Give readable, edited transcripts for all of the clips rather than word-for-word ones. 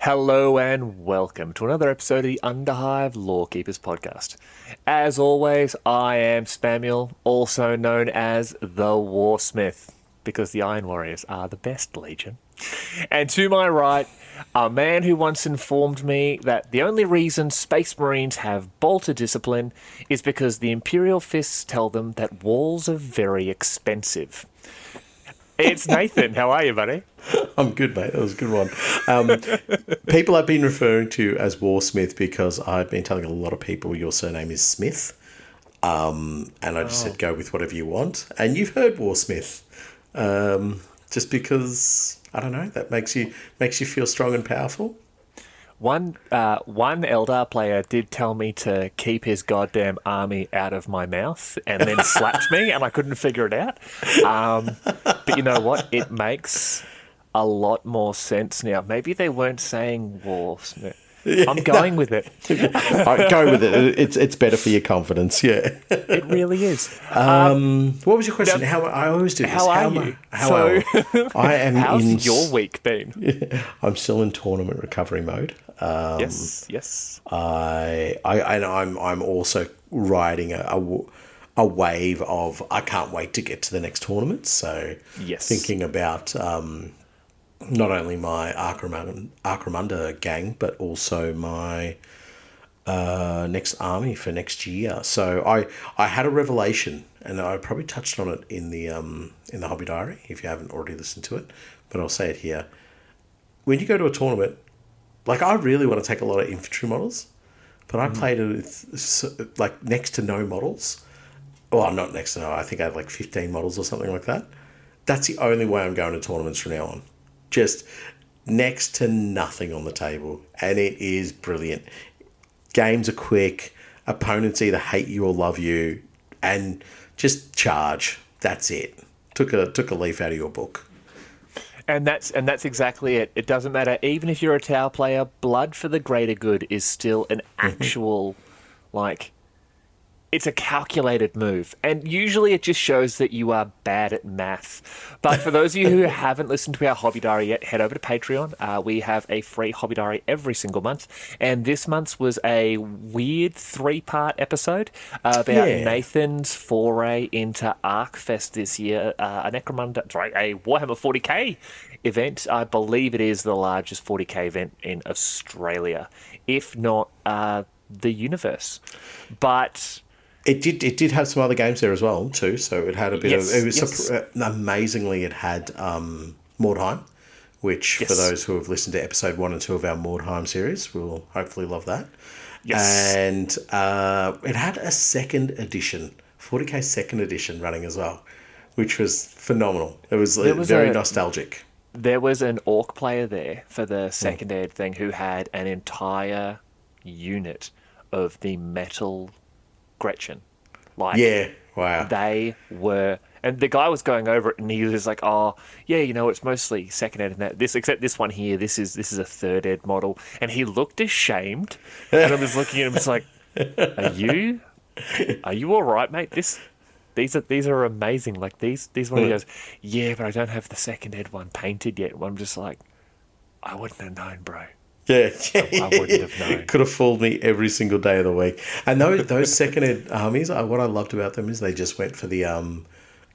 Hello and welcome to another episode of the Underhive Lorekeepers podcast. As always, I am Spamuel, also known as the Warsmith, because the Iron Warriors are the best legion. And to my right, a man who once informed me that the only reason Space Marines have bolter discipline is because the Imperial fists tell them that walls are very expensive. It's Nathan. How are you, buddy? I'm good, mate. That was a good one. People I've been referring to as Warsmith because I've been telling a lot of people your surname is Smith. And I just said, go with whatever you want. And you've heard Warsmith. Just because, I don't know, that makes you feel strong and powerful. One Eldar player did tell me to keep his goddamn army out of my mouth and then slapped me and I couldn't figure it out. But you know what? It makes a lot more sense now. Maybe they weren't saying war. I'm going with it. Go with it. It's better for your confidence, yeah. It really is. What was your question? I always do this. How are you? I am. How's your week been? I'm still in tournament recovery mode. Yes. I'm also riding a wave of I can't wait to get to the next tournament. So thinking about not only my Arcramunda gang, but also my next army for next year. So I had a revelation, and I probably touched on it in the Hobby Diary if you haven't already listened to it, but I'll say it here. When you go to a tournament, like I really want to take a lot of infantry models, but I played it with like next to no models. Well, not next to no. I think I had like 15 models or something like that. That's the only way I'm going to tournaments from now on. Just next to nothing on the table. And it is brilliant. Games are quick. Opponents either hate you or love you. And just charge. That's it. Took a leaf out of your book. And that's exactly it. It doesn't matter. Even if you're a Tau player, blood for the greater good is still an actual, it's a calculated move. And usually it just shows that you are bad at math. But for those of you who haven't listened to our Hobby Diary yet, head over to Patreon. We have a free Hobby Diary every single month. And this month's was a weird 3-part episode about Nathan's foray into ArcFest this year. A Warhammer 40k event. I believe it is the largest 40k event in Australia, if not the universe. But It did have some other games there as well too. So it had a bit amazingly it had Mordheim, which for those who have listened to episode 1 and 2 of our Mordheim series will hopefully love that. Yes. And it had a second edition, 40k second edition running as well, which was phenomenal. It was very nostalgic. There was an orc player there for the second ed thing who had an entire unit of the metal Gretchen. Wow. They were, and the guy was going over it and he was like, oh yeah, it's mostly second ed and that except this one here, this is a third ed model. And he looked ashamed and I was looking at him, it's like, are you all right, mate? These are amazing. Like these one he goes, yeah, but I don't have the second ed one painted yet. And I'm just like, I wouldn't have known, bro. Yeah, I wouldn't have known. Could have fooled me every single day of the week. And those second ed armies, what I loved about them is they just went for the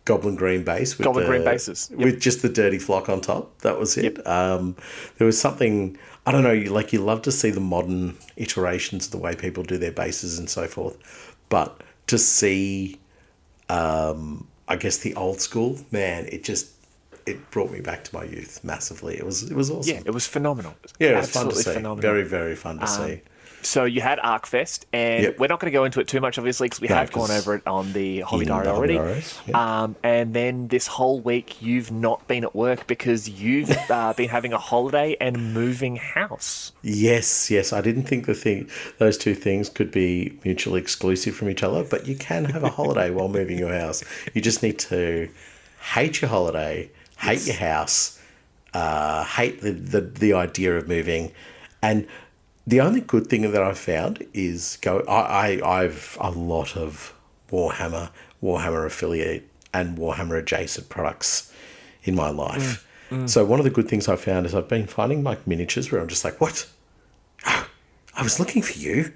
Goblin Green base with green bases with just the dirty flock on top. That was it. Yep. There was something, I don't know, you love to see the modern iterations of the way people do their bases and so forth, but to see, I guess the old school, man, it brought me back to my youth massively. It was awesome. Yeah, it was phenomenal. It was fun to see. Phenomenal. Very, very fun to see. So you had ArcFest, and we're not going to go into it too much, obviously, because we have gone over it on the Hobby Diary already. And then this whole week, you've not been at work because you've been having a holiday and moving house. Yes. I didn't think those two things could be mutually exclusive from each other, but you can have a holiday while moving your house. You just need to hate your holiday, hate your house, hate the idea of moving, and the only good thing that I've found is I've a lot of Warhammer affiliate, and Warhammer adjacent products in my life. So one of the good things I found is I've been finding like miniatures where I'm just like, what? I was looking for you.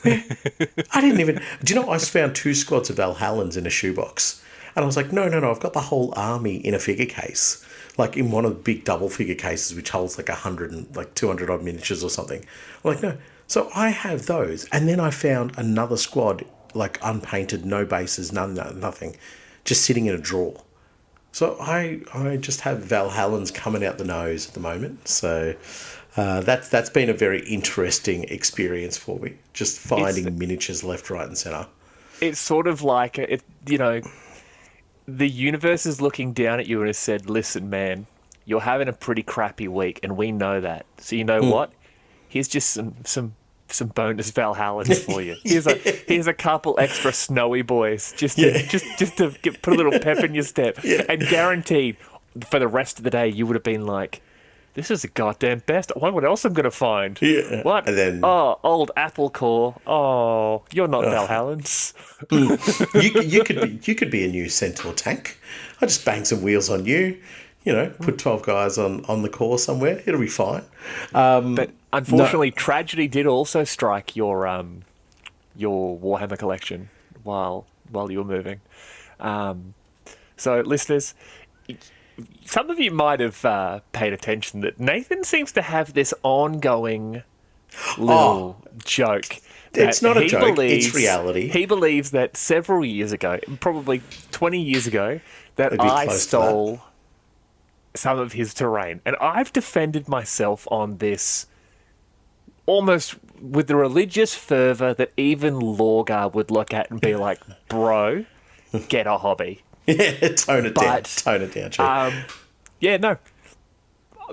I didn't even... Do you know, I found 2 squads of Valhallans in a shoebox. And I was like, no, I've got the whole army in a figure case. Like in one of the big double figure cases, which holds like 100 and like 200 odd miniatures or something. I'm like, no. So I have those. And then I found another squad, like unpainted, no bases, nothing, just sitting in a drawer. So I just have Valhallans coming out the nose at the moment. So that's been a very interesting experience for me, just finding miniatures left, right, and centre. It's sort of like the universe is looking down at you and has said, "Listen, man, you're having a pretty crappy week, and we know that. So you know what? Here's just some bonus Valhallans for you. Here's a couple extra snowy boys just to put a little pep in your step." Yeah. And guaranteed, for the rest of the day, you would have been like, "This is the goddamn best. I wonder what else I'm going to find." Yeah. What? And then, old apple core. Oh, you're not Valhallans. you could be a new Centaur tank. I just bang some wheels on you. Put 12 guys on the core somewhere. It'll be fine. But unfortunately, tragedy did also strike your Warhammer collection while you were moving. So, listeners, some of you might have paid attention that Nathan seems to have this ongoing little joke. It's not a joke, it's reality. He believes that several years ago, probably 20 years ago, that I stole some of his terrain. And I've defended myself on this almost with the religious fervour that even Lorgar would look at and be like, bro, get a hobby. Yeah, tone it down, Chief. Yeah, no.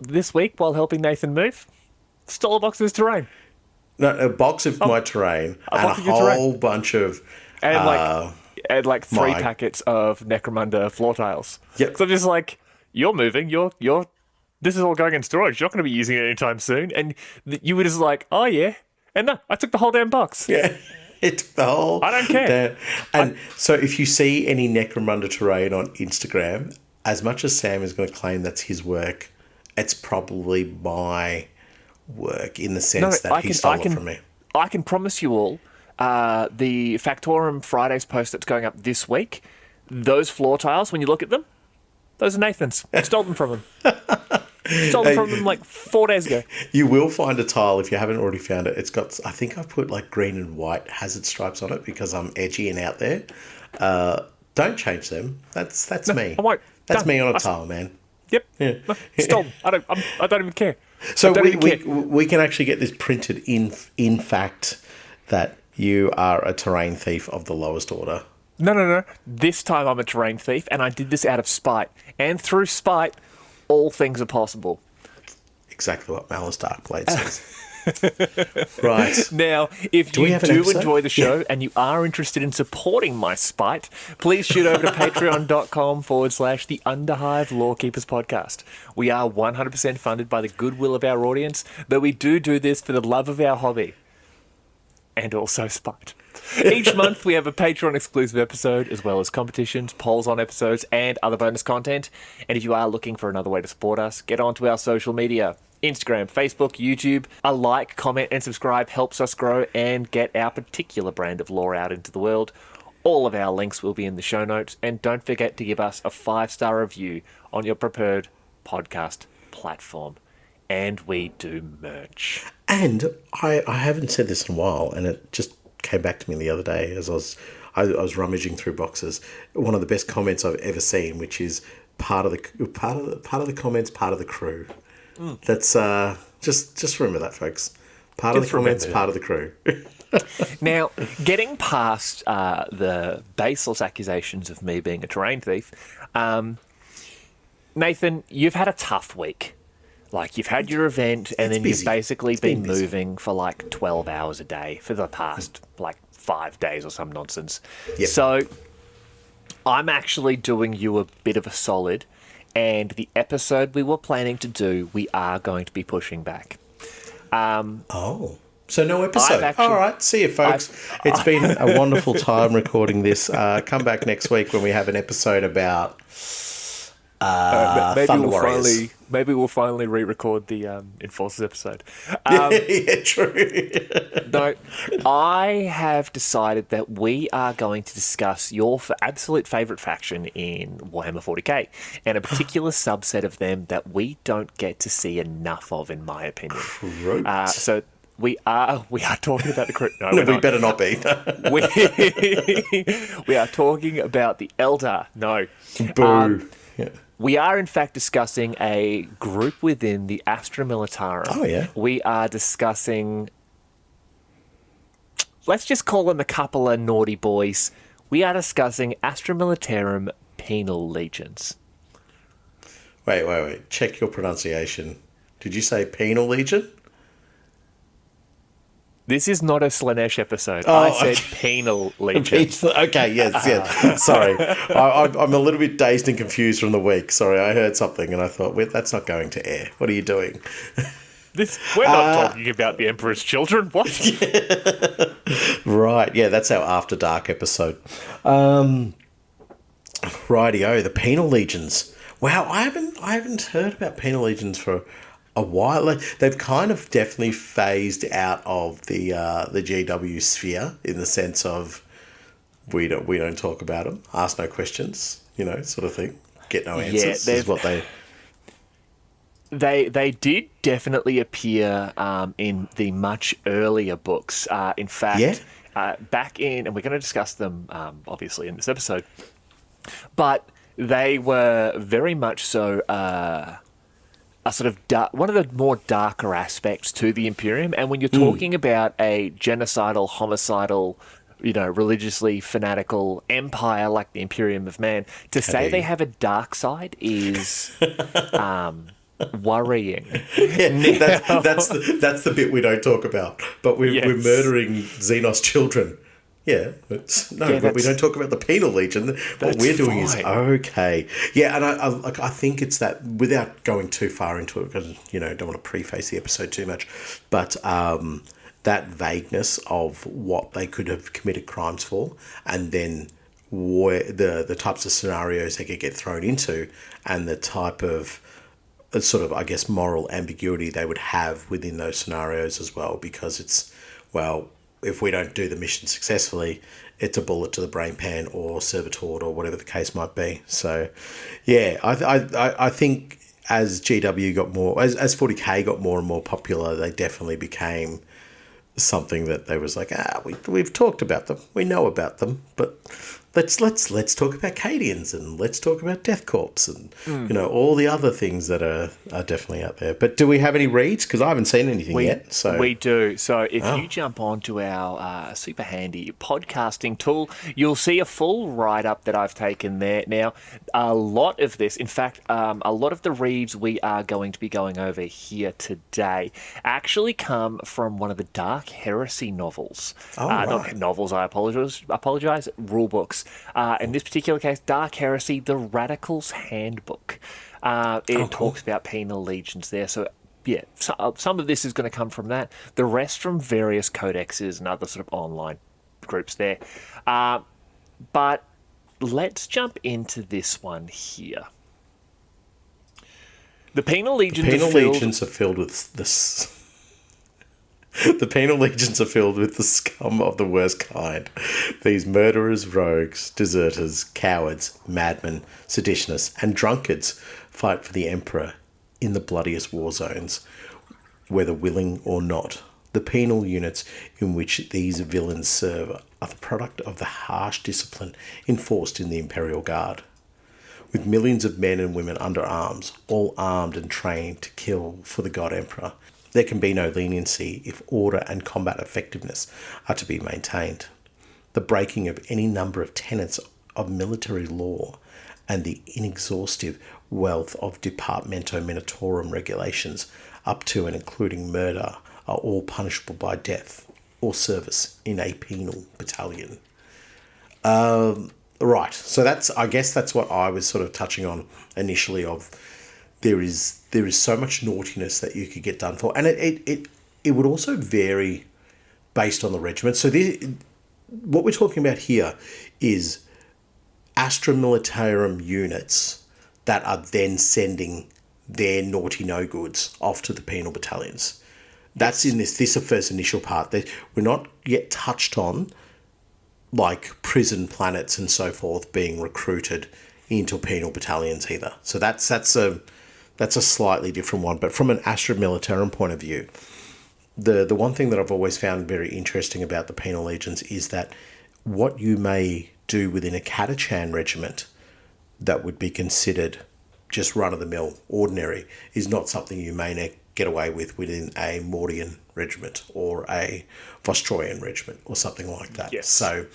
This week, while helping Nathan move, stole a box of his terrain. No, a box of my terrain and a whole bunch of... And like 3 packets of Necromunda floor tiles. Yep. So I'm just like, you're moving, this is all going in storage. You're not going to be using it anytime soon. And you were just like, oh yeah. And no, I took the whole damn box. Yeah. It took the whole... I don't care. So if you see any Necromunda terrain on Instagram, as much as Sam is going to claim that's his work, it's probably my work in the sense that he stole it from me. I can promise you all, the Factorum Fridays post that's going up this week, those floor tiles, when you look at them, those are Nathan's. I stole them from him. Stole them from him like 4 days ago. You will find a tile if you haven't already found it. It's got, I think I put like green and white hazard stripes on it because I'm edgy and out there. Don't change them. That's me. I won't. That's me on a tile, man. Yep. Yeah. No, stole them. I don't even care. So we can actually get this printed in fact that you are a terrain thief of the lowest order. No. This time I'm a terrain thief, and I did this out of spite. And through spite, all things are possible. Exactly what Malice Darkblade says. Right. Now, if you do enjoy the show and you are interested in supporting my spite, please shoot over to patreon.com/the Underhive Lorekeepers podcast. We are 100% funded by the goodwill of our audience, but we do this for the love of our hobby. And also spite. Each month we have a Patreon exclusive episode, as well as competitions, polls on episodes, and other bonus content. And if you are looking for another way to support us, get onto our social media. Instagram, Facebook, YouTube. A like, comment, and subscribe helps us grow and get our particular brand of lore out into the world. All of our links will be in the show notes. And don't forget to give us a 5-star review on your preferred podcast platform. And we do merch. And I haven't said this in a while, and it just came back to me the other day as I was rummaging through boxes. One of the best comments I've ever seen, which is part of the comments, part of the crew. That's just remember that, folks. Part of the comments, part of the crew. Now, getting past the baseless accusations of me being a terrain thief, Nathan, you've had a tough week. Like, you've had your event, and then you've basically been moving for like 12 hours a day for the past like 5 days or some nonsense. Yep. So I'm actually doing you a bit of a solid, and the episode we were planning to do, we are going to be pushing back. So no episode. All right, see you, folks. It's been a wonderful time recording this. Come back next week when we have an episode about Maybe we'll finally re-record the Enforcers episode. Yeah, true. No, I have decided that we are going to discuss your absolute favourite faction in Warhammer 40k, and a particular subset of them that we don't get to see enough of, in my opinion. So we are talking about the crew. No, we better not be. We are talking about the Eldar. No. Boo. Yeah. We are, in fact, discussing a group within the Astra Militarum. Oh, yeah. We are discussing... Let's just call them a couple of naughty boys. We are discussing Astra Militarum Penal Legions. Wait. Check your pronunciation. Did you say Penal Legion? This is not a Slanesh episode. I said Penal Legion. Okay, yes. Sorry. I'm a little bit dazed and confused from the week. Sorry, I heard something and I thought, wait, that's not going to air. What are you doing? We're not talking about the Emperor's Children. What? Right, yeah, that's our After Dark episode. Rightio, the Penal Legions. Wow, I haven't heard about Penal Legions for a while. They've kind of definitely phased out of the GW sphere, in the sense of we don't talk about them, ask no questions, sort of thing. Get no answers is what they did definitely appear in the much earlier books. In fact, back in, and we're going to discuss them obviously in this episode, but they were very much so a sort of one of the more darker aspects to the Imperium. And when you're talking about a genocidal, homicidal, religiously fanatical empire like the Imperium of Man, to say they have a dark side is worrying. Yeah, that's the bit we don't talk about. But we're murdering Xenos children. Yeah, but we don't talk about the Penal Legion. What we're doing is okay. Yeah, and I think it's that, without going too far into it, because don't want to preface the episode too much, but that vagueness of what they could have committed crimes for, and then the types of scenarios they could get thrown into, and the type of sort of, I guess, moral ambiguity they would have within those scenarios as well, because it's, well, if we don't do the mission successfully, it's a bullet to the brain pan or servitor or whatever the case might be. So, yeah, I think as GW got more, as 40k got more and more popular, they definitely became something that they was like, we've talked about them, we know about them, but let's talk about Cadians, and let's talk about Death Corps, and all the other things that are definitely out there. But do we have any reads? Because I haven't seen anything yet. So we do. So if you jump onto our super handy podcasting tool, you'll see a full write-up that I've taken there. Now, a lot of this, in fact, a lot of the reads we are going to be going over here today actually come from one of the Dark Heresy novels. Right. Not novels, I apologize, rule books. In this particular case, Dark Heresy, the Radical's Handbook. It talks about Penal Legions there. So, yeah, some of this is going to come from that. The rest from various codexes and other sort of online groups there. But let's jump into this one here. The Penal Legions are filled with this. The Penal Legions are filled with the scum of the worst kind. These murderers, rogues, deserters, cowards, madmen, seditionists, and drunkards fight for the Emperor in the bloodiest war zones, whether willing or not. The penal units in which these villains serve are the product of the harsh discipline enforced in the Imperial Guard. With millions of men and women under arms, all armed and trained to kill for the God Emperor, there can be no leniency if order and combat effectiveness are to be maintained. The breaking of any number of tenets of military law and the inexhaustive wealth of Departamento Minatorum regulations, up to and including murder, are all punishable by death or service in a penal battalion. Right, so I guess that's what I was sort of touching on initially, of there is so much naughtiness that you could get done for, and it would also vary based on the regiment. So what we're talking about here is Astra Militarum units that are then sending their naughty no-goods off to the penal battalions. That's in this first initial part. We're not yet touched on, like, prison planets and so forth being recruited into penal battalions either. So that's a slightly different one. But from an Astra Militarum point of view, the one thing that I've always found very interesting about the Penal Legions is that what you may do within a Catachan regiment that would be considered just run-of-the-mill, ordinary, is not something you may get away with within a Mordian regiment or a Vostroyan regiment or something like that. Yes. So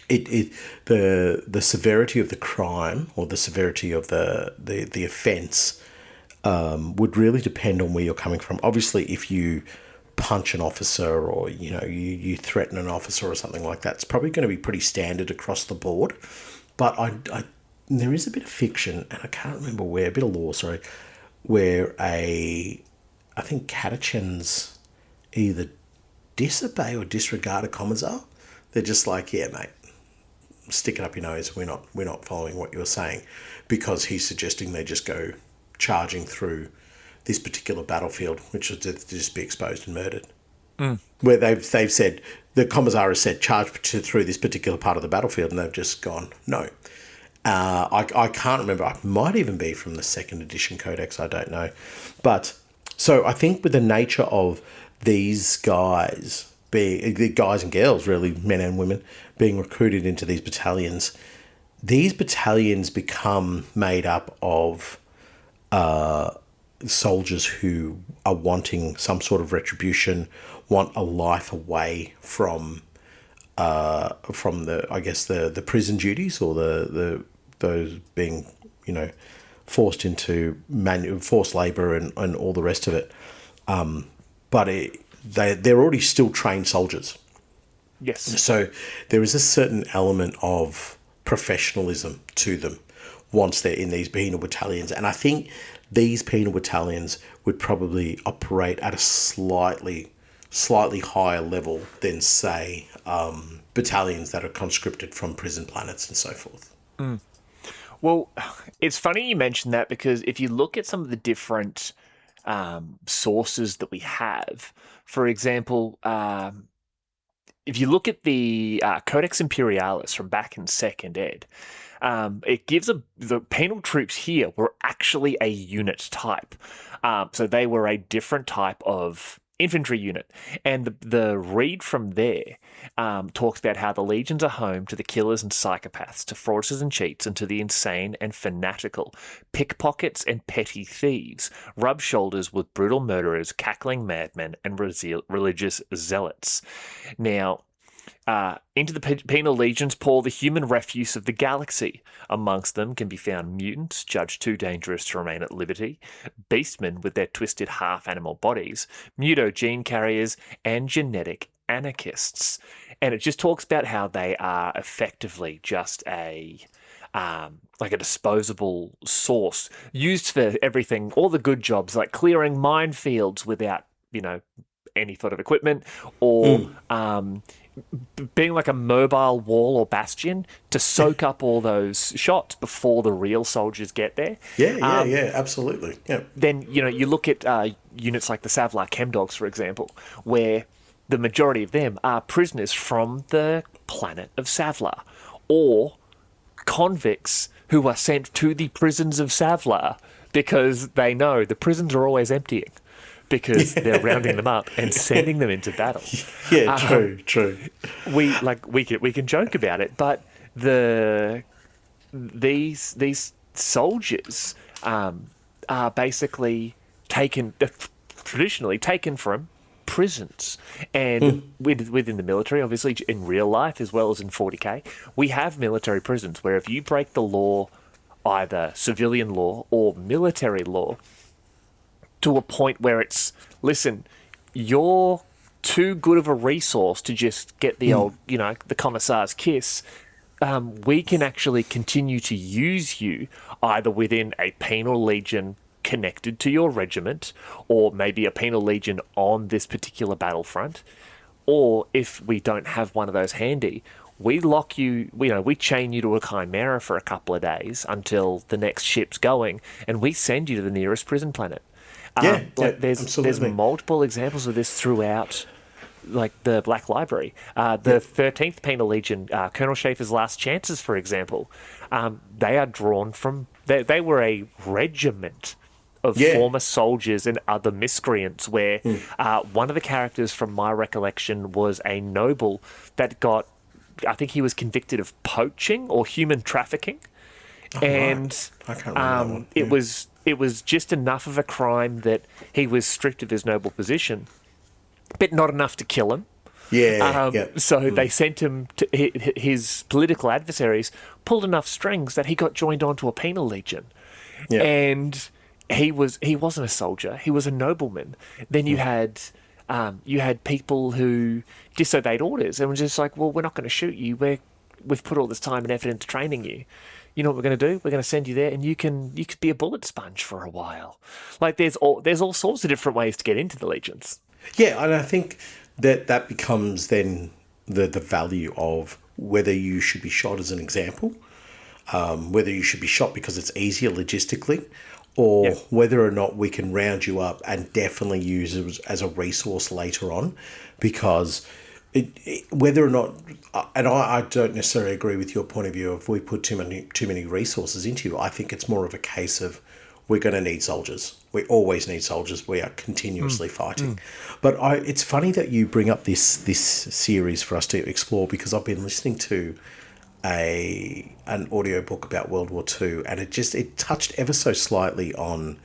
the severity of the crime or the severity of the offence would really depend on where you're coming from. Obviously, if you punch an officer or you threaten an officer or something like that, it's probably going to be pretty standard across the board. But there is a bit of fiction, and I can't remember where, a bit of lore, sorry, where I think Catachans either disobey or disregard a commissar. They're just like, yeah, mate, stick it up your nose. We're not following what you're saying, because he's suggesting they just go charging through this particular battlefield, which is to just be exposed and murdered. Where they've said, the commissar has said, charge through this particular part of the battlefield, and they've just gone, no. I can't remember. It might even be from the 2nd edition codex. I don't know. But so I think with the nature of these guys, the guys and girls, really, men and women, being recruited into these battalions become made up of soldiers who are wanting some sort of retribution, want a life away from the prison duties, or those being forced into forced labour and all the rest of it. But they're already still trained soldiers. Yes. So there is a certain element of professionalism to them once they're in these penal battalions. And I think these penal battalions would probably operate at a slightly higher level than, say, battalions that are conscripted from prison planets and so forth. Well, it's funny you mentioned that, because if you look at some of the different sources that we have, for example, if you look at the Codex Imperialis from back in 2nd Ed, it gives the penal troops here were actually a unit type. So they were a different type of infantry unit. And the read from there talks about how the legions are home to the killers and psychopaths, to fraudsters and cheats, and to the insane and fanatical, pickpockets and petty thieves, rub shoulders with brutal murderers, cackling madmen, and religious zealots. Now, into the penal legions pour the human refuse of the galaxy. Amongst them can be found mutants judged too dangerous to remain at liberty, beastmen with their twisted half-animal bodies, mutagene carriers, and genetic anarchists. And it just talks about how they are effectively just like a disposable source used for everything, all the good jobs, like clearing minefields without, any sort of equipment, or being like a mobile wall or bastion to soak up all those shots before the real soldiers get there. Yeah, absolutely. Yeah. Then, you look at units like the Savlar Chemdogs, for example, where the majority of them are prisoners from the planet of Savlar, or convicts who are sent to the prisons of Savlar because they know the prisons are always emptying, because they're rounding them up and sending them into battle. Yeah, true. We can joke about it, but these soldiers are basically traditionally taken from prisons, and within the military, obviously in real life as well as in 40k, we have military prisons where if you break the law, either civilian law or military law, to a point where it's, listen, you're too good of a resource to just get the old, the commissar's kiss. We can actually continue to use you either within a penal legion connected to your regiment, or maybe a penal legion on this particular battlefront. Or if we don't have one of those handy, we lock you, we chain you to a chimera for a couple of days until the next ship's going, and we send you to the nearest prison planet. There's multiple examples of this throughout, like the Black Library. The 13th Penal Legion, Colonel Schaefer's Last Chances, for example, they are drawn from... They were a regiment of former soldiers and other miscreants where one of the characters, from my recollection, was a noble that got... I think he was convicted of poaching or human trafficking. Right. I can't remember that one. It was just enough of a crime that he was stripped of his noble position, but not enough to kill him. So they sent him to... His political adversaries pulled enough strings that he got joined onto a penal legion. Yeah. And he wasn't a soldier, he was a nobleman. Then you had people who disobeyed orders and were just like, well, we're not going to shoot you. We've put all this time and effort into training you. You know what we're going to do? We're going to send you there, and you could be a bullet sponge for a while. Like there's all sorts of different ways to get into the legions. Yeah, and I think that becomes then the value of whether you should be shot as an example, whether you should be shot because it's easier logistically, or whether or not we can round you up and definitely use it as a resource later on, because whether or not, and I don't necessarily agree with your point of view, if we put too many resources into you. I think it's more of a case of we're going to need soldiers. We always need soldiers. We are continuously fighting. But it's funny that you bring up this series for us to explore, because I've been listening to an audiobook about World War II, and it touched ever so slightly on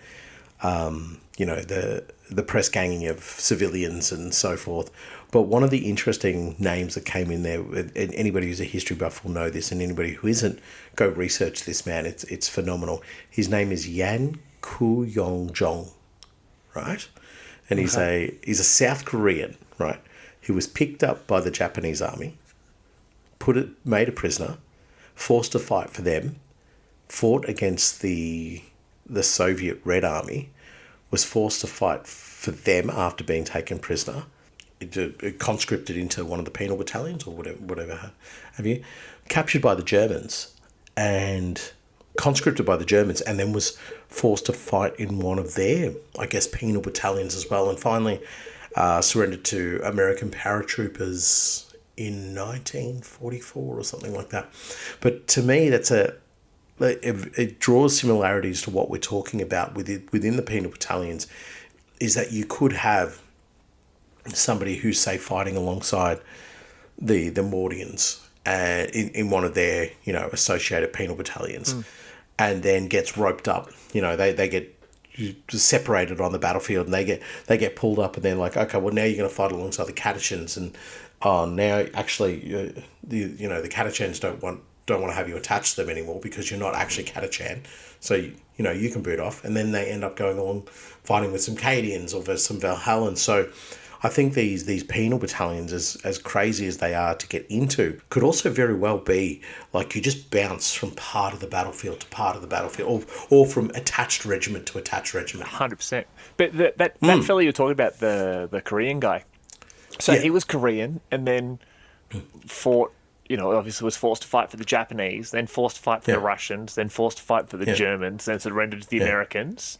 the press ganging of civilians and so forth. But one of the interesting names that came in there, and anybody who's a history buff will know this, and anybody who isn't, go research this man. It's phenomenal. His name is Yan Koo-yong-jong, right? And he's a South Korean, right, who was picked up by the Japanese army, made a prisoner, forced to fight for them, fought against the Soviet Red Army, was forced to fight for them after being taken prisoner, conscripted into one of the penal battalions or whatever have you, captured by the Germans and conscripted by the Germans, and then was forced to fight in one of their, I guess, penal battalions as well, and finally surrendered to American paratroopers in 1944 or something like that. But to me, it draws similarities to what we're talking about within the penal battalions, is that you could have somebody who's, say, fighting alongside the Mordians in one of their, associated penal battalions, and then gets roped up. They get separated on the battlefield, and they get pulled up, and they're like, okay, well, now you're going to fight alongside the Catechans, and now actually the Catechans don't want to have you attached to them anymore because you're not actually Catechan, so you can boot off, and then they end up going along fighting with some Cadians or some Valhallans. So I think these penal battalions, as crazy as they are to get into, could also very well be like you just bounce from part of the battlefield to part of the battlefield, or from attached regiment to attached regiment. 100%. But that fellow you're talking about, the Korean guy, so he was Korean and then fought, obviously was forced to fight for the Japanese, then forced to fight for the Russians, then forced to fight for the Germans, then surrendered to the Americans.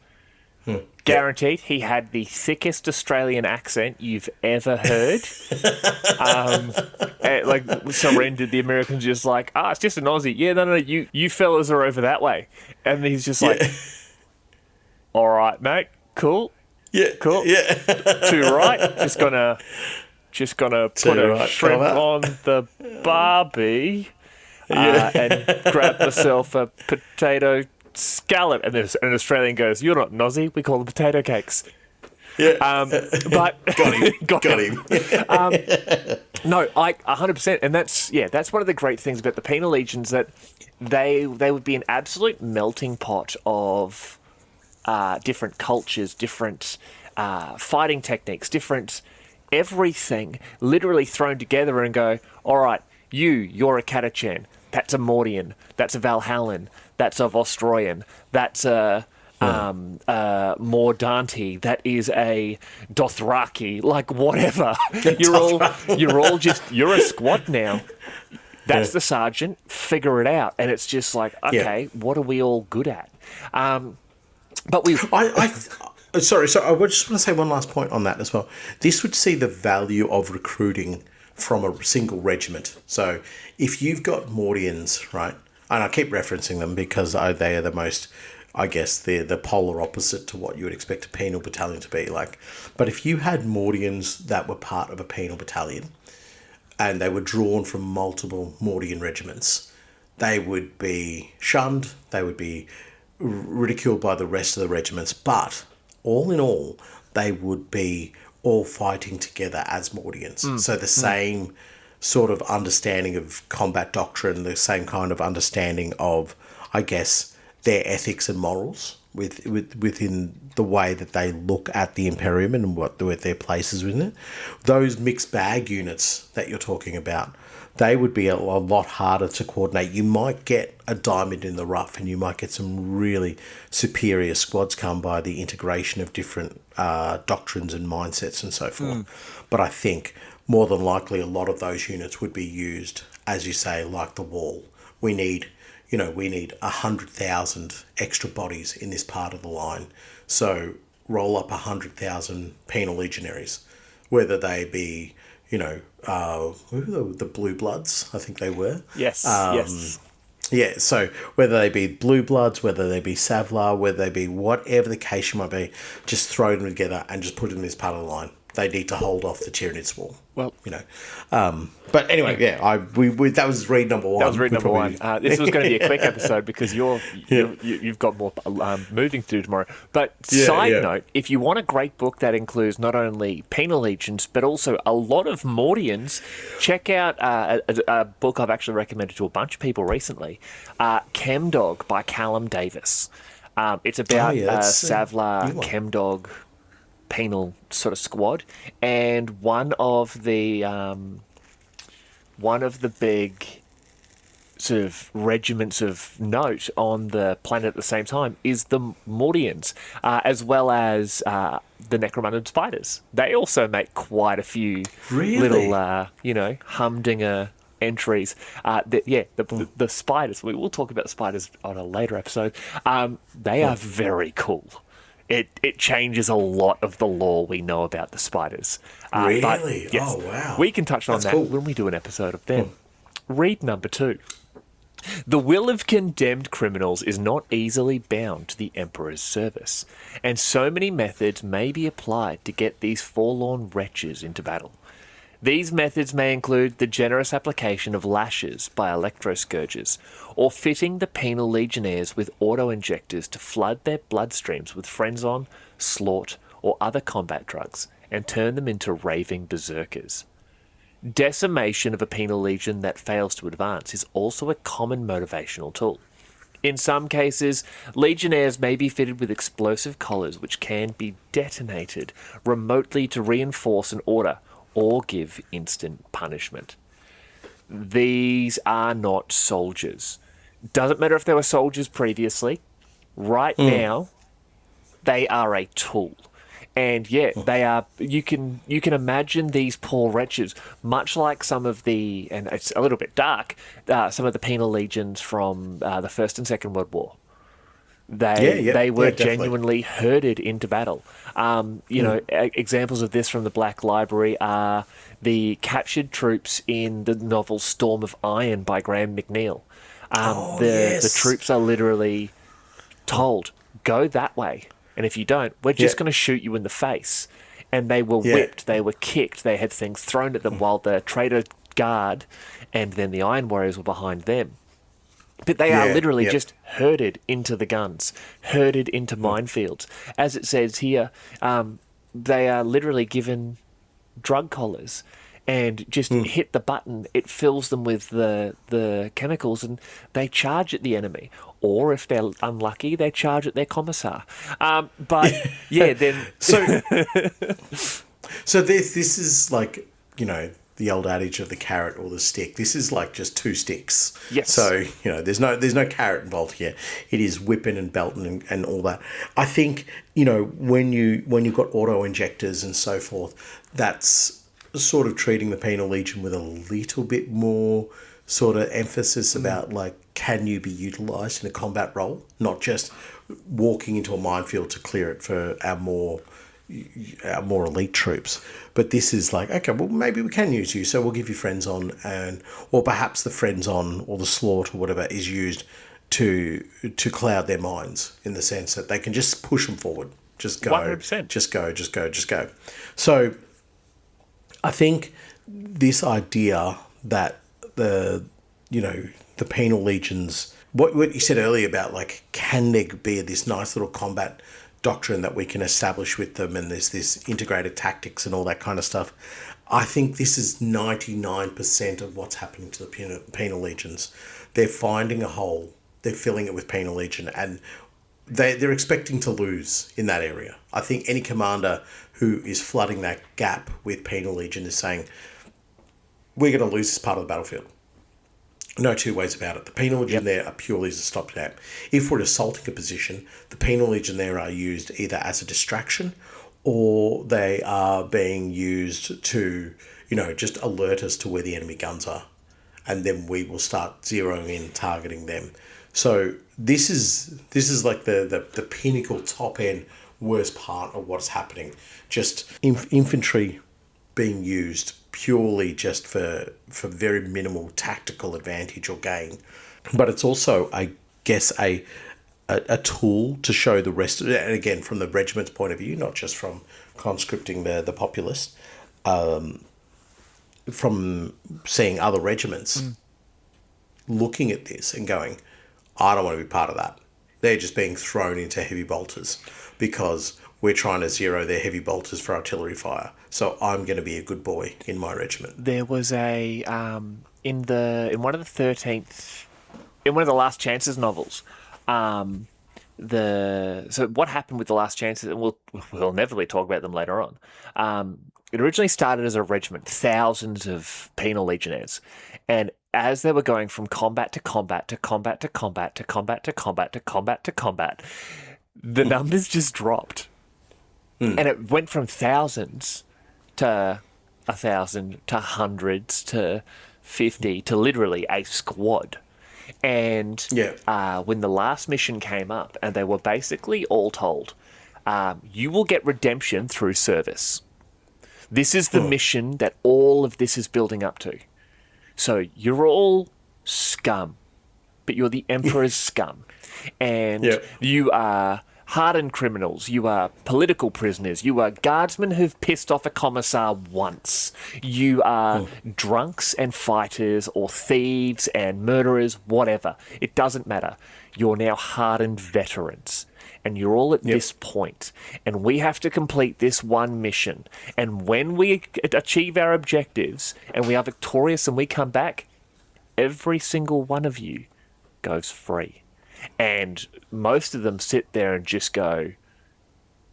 Guaranteed, he had the thickest Australian accent you've ever heard. Surrendered. The Americans just like, it's just an Aussie. Yeah, no, you fellas are over that way. And he's just like, all right, mate, cool. Yeah, cool. Yeah, too right. Just gonna put a shrimp on the barbie, and grab myself a potato scallop, and an Australian goes, "You're not an Aussie. We call them potato cakes." Yeah, but got him. No, 100%, and that's one of the great things about the penal legions, that they would be an absolute melting pot of different cultures, different fighting techniques, different everything, literally thrown together and go, all right, you're a Catechan, that's a Mordian, that's a Valhallan, that's a Vostroyan, that's a Mordante, that is a Dothraki, like whatever. You're a squad now. That's the sergeant. Figure it out. And it's just like, okay, what are we all good at? But we... Sorry, I just want to say one last point on that as well. This would see the value of recruiting from a single regiment. So if you've got Mordians, right, and I keep referencing them because they are the most, I guess, they're the polar opposite to what you would expect a penal battalion to be like. But if you had Mordians that were part of a penal battalion and they were drawn from multiple Mordian regiments, they would be shunned, they would be ridiculed by the rest of the regiments, but all in all, they would be all fighting together as Mordians. So the same sort of understanding of combat doctrine, the same kind of understanding of, I guess, their ethics and morals within the way that they look at the Imperium and what their places within it. Those mixed bag units that you're talking about, they would be a lot harder to coordinate. You might get a diamond in the rough and you might get some really superior squads come by the integration of different doctrines and mindsets and so forth. But I think more than likely a lot of those units would be used, as you say, like the wall. We need 100,000 extra bodies in this part of the line. So roll up 100,000 penal legionaries, whether they be, the Blue Bloods, I think they were. Yes, yes. Yeah, so whether they be Blue Bloods, whether they be Savlar, whether they be whatever the case might be, just throw them together and just put them in this part of the line. They need to hold off the Tyranids wall. Well, but anyway, that was read number one. That was read number one. This was going to be a quick episode because you've got more moving to do tomorrow. But side note, if you want a great book that includes not only penal legions but also a lot of Mordians, check out a book I've actually recommended to a bunch of people recently, Chemdog by Callum Davis. It's about Savlar Chemdog penal sort of squad, and one of the big sort of regiments of note on the planet at the same time is the Mordians, as well as the Necromunda spiders. They also make quite a few little humdinger entries. The spiders, we will talk about the spiders on a later episode. They are very cool. It changes a lot of the lore we know about the spiders. Really? But, yes, oh, wow. We can touch on that when we do an episode of them. Read number 2. The will of condemned criminals is not easily bound to the Emperor's service, and so many methods may be applied to get these forlorn wretches into battle. These methods may include the generous application of lashes by electroscourges, or fitting the penal legionnaires with auto-injectors to flood their bloodstreams with Frenzon, slort, or other combat drugs, and turn them into raving berserkers. Decimation of a penal legion that fails to advance is also a common motivational tool. In some cases, legionnaires may be fitted with explosive collars which can be detonated remotely to reinforce an order or give instant punishment. These are not soldiers. Doesn't matter if they were soldiers previously. Right now, they are a tool. And they are. You can imagine these poor wretches, much like some of the, and it's a little bit dark, some of the penal legions from the First and Second World War. They were genuinely herded into battle. Examples of this from the Black Library are the captured troops in the novel Storm of Iron by Graham McNeill. The troops are literally told, go that way. And if you don't, we're just going to shoot you in the face. And they were whipped, they were kicked, they had things thrown at them while the traitor guard and then the Iron Warriors were behind them. But they are literally just herded into the guns, herded into minefields. As it says here, they are literally given drug collars and just hit the button. It fills them with the chemicals and they charge at the enemy. Or if they're unlucky, they charge at their commissar. Then... So this is like, the old adage of the carrot or the stick. This is like just 2 sticks. Yes. So, there's no carrot involved here. It is whipping and belting and all that. I think, when you've got auto injectors and so forth, that's sort of treating the penal legion with a little bit more sort of emphasis about, like, can you be utilised in a combat role? Not just walking into a minefield to clear it for our more elite troops. But this is like, okay, well, maybe we can use you, so we'll give you Frenzon, or perhaps the Frenzon or the slaught or whatever is used to cloud their minds, in the sense that they can just push them forward. Just go, 100%. Just go. So I think this idea that the penal legions, what you said earlier about, like, can there be this nice little combat doctrine that we can establish with them, and there's this integrated tactics and all that kind of stuff. I think this is 99% of what's happening to the penal legions. They're finding a hole, they're filling it with penal legion, and they're expecting to lose in that area. I think any commander who is flooding that gap with penal legion is saying, we're going to lose this part of the battlefield. No two ways about it. The penal legion there are purely as a stopgap. If we're assaulting a position, the penal legion there are used either as a distraction, or they are being used to, just alert us to where the enemy guns are. And then we will start zeroing in, targeting them. So this is like the pinnacle, top end, worst part of what's happening. Just infantry being used purely just for very minimal tactical advantage or gain. But it's also, I guess, a tool to show the rest of it, and again, from the regiment's point of view, not just from conscripting the populace, from seeing other regiments looking at this and going, I don't want to be part of that. They're just being thrown into heavy bolters because we're trying to zero their heavy bolters for artillery fire. So I'm going to be a good boy in my regiment. There was in one of the Last Chances novels, so what happened with the Last Chances, and we'll inevitably talk about them later on. It originally started as a regiment, thousands of penal legionnaires, and as they were going from combat to combat to combat to combat to combat to combat to combat to combat, the numbers just dropped. And it went from thousands to 1,000 to hundreds to 50 to literally a squad. And when the last mission came up, and they were basically all told, you will get redemption through service. This is the mission that all of this is building up to. So you're all scum, but you're the Emperor's scum. And you are hardened criminals, you are political prisoners, you are guardsmen who've pissed off a commissar once, you are drunks and fighters, or thieves and murderers, whatever. It doesn't matter. You're now hardened veterans, and you're all at this point, and we have to complete this one mission. And when we achieve our objectives and we are victorious and we come back, every single one of you goes free. And most of them sit there and just go,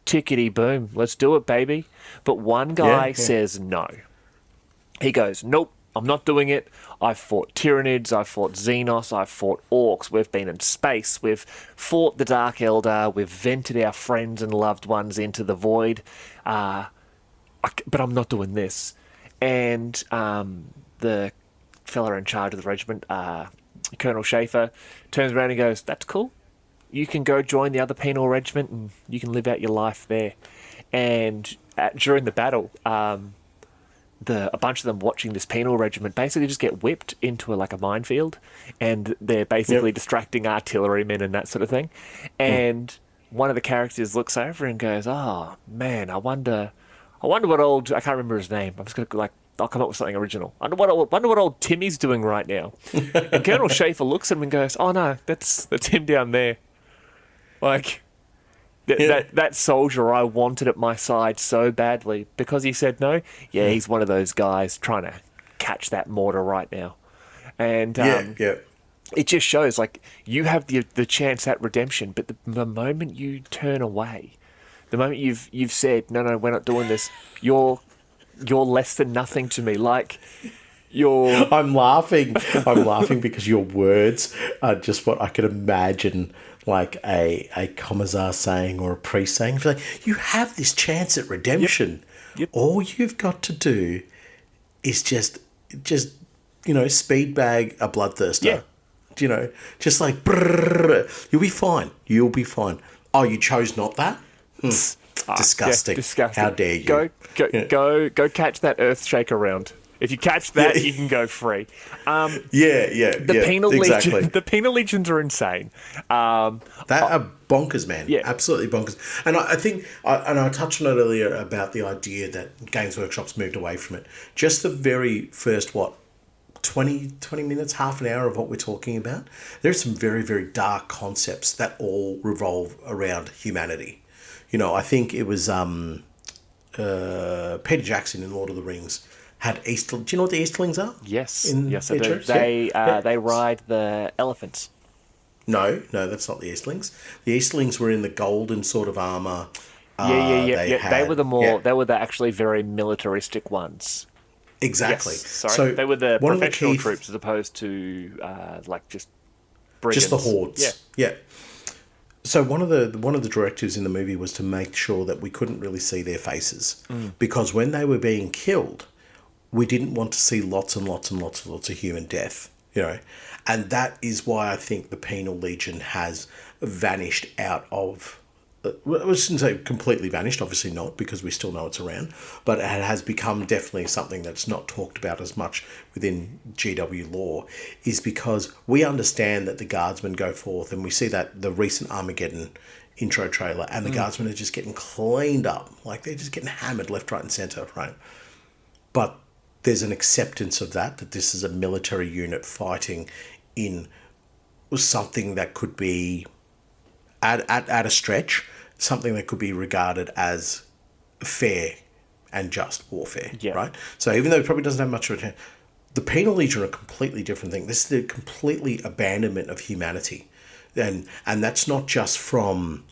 tickety boom, let's do it, baby. But one guy says no. He goes, nope, I'm not doing it. I've fought Tyranids, I've fought Xenos, I've fought Orcs, we've been in space, we've fought the Dark Eldar, we've vented our friends and loved ones into the void, but I'm not doing this. And the fella in charge of the regiment, Colonel Schaefer, turns around and goes, that's cool. You can go join the other penal regiment and you can live out your life there. And during the battle, a bunch of them watching this penal regiment basically just get whipped into a minefield, and they're basically distracting artillerymen and that sort of thing. And one of the characters looks over and goes, oh man, I wonder what old, I can't remember his name, I'm just going to I'll come up with something original. I wonder what old Timmy's doing right now. And Colonel Schaefer looks at him and goes, oh no, that's him down there. That soldier I wanted at my side so badly, because he said no. Yeah, he's one of those guys trying to catch that mortar right now. And it just shows, you have the chance at redemption, but the moment you turn away, the moment you've said, no, we're not doing this, you're less than nothing to me. I'm laughing because your words are just what I could imagine a commissar saying, or a priest saying. You have this chance at redemption. Yep. All you've got to do is just speed bag a bloodthirster. Yeah. Just like, brrr, you'll be fine. You'll be fine. Oh, you chose not that? Disgusting. Yeah, disgusting. How dare you? Go catch that Earthshaker round. If you catch that, you can go free. The Penal exactly. Legion. The Penal Legions are insane. That are bonkers, man. Yeah. Absolutely bonkers. And I think, and I touched on it earlier about the idea that Games Workshop's moved away from it. Just the very first, 20 minutes, half an hour of what we're talking about, there's some very, very dark concepts that all revolve around humanity. I think it was Peter Jackson in Lord of the Rings had Easterlings. Do you know what the Easterlings are? Yes, I do. They ride the elephants. No, that's not the Eastlings. The Eastlings were in the golden sort of armor. They were they were the actually very militaristic ones. Exactly. Yes, so they were the professional troops as opposed to just brigands. Just the hordes. Yeah. So one of the directives in the movie was to make sure that we couldn't really see their faces because when they were being killed, we didn't want to see lots and lots and lots and lots of human death. And that is why I think the Penal Legion has vanished out of... Well, I shouldn't say completely vanished, obviously not, because we still know it's around, but it has become definitely something that's not talked about as much within GW lore, is because we understand that the guardsmen go forth, and we see that the recent Armageddon intro trailer, and the guardsmen are just getting cleaned up. Like, they're just getting hammered left, right, and centre, right? But there's an acceptance of that this is a military unit fighting in something that could be, at a stretch, something that could be regarded as fair and just warfare, right? So even though it probably doesn't have much of a... The Penal Legion are a completely different thing. This is a completely abandonment of humanity. And that's not just from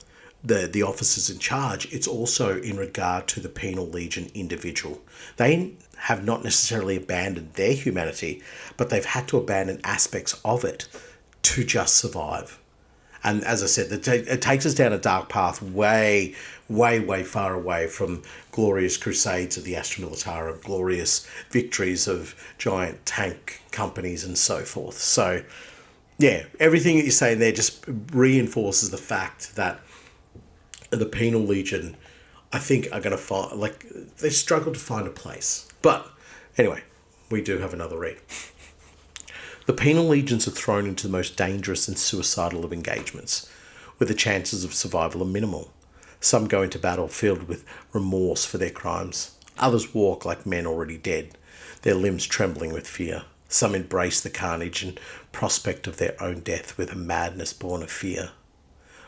the officers in charge, it's also in regard to the Penal Legion individual. They have not necessarily abandoned their humanity, but they've had to abandon aspects of it to just survive. And as I said, it takes us down a dark path way, way, way far away from glorious crusades of the Astra Militara, glorious victories of giant tank companies and so forth. So, yeah, everything that you're saying there just reinforces the fact that the Penal Legion, I think, are going to find... they struggle to find a place. But, anyway, we do have another read. The Penal Legions are thrown into the most dangerous and suicidal of engagements, where the chances of survival are minimal. Some go into battle filled with remorse for their crimes. Others walk like men already dead, their limbs trembling with fear. Some embrace the carnage and prospect of their own death with a madness born of fear.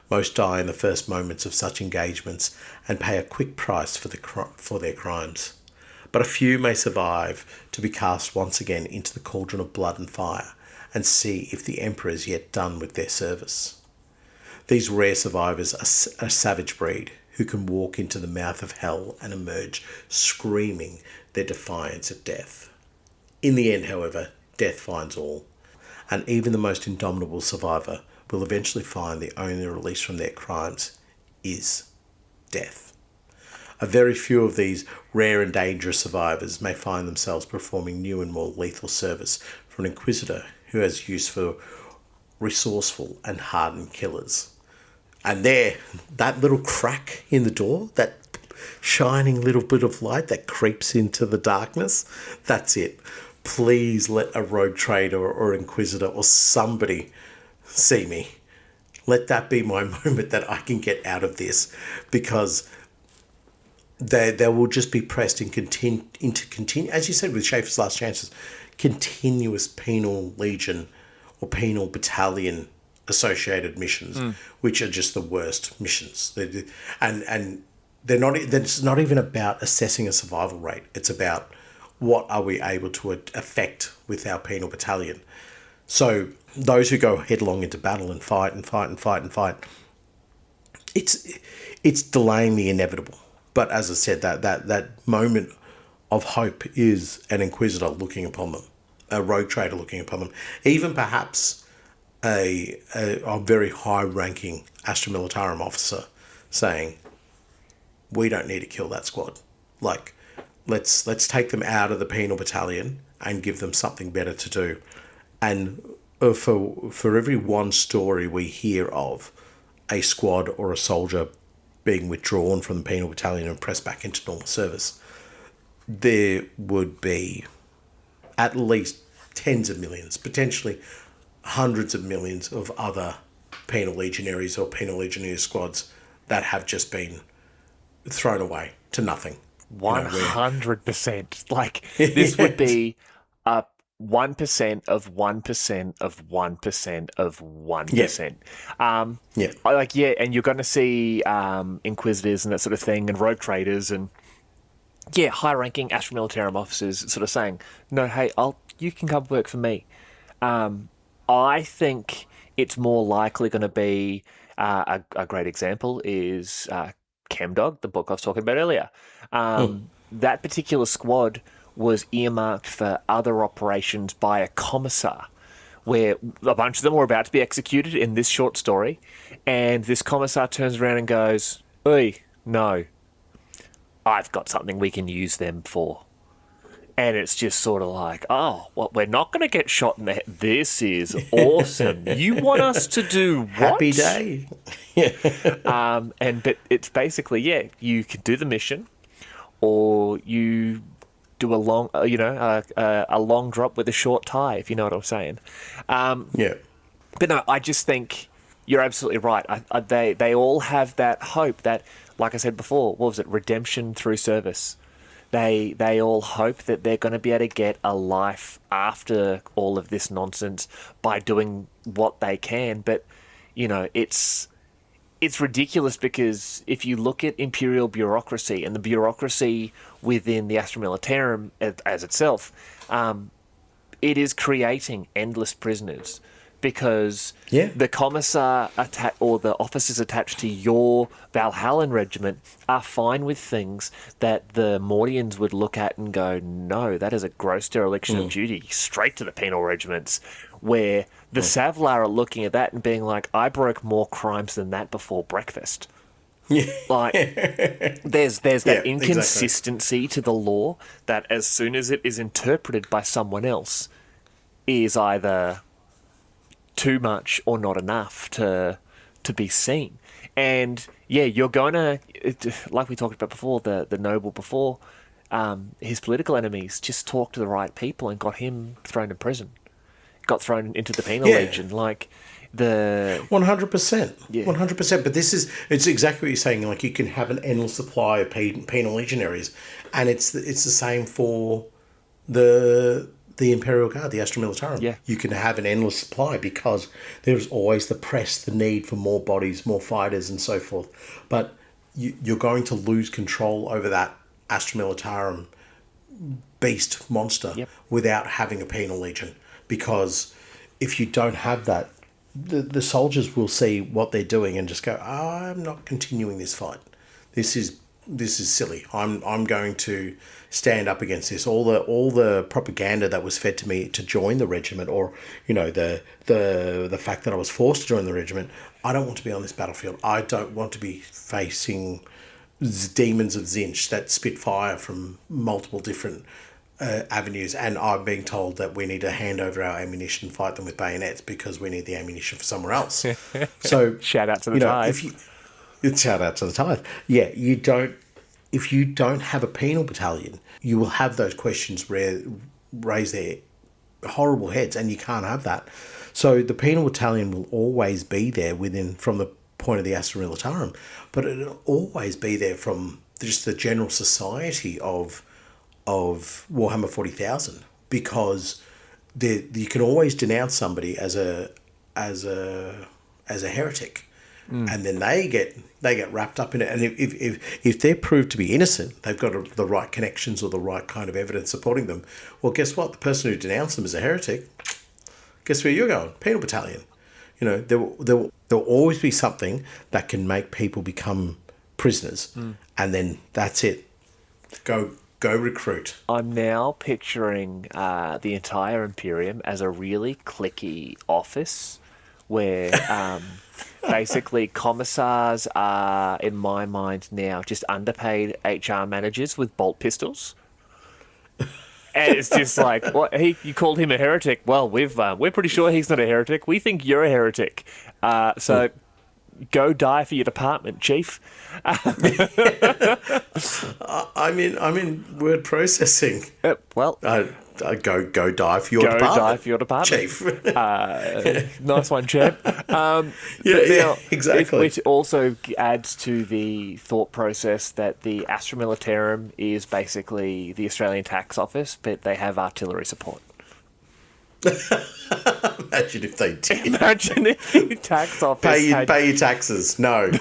Most die in the first moments of such engagements and pay a quick price for their crimes. But a few may survive to be cast once again into the cauldron of blood and fire and see if the Emperor is yet done with their service. These rare survivors are a savage breed who can walk into the mouth of hell and emerge screaming their defiance at death. In the end, however, death finds all, and even the most indomitable survivor will eventually find the only release from their crimes is death. A very few of these rare and dangerous survivors may find themselves performing new and more lethal service for an Inquisitor who has use for resourceful and hardened killers. And there, that little crack in the door, that shining little bit of light that creeps into the darkness, that's it. Please let a rogue trader or Inquisitor or somebody see me. Let that be my moment that I can get out of this, because they will just be pressed into continue, as you said with Schaefer's Last Chances, continuous Penal Legion or Penal Battalion associated missions, which are just the worst missions. And they're not. It's not even about assessing a survival rate. It's about what are we able to affect with our Penal Battalion. So those who go headlong into battle and fight, it's delaying the inevitable. But as I said, that moment of hope is an Inquisitor looking upon them, a rogue trader looking upon them, even perhaps a very high-ranking Astra Militarum officer saying, we don't need to kill that squad. Like, let's take them out of the penal battalion and give them something better to do. And for every one story we hear of a squad or a soldier being withdrawn from the penal battalion and pressed back into normal service, there would be at least tens of millions, potentially hundreds of millions of other penal legionaries or penal legionnaire squads that have just been thrown away to nothing. 100%. Like, this would be a 1% of 1% of 1% of 1%. And you're going to see inquisitors and that sort of thing, and rogue traders, and high-ranking Astra Militarum officers sort of saying, no, hey, you can come work for me. I think it's more likely going to be, a great example is Chemdog, the book I was talking about earlier. That particular squad was earmarked for other operations by a commissar, where a bunch of them were about to be executed in this short story, and this commissar turns around and goes, "Oi, no, I've got something we can use them for." And it's just sort of like, oh, well, we're not going to get shot in the head. This is awesome. You want us to do what? Happy day. But it's basically, you can do the mission, or you do a long, a long drop with a short tie, if you know what I'm saying. But no, I just think you're absolutely right. They all have that hope that, like I said before, what was it? Redemption through service. They all hope that they're going to be able to get a life after all of this nonsense by doing what they can. But, it's ridiculous, because if you look at Imperial bureaucracy and the bureaucracy within the Astra Militarum as itself, it is creating endless prisoners, because the commissar or the officers attached to your Valhallan regiment are fine with things that the Mordians would look at and go, no, that is a gross dereliction of duty, straight to the penal regiments, where the Savlar are looking at that and being like, I broke more crimes than that before breakfast. Like, there's that inconsistency to the law that, as soon as it is interpreted by someone else, is either too much or not enough to be seen. And you're going to, like we talked about before, the noble before, his political enemies just talked to the right people and got him thrown in prison, got thrown into the penal legion. Like, the 100%, 100%. But it's exactly what you're saying. Like, you can have an endless supply of penal legionaries, and it's the same for the Imperial Guard, the Astra Militarum. Yeah. You can have an endless supply, because there's always the press, the need for more bodies, more fighters, and so forth. But you're going to lose control over that Astra Militarum beast monster without having a penal legion. Because if you don't have that, the soldiers will see what they're doing and just go, I'm not continuing this fight. This is silly. I'm going to stand up against this. All the propaganda that was fed to me to join the regiment, or the fact that I was forced to join the regiment, I don't want to be on this battlefield. I don't want to be facing demons of Zinch that spit fire from multiple different avenues, and I'm being told that we need to hand over our ammunition, fight them with bayonets, because we need the ammunition for somewhere else. So shout out to the tithe. Shout out to the tithe. Yeah, if you don't have a penal battalion, you will have those questions raise their horrible heads, and you can't have that. So the penal battalion will always be there from the point of the Astra Militarum, but it'll always be there from just the general society of Warhammer 40,000, because you can always denounce somebody as a heretic. And then they get wrapped up in it. And if they're proved to be innocent, they've got the right connections or the right kind of evidence supporting them. Well, guess what? The person who denounced them as a heretic, guess where you're going? Penal battalion. There'll always be something that can make people become prisoners, and then that's it. Go recruit. I'm now picturing the entire Imperium as a really cliquey office where basically commissars are, in my mind now, just underpaid HR managers with bolt pistols, And it's just like, what? You called him a heretic? Well, we're pretty sure he's not a heretic. We think you're a heretic. So go die for your department, chief. I'm in word processing. Well, go die for your department. Go die for your department, chief. Nice one, champ. Exactly. Which also adds to the thought process that the Astra Militarum is basically the Australian Tax Office, but they have artillery support. Imagine if they did. Imagine if the tax office pay your taxes. No,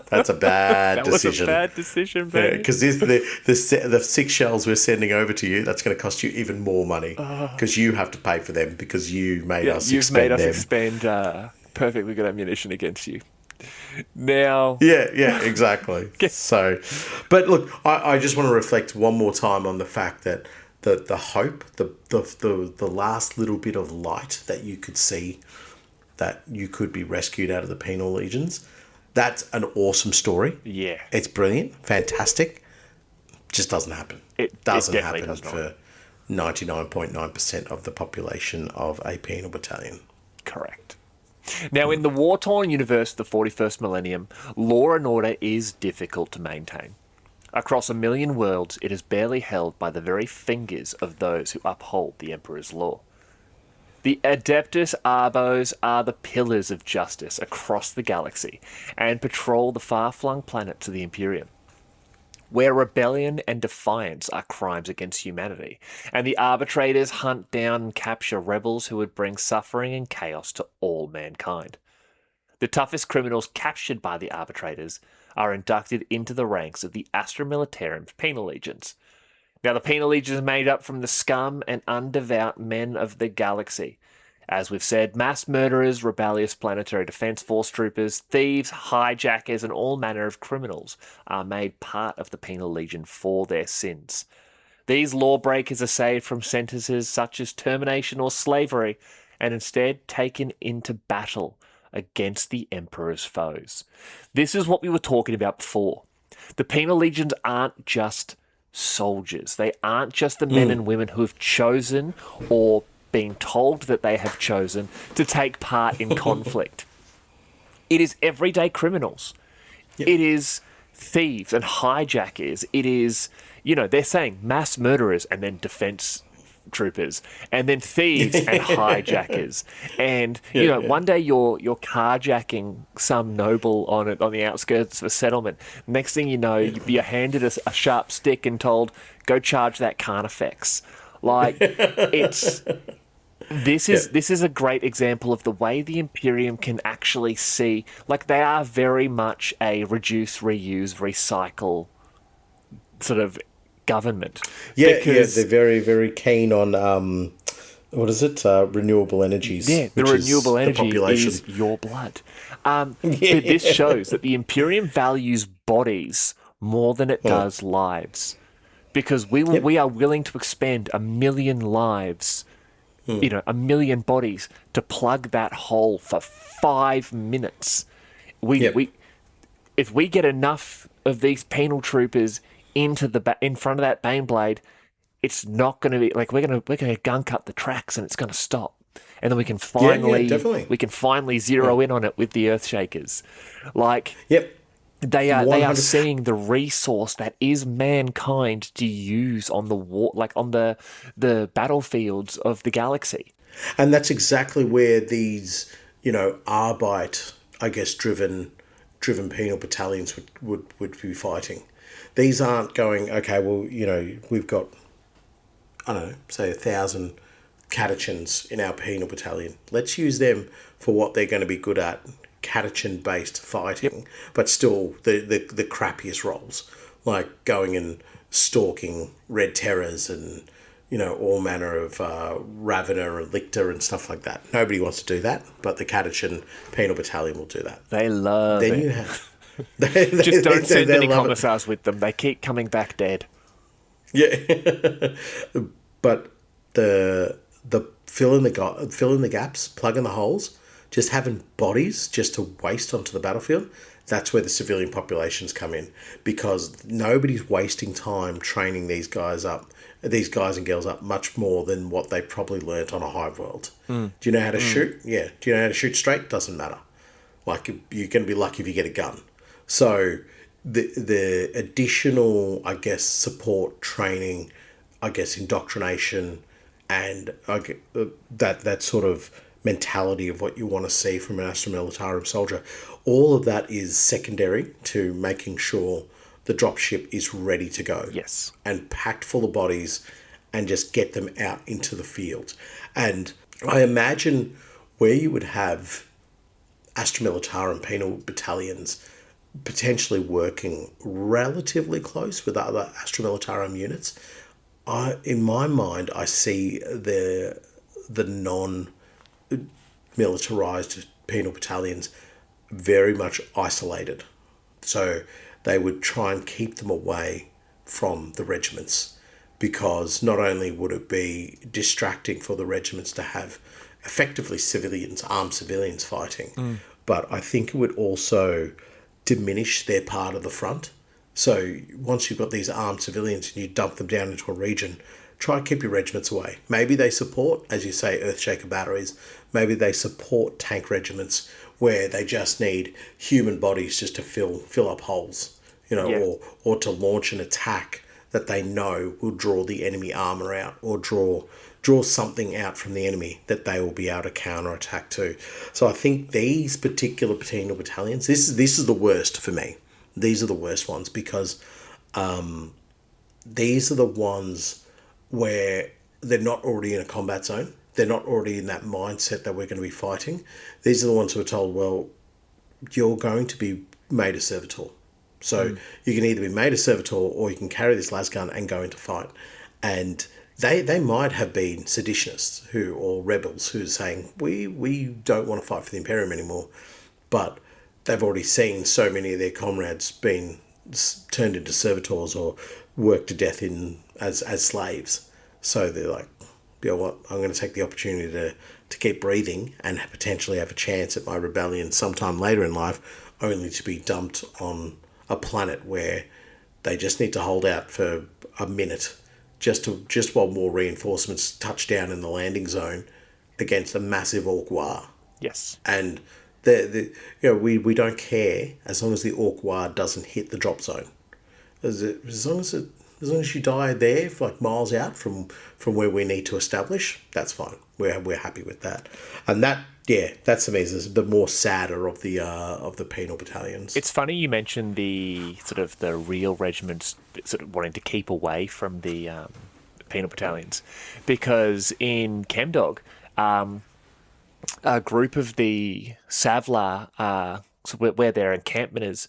that's a bad decision. That was a bad decision, baby. Because the 6 shells we're sending over to you, that's going to cost you even more money because you have to pay for them because you made us. You've made us expend perfectly good ammunition against you. Now, yeah, exactly. So, but look, I just want to reflect one more time on the fact that. The hope, the last little bit of light that you could see that you could be rescued out of the Penal Legions, that's an awesome story. Yeah. It's brilliant, fantastic. Just doesn't happen. It doesn't happen for 99.9% of the population of a penal battalion. Correct. Now, in the war-torn universe of the 41st millennium, law and order is difficult to maintain. Across 1 million worlds, it is barely held by the very fingers of those who uphold the Emperor's law. The Adeptus Arbos are the pillars of justice across the galaxy and patrol the far-flung planets of the Imperium, where rebellion and defiance are crimes against humanity, and the arbitrators hunt down and capture rebels who would bring suffering and chaos to all mankind. The toughest criminals captured by the arbitrators are inducted into the ranks of the Astra Militarum Penal Legions. Now, the Penal Legions are made up from the scum and undevout men of the galaxy. As we've said, mass murderers, rebellious planetary defense force troopers, thieves, hijackers, and all manner of criminals are made part of the Penal Legion for their sins. These lawbreakers are saved from sentences such as termination or slavery, and instead taken into battle against the Emperor's foes. This is what we were talking about before. The Penal Legions aren't just soldiers. They aren't just the men and women who have chosen or been told that they have chosen to take part in conflict. It is everyday criminals. Yep. It is thieves and hijackers. It is, they're saying mass murderers and then defense troopers, and then thieves and hijackers, and one day you're carjacking some noble on the outskirts of a settlement. Next thing you know, you're handed a sharp stick and told, "Go charge that Carnifex." Like this is a great example of the way the Imperium can actually see. Like, they are very much a reduce, reuse, recycle sort of government. Yeah, they're very, very keen on renewable energies. Yeah, the renewable energy is your blood. But this shows that the Imperium values bodies more than it does lives, because we are willing to expend 1 million lives, 1 million bodies to plug that hole for 5 minutes. If we get enough of these penal troopers in front of that Baneblade, it's not going to be like we're going to gun cut the tracks and it's going to stop, and then we can finally zero in on it with the Earthshakers. They are seeing the resource that is mankind to use on the war, like on the battlefields of the galaxy. And that's exactly where these Arbite, I guess, driven penal battalions would be fighting. These aren't going, okay, well, we've got, I don't know, say 1,000 catechins in our penal battalion. Let's use them for what they're going to be good at, catechin-based fighting, but still the crappiest roles, like going and stalking Red Terrors and, all manner of Ravener and Lictor and stuff like that. Nobody wants to do that, but the catechin penal battalion will do that. They love it. You have... Just don't send any commissars with them. They keep coming back dead. Yeah, but the fill in the gaps, plug in the holes, just having bodies just to waste onto the battlefield, that's where the civilian populations come in, because nobody's wasting time training these guys and girls up much more than what they probably learnt on a hive world. Do you know how to shoot? Yeah. Do you know how to shoot straight? Doesn't matter. Like, you're going to be lucky if you get a gun. So the additional, I guess, support training, I guess, indoctrination, and that sort of mentality of what you want to see from an Astra Militarum soldier, all of that is secondary to making sure the dropship is ready to go. Yes. And packed full of bodies, and just get them out into the field. And I imagine where you would have Astra Militarum penal battalions potentially working relatively close with other Astra Militarum units, in my mind, I see the non-militarized penal battalions very much isolated. So they would try and keep them away from the regiments, because not only would it be distracting for the regiments to have effectively armed civilians fighting, but I think it would also diminish their part of the front. So once you've got these armed civilians and you dump them down into a region, try and keep your regiments away. Maybe they support, as you say, Earthshaker batteries. Maybe they support tank regiments where they just need human bodies just to fill up holes, or to launch an attack that they know will draw the enemy armor out, or draw something out from the enemy that they will be able to counter-attack to. So I think these particular penal battalions, this is the worst for me. These are the worst ones, because these are the ones where they're not already in a combat zone. They're not already in that mindset that we're going to be fighting. These are the ones who are told, well, you're going to be made a servitor. So you can either be made a servitor, or you can carry this lasgun and go into fight. And they might have been seditionists or rebels who are saying, we don't want to fight for the Imperium anymore. But they've already seen so many of their comrades being turned into servitors or worked to death as slaves. So they're like, you know what, I'm going to take the opportunity to keep breathing and potentially have a chance at my rebellion sometime later in life, only to be dumped on a planet where they just need to hold out for a minute just while more reinforcements touch down in the landing zone against a massive Orc war. Yes. And we don't care as long as the Orc war doesn't hit the drop zone. As long as you die there, like miles out from where we need to establish, that's fine. We're happy with that. And that's to me is the more sadder of the penal battalions. It's funny you mentioned the sort of the real regiments sort of wanting to keep away from the penal battalions, because in Chemdog, a group of the Savlar, so where their encampment is,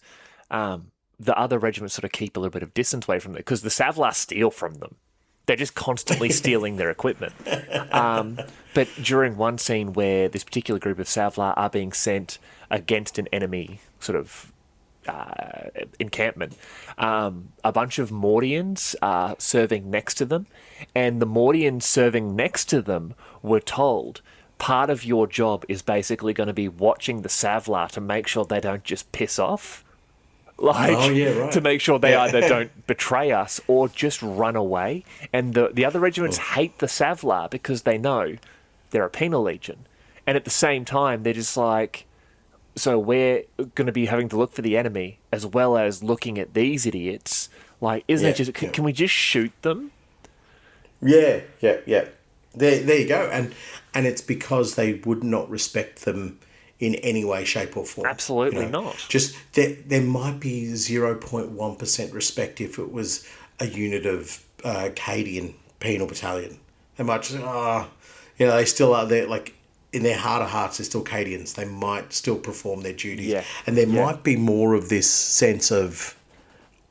the other regiments sort of keep a little bit of distance away from it, because the Savlar steal from them. They're just constantly stealing their equipment. But during one scene where this particular group of Savlar are being sent against an enemy sort of encampment, a bunch of Mordians are serving next to them, and the Mordians serving next to them were told, part of your job is basically going to be watching the Savlar to make sure they don't just piss off. To make sure they either don't betray us or just run away. And the other regiments hate the Savlar because they know they're a penal legion. And at the same time, they're just like, so we're going to be having to look for the enemy as well as looking at these idiots. Like, isn't it just, can we just shoot them? Yeah. There you go. And it's because they would not respect them in any way, shape or form. Absolutely not. Just there might be 0.1% respect if it was a unit of Cadian penal battalion. They might just, they still are there, like, in their heart of hearts, they're still Cadians. They might still perform their duties. Yeah. And there might be more of this sense of,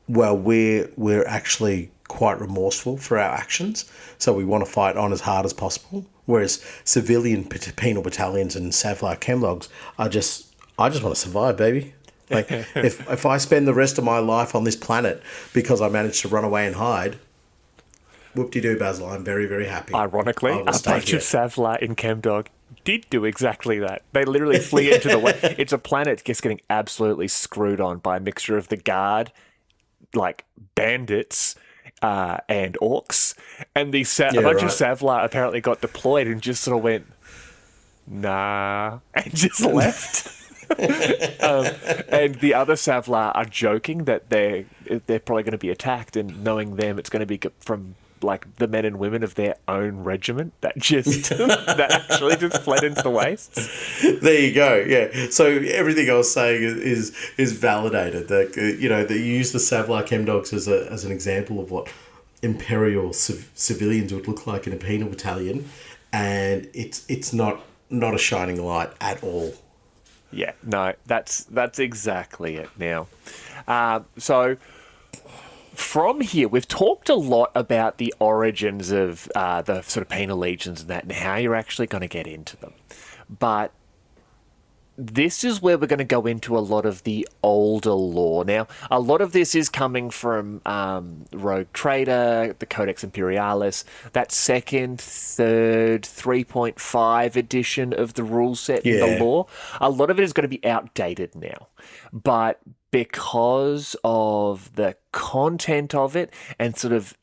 well, we're actually quite remorseful for our actions, so we want to fight on as hard as possible. Whereas civilian penal battalions and Savlar Chemlogs I just want to survive, baby. Like, if I spend the rest of my life on this planet because I managed to run away and hide, whoop-de-doo, Basil, I'm very, very happy. Ironically, a bunch of Savlar in Chemdog did do exactly that. They literally flee into the west. It's a planet just getting absolutely screwed on by a mixture of the guard, like bandits, and orcs, and a bunch of Savlar apparently got deployed and just sort of went, nah, and just left. And the other Savlar are joking that they're probably going to be attacked, and knowing them, it's going to be from like the men and women of their own regiment that actually just fled into the wastes. There you go. Yeah. So everything I was saying is validated. That that you use the Savlar Chemdogs as an example of what Imperial civilians would look like in a penal battalion, and it's not a shining light at all. Yeah, no, that's exactly it now. So from here, we've talked a lot about the origins of the sort of penal legions and that, and how you're actually going to get into them. But this is where we're going to go into a lot of the older lore. Now, a lot of this is coming from Rogue Trader, the Codex Imperialis, that second, third, 3.5 edition of the rule set in the lore. A lot of it is going to be outdated now. But because of the content of it and sort of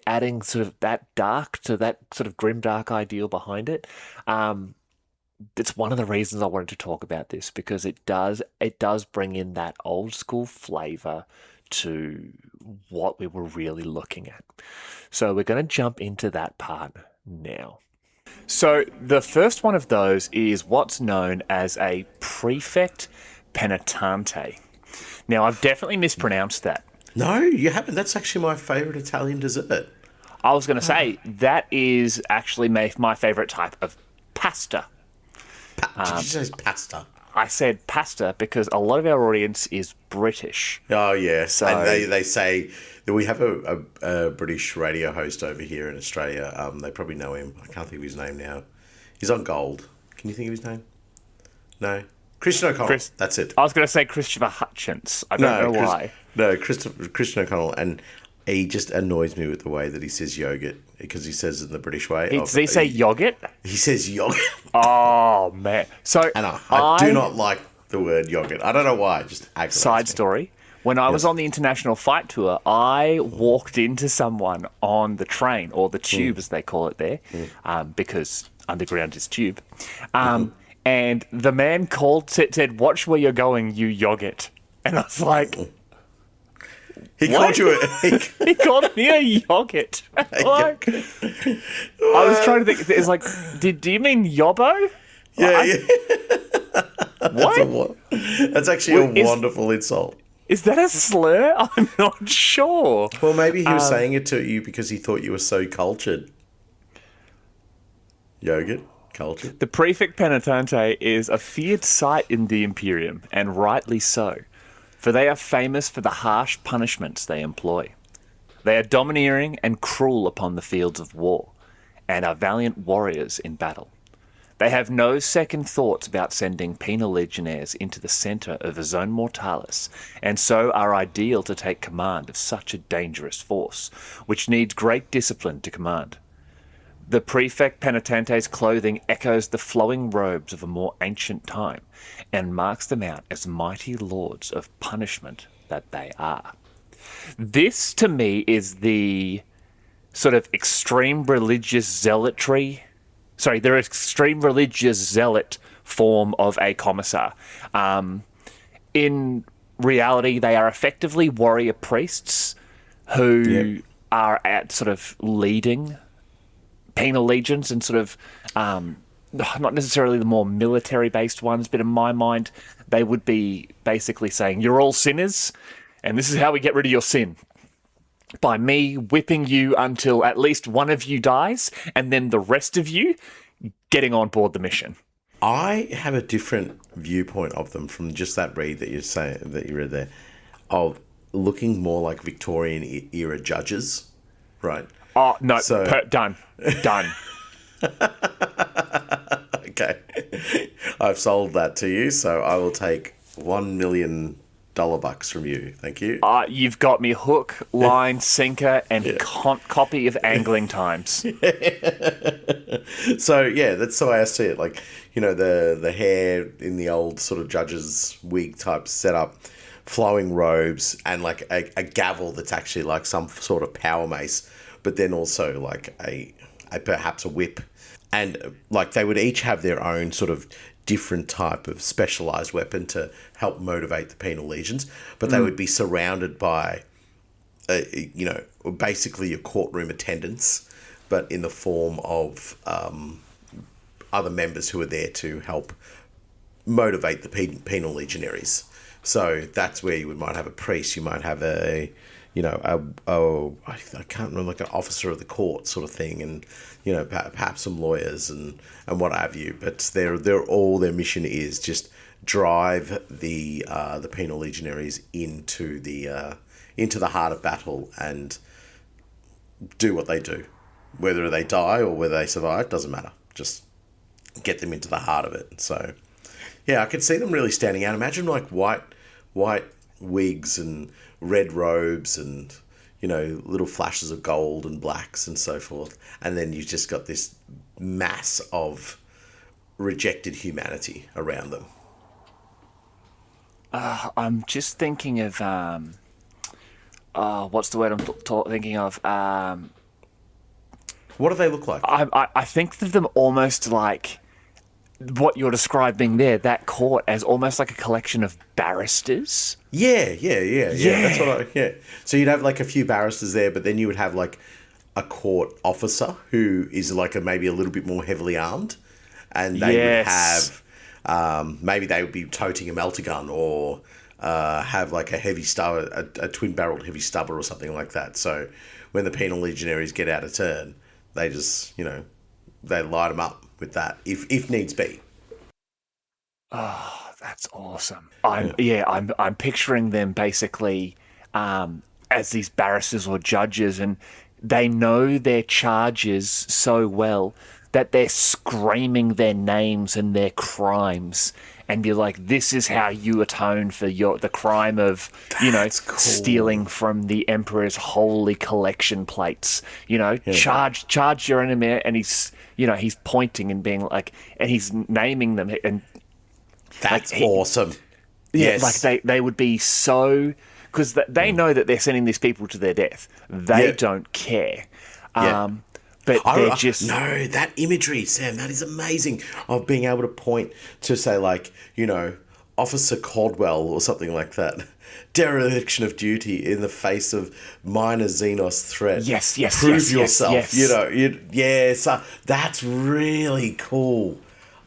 adding sort of that dark to that sort of grimdark ideal behind it, it's one of the reasons I wanted to talk about this, because it does bring in that old school flavor to what we were really looking at. So we're going to jump into that part now. So the first one of those is what's known as a prefect penitente. Now, I've definitely mispronounced that. No, you haven't. That's actually my favourite Italian dessert. I was going to say, that is actually my favourite type of pasta. Did you say pasta? I said pasta because a lot of our audience is British. Oh, yeah. So, and they say that we have a British radio host over here in Australia. They probably know him. I can't think of his name now. He's on Gold. Can you think of his name? No? Christian O'Connell. That's it. I was going to say Christopher Hutchins. I don't know why. No, Christian O'Connell. And he just annoys me with the way that he says yogurt, because he says it in the British way. Does he say yogurt? He says yogurt. Oh, man. So and I do not like the word yogurt. I don't know why. It just aggravates Side story. When I was on the International Fight Tour, I walked into someone on the train, or the tube as they call it there, because underground is tube. And the man said, "Watch where you're going, you yogurt." And I was like... He called you he called me a yogurt. Like, I was trying to think. It's like, do you mean yobbo? Yeah. What? That's actually a wonderful insult. Is that a slur? I'm not sure. Well, maybe he was saying it to you because he thought you were so cultured. Yogurt? Cultured? The prefect penitente is a feared sight in the Imperium, and rightly so. For they are famous for the harsh punishments they employ. They are domineering and cruel upon the fields of war, and are valiant warriors in battle. They have no second thoughts about sending penal legionnaires into the centre of a zone mortalis, and so are ideal to take command of such a dangerous force, which needs great discipline to command. The prefect penitente's clothing echoes the flowing robes of a more ancient time, and marks them out as mighty lords of punishment that they are. This, to me, is the sort of extreme religious zealot form of a commissar. In reality, they are effectively warrior priests who are at sort of leading penal legions, and sort of not necessarily the more military-based ones, but in my mind, they would be basically saying, you're all sinners, and this is how we get rid of your sin. By me whipping you until at least one of you dies, and then the rest of you getting on board the mission. I have a different viewpoint of them from just that read that you read there, of looking more like Victorian era judges, right? Oh, no, done. Okay. I've sold that to you, so I will take 1 million $1 from you. Thank you. You've got me hook, line, sinker, and copy of Angling Times. So, yeah, that's the way I see it. Like, you know, the hair in the old sort of judge's wig type setup, flowing robes, and like a gavel that's actually like some sort of power mace, but then also like a perhaps a whip. And like they would each have their own sort of different type of specialized weapon to help motivate the penal legions, but they would be surrounded by, you know, basically your courtroom attendants, but in the form of other members who are there to help motivate the penal legionaries. So that's where you might have a priest, you might have I can't remember, like an officer of the court sort of thing, and you know, perhaps some lawyers and what have you. But they're all, their mission is just drive the penal legionaries into the heart of battle and do what they do, whether they die or whether they survive doesn't matter. Just get them into the heart of it. So yeah, I could see them really standing out. Imagine like white wigs and red robes and, you know, little flashes of gold and blacks and so forth. And then you've just got this mass of rejected humanity around them. I'm just thinking of, what's the word I'm thinking of? What do they look like? I think of them almost like what you're describing there, that court, as almost like a collection of barristers. Yeah. That's what So you'd have like a few barristers there, but then you would have like a court officer who is like maybe a little bit more heavily armed, and they would have maybe they would be toting a melter gun or have like a heavy stubber, a twin-barreled heavy stubber or something like that. So when the penal legionaries get out of turn, they just, you know, they light them up with that if needs be. Oh, that's awesome. I'm picturing them basically as these barristers or judges, and they know their charges so well that they're screaming their names and their crimes, and be like, this is how you atone for the crime of, you know, cool, stealing from the Emperor's holy collection plates. You know, charge your enemy, and he's pointing and being like, and he's naming them, and that's awesome. Yeah, yes. Like they would be so, because they know that they're sending these people to their death. They don't care. But they're just... No, that imagery, Sam, that is amazing, of being able to point to, say, like, you know, Officer Caldwell or something like that. Dereliction of duty in the face of minor Xenos threat. Yes. Prove yourself. You know, so that's really cool.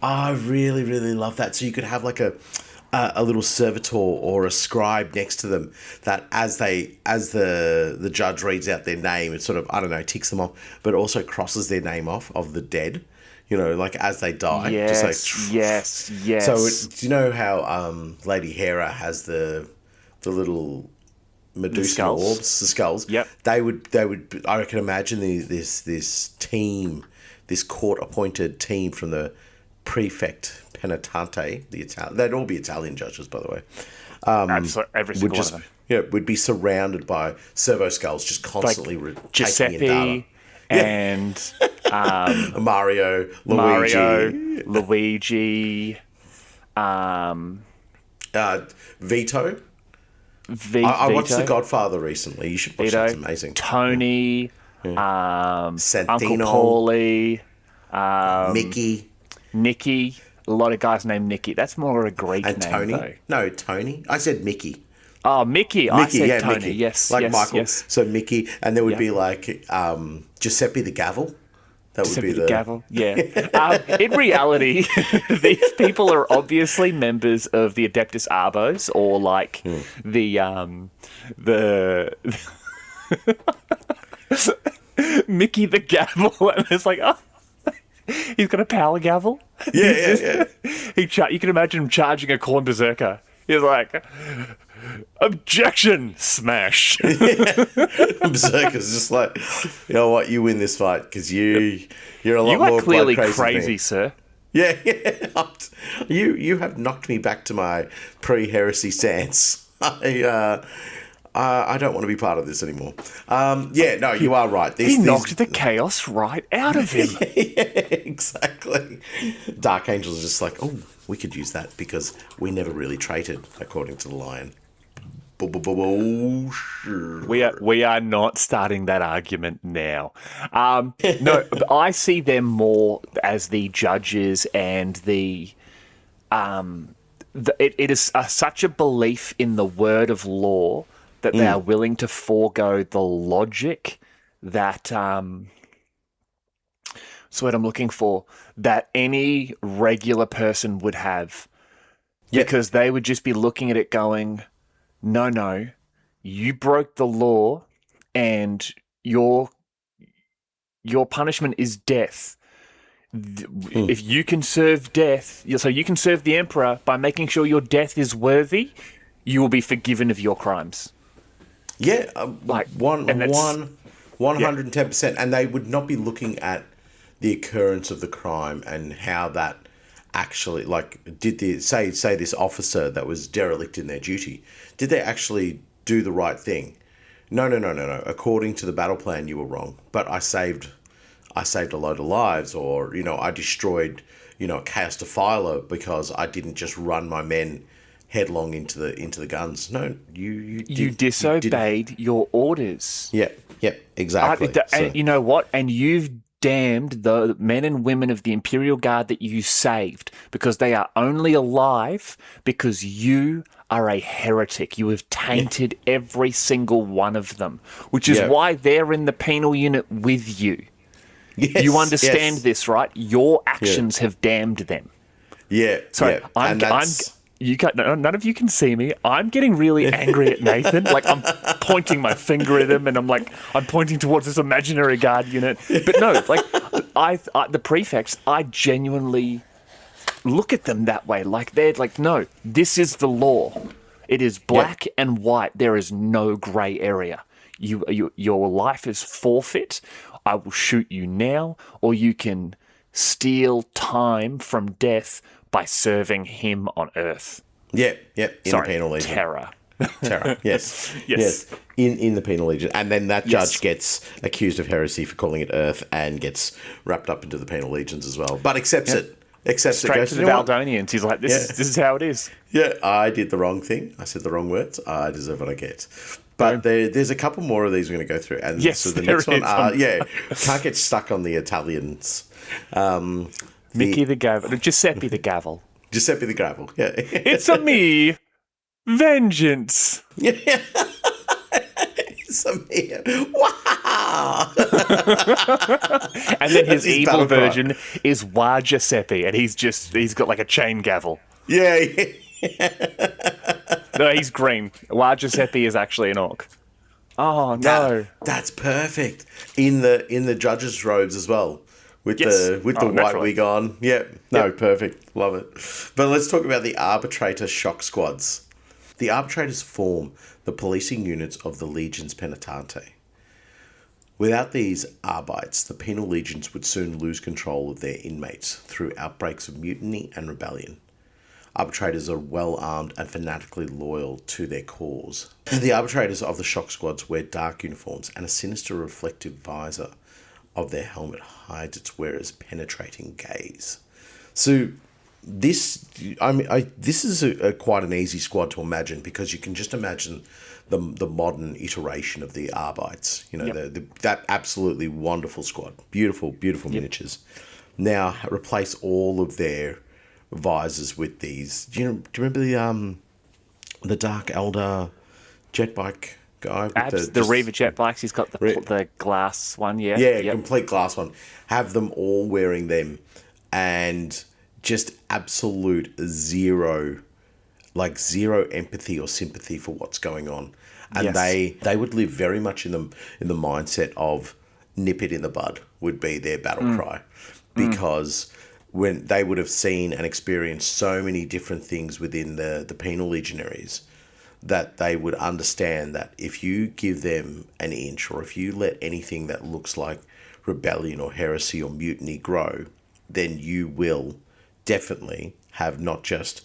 I really, really love that. So you could have like a little servitor or a scribe next to them that as the judge reads out their name, it sort of, I don't know, ticks them off, but also crosses their name off of the dead, you know, like as they die. Yes. So do you know how Lady Hera has the little Medusa orbs, the skulls? Yep. They would, I can imagine this team, this court-appointed team from the Prefect Penitente, they'd all be Italian judges, by the way. Absolutely, every single one of them. Yeah, would be surrounded by servo skulls, just constantly like Giuseppe and Mario, Luigi, Vito. I watched The Godfather recently. You should watch it. It's amazing. Tony, Santino, Uncle Paulie, Nicky. A lot of guys named Nicky. That's more a Greek name, Tony? though. No, Tony. I said Mickey. Oh, Mickey. I said Tony. Mickey. Yes, like yes, Michael. Yes. So Mickey, and there would be like Giuseppe the Gavel. That Giuseppe would be the Gavel. Yeah. In reality, these people are obviously members of the Adeptus Arbos, or like the Mickey the Gavel, and it's like, oh. He's got a power gavel. Yeah. You can imagine him charging a corn berserker. He's like, objection, smash. Berserker's just like, you know what, you win this fight because you're a lot more clearly crazy, sir. Yeah. You have knocked me back to my pre-heresy stance. I don't want to be part of this anymore. No, you are right. He knocked the chaos right out of him. Yeah, exactly. Dark Angels are just like, oh, we could use that because we never really traded, according to the Lion. We are not starting that argument now. No, I see them more as the judges and the it is such a belief in the word of law that they are willing to forego the logic that so what I'm looking for, that any regular person would have. Yep. Because they would just be looking at it going, no, you broke the law and your punishment is death. If you can serve death, so you can serve the Emperor by making sure your death is worthy, you will be forgiven of your crimes. Yeah, 110%. And they would not be looking at the occurrence of the crime and how that actually, did say this officer that was derelict in their duty, did they actually do the right thing? No. According to the battle plan, you were wrong. But I saved a load of lives, or I destroyed a chaos defiler because I didn't just run my men headlong into the guns. No, you disobeyed your orders. Yep, exactly. And you know what? And you've damned the men and women of the Imperial Guard that you saved, because they are only alive because you are a heretic. You have tainted every single one of them, which is why they're in the penal unit with you. Yes, you understand this, right? Your actions have damned them. Yeah. So none of you can see me. I'm getting really angry at Nathan. I'm pointing my finger at him, and I'm pointing towards this imaginary guard unit. But no, the prefects, I genuinely look at them that way. They're like, no, this is the law. It is black and white. There is no grey area. Your life is forfeit. I will shoot you now, or you can steal time from death by serving him on Earth. In the Penal Legion. Terror, yes. In the Penal Legion. And then that judge gets accused of heresy for calling it Earth and gets wrapped up into the Penal Legions as well. But accepts it. Straight to the Valdonians. He's like, this is how it is. Yeah, I did the wrong thing. I said the wrong words. I deserve what I get. But there's a couple more of these we're going to go through. And so the next one, can't get stuck on the Italians. Mickey the Gavel. Giuseppe the Gavel. Giuseppe the Gavel, yeah. It's a me. Vengeance. Yeah. It's a me. Wow. And then his evil version is Wa Giuseppe, and he's got a chain gavel. Yeah. No, he's green. Wa Giuseppe is actually an orc. Oh no. That's perfect. In the judges' robes as well. With the white wig on. Perfect. Love it. But let's talk about the arbitrator shock squads. The arbitrators form the policing units of the legions penitente. Without these Arbites, the penal legions would soon lose control of their inmates through outbreaks of mutiny and rebellion. Arbitrators are well armed and fanatically loyal to their cause. The arbitrators of the shock squads wear dark uniforms, and a sinister reflective visor of their helmet hides its wearer's penetrating gaze. So this is quite an easy squad to imagine, because you can just imagine the modern iteration of the Arbites. That absolutely wonderful squad, beautiful miniatures. Now replace all of their visors with these. Do you remember the Dark Elder jet bike guy? The Reaver jet bikes. He's got the glass one. Complete glass one. Have them all wearing them, and just absolute zero empathy or sympathy for what's going on. And they would live very much in the mindset of nip it in the bud would be their battle cry, because when they would have seen and experienced so many different things within the penal legionaries, that they would understand that if you give them an inch, or if you let anything that looks like rebellion or heresy or mutiny grow, then you will definitely have not just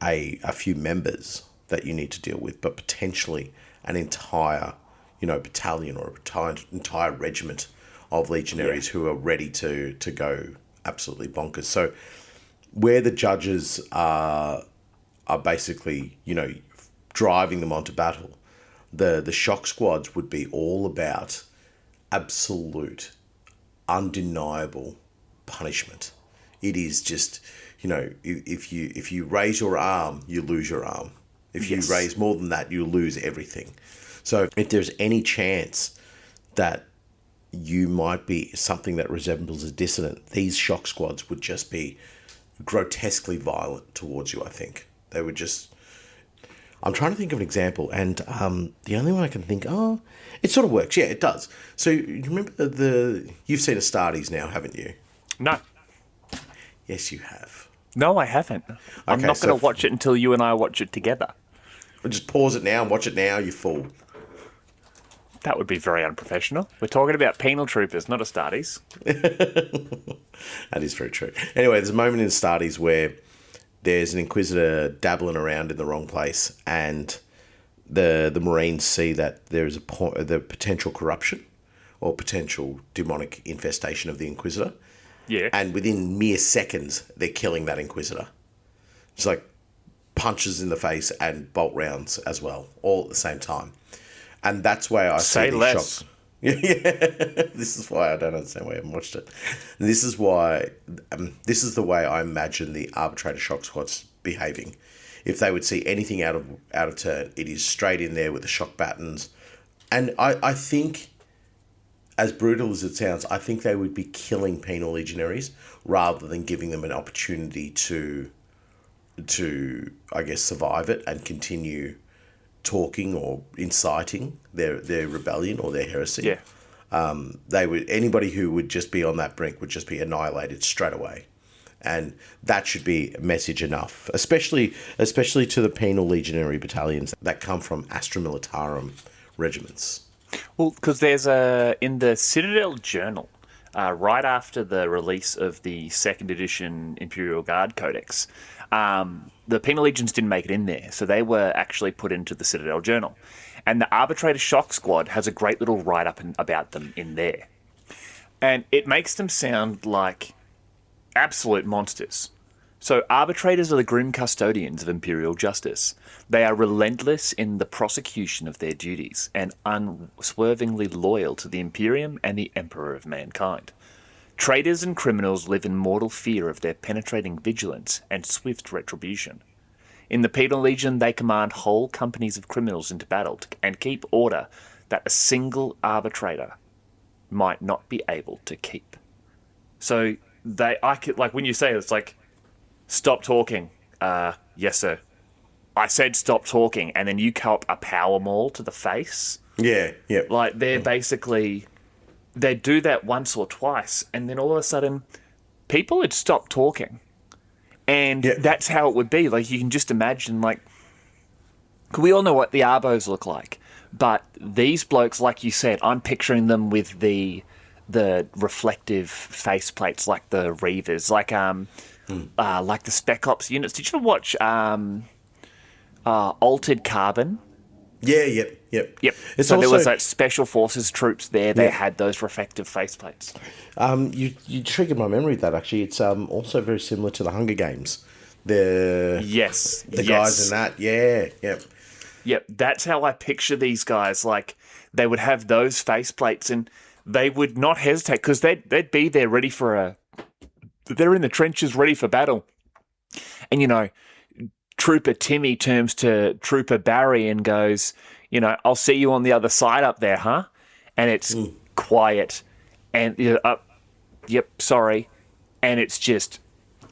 a few members that you need to deal with, but potentially an entire, battalion or entire regiment of legionaries who are ready to go absolutely bonkers. So where the judges are basically, driving them onto battle, the shock squads would be all about absolute, undeniable punishment. It is just, if you raise your arm, you lose your arm. If you raise more than that, you lose everything. So if there's any chance that you might be something that resembles a dissident, these shock squads would just be grotesquely violent towards you, I think. They would just... I'm trying to think of an example, and the only one I can think, it sort of works. Yeah, it does. So you remember you've seen Astartes now, haven't you? No. Yes, you have. No, I haven't. I'm not going to watch it until you and I watch it together. Just pause it now and watch it now, you fool. That would be very unprofessional. We're talking about penal troopers, not Astartes. That is very true. Anyway, there's a moment in Astartes where there's an Inquisitor dabbling around in the wrong place, and the Marines see that there is the potential corruption or potential demonic infestation of the Inquisitor. Yeah. And within mere seconds, they're killing that Inquisitor. It's like punches in the face and bolt rounds as well, all at the same time. And that's why I say see less. Shock. Yeah, this is why I don't understand why I haven't watched it. And this is why, this is the way I imagine the arbitrator shock squads behaving. If they would see anything out of turn, it is straight in there with the shock battens. And I think, as brutal as it sounds, I think they would be killing penal legionaries rather than giving them an opportunity to I guess, survive it and continue talking or inciting their rebellion or their heresy. Yeah. Anybody who would just be on that brink would just be annihilated straight away. And that should be message enough, especially to the penal legionary battalions that come from Astra Militarum regiments. Well, because there's in the Citadel Journal, right after the release of the second edition Imperial Guard Codex, the Penal Legions didn't make it in there, so they were actually put into the Citadel Journal. And the Arbitrator Shock Squad has a great little write-up about them in there. And it makes them sound like absolute monsters. So arbitrators are the grim custodians of imperial justice. They are relentless in the prosecution of their duties and unswervingly loyal to the Imperium and the Emperor of mankind. Traitors and criminals live in mortal fear of their penetrating vigilance and swift retribution. In the Penal Legion, they command whole companies of criminals into battle and keep order that a single arbitrator might not be able to keep. So when you say it, it's like, stop talking. Yes, sir. I said stop talking, and then you cop a power maul to the face. Yeah, yeah. Like, they're basically... They do that once or twice, and then all of a sudden, people had stopped talking. And that's how it would be. Like, you can just imagine, like... We all know what the Arbos look like. But these blokes, like you said, I'm picturing them with the reflective faceplates, like the Reavers, like the Spec Ops units. Did you ever watch Altered Carbon? Yeah, yep. So there was like special forces troops there. They had those reflective faceplates. You triggered my memory of that, actually. It's also very similar to the Hunger Games. The guys in that, Yep, that's how I picture these guys. Like, they would have those faceplates and they would not hesitate because they'd be there ready for they're in the trenches ready for battle. And, Trooper Timmy turns to Trooper Barry and goes, I'll see you on the other side up there, huh? And it's quiet. And, yep, sorry. And it's just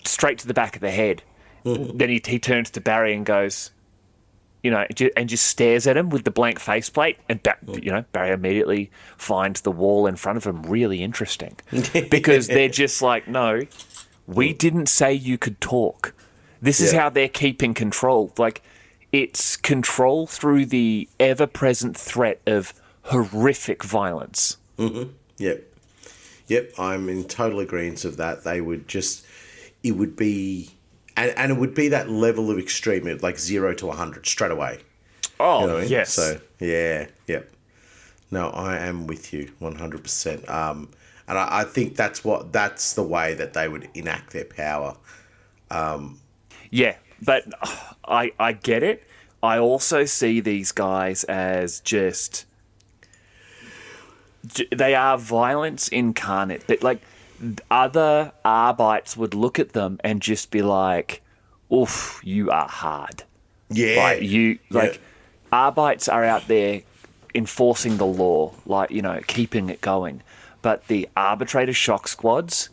straight to the back of the head. Then he turns to Barry and goes, and just stares at him with the blank faceplate. And, Barry immediately finds the wall in front of him really interesting. Because they're just like, no, we didn't say you could talk. This is how they're keeping control. Like, it's control through the ever-present threat of horrific violence. Mm-hmm. Yep, I'm in total agreement of that. They would it would be and it would be that level of extreme, like 0 to 100 straight away. Oh, you know what I mean? Yes. So, yeah, yep. No, I am with you 100%. And I think that's the way that they would enact their power. Yeah, but I get it. I also see these guys as just... They are violence incarnate, but like other Arbites would look at them and just be like, "Oof, you are hard." Yeah, Arbites are out there enforcing the law, keeping it going. But the arbitrator shock squads,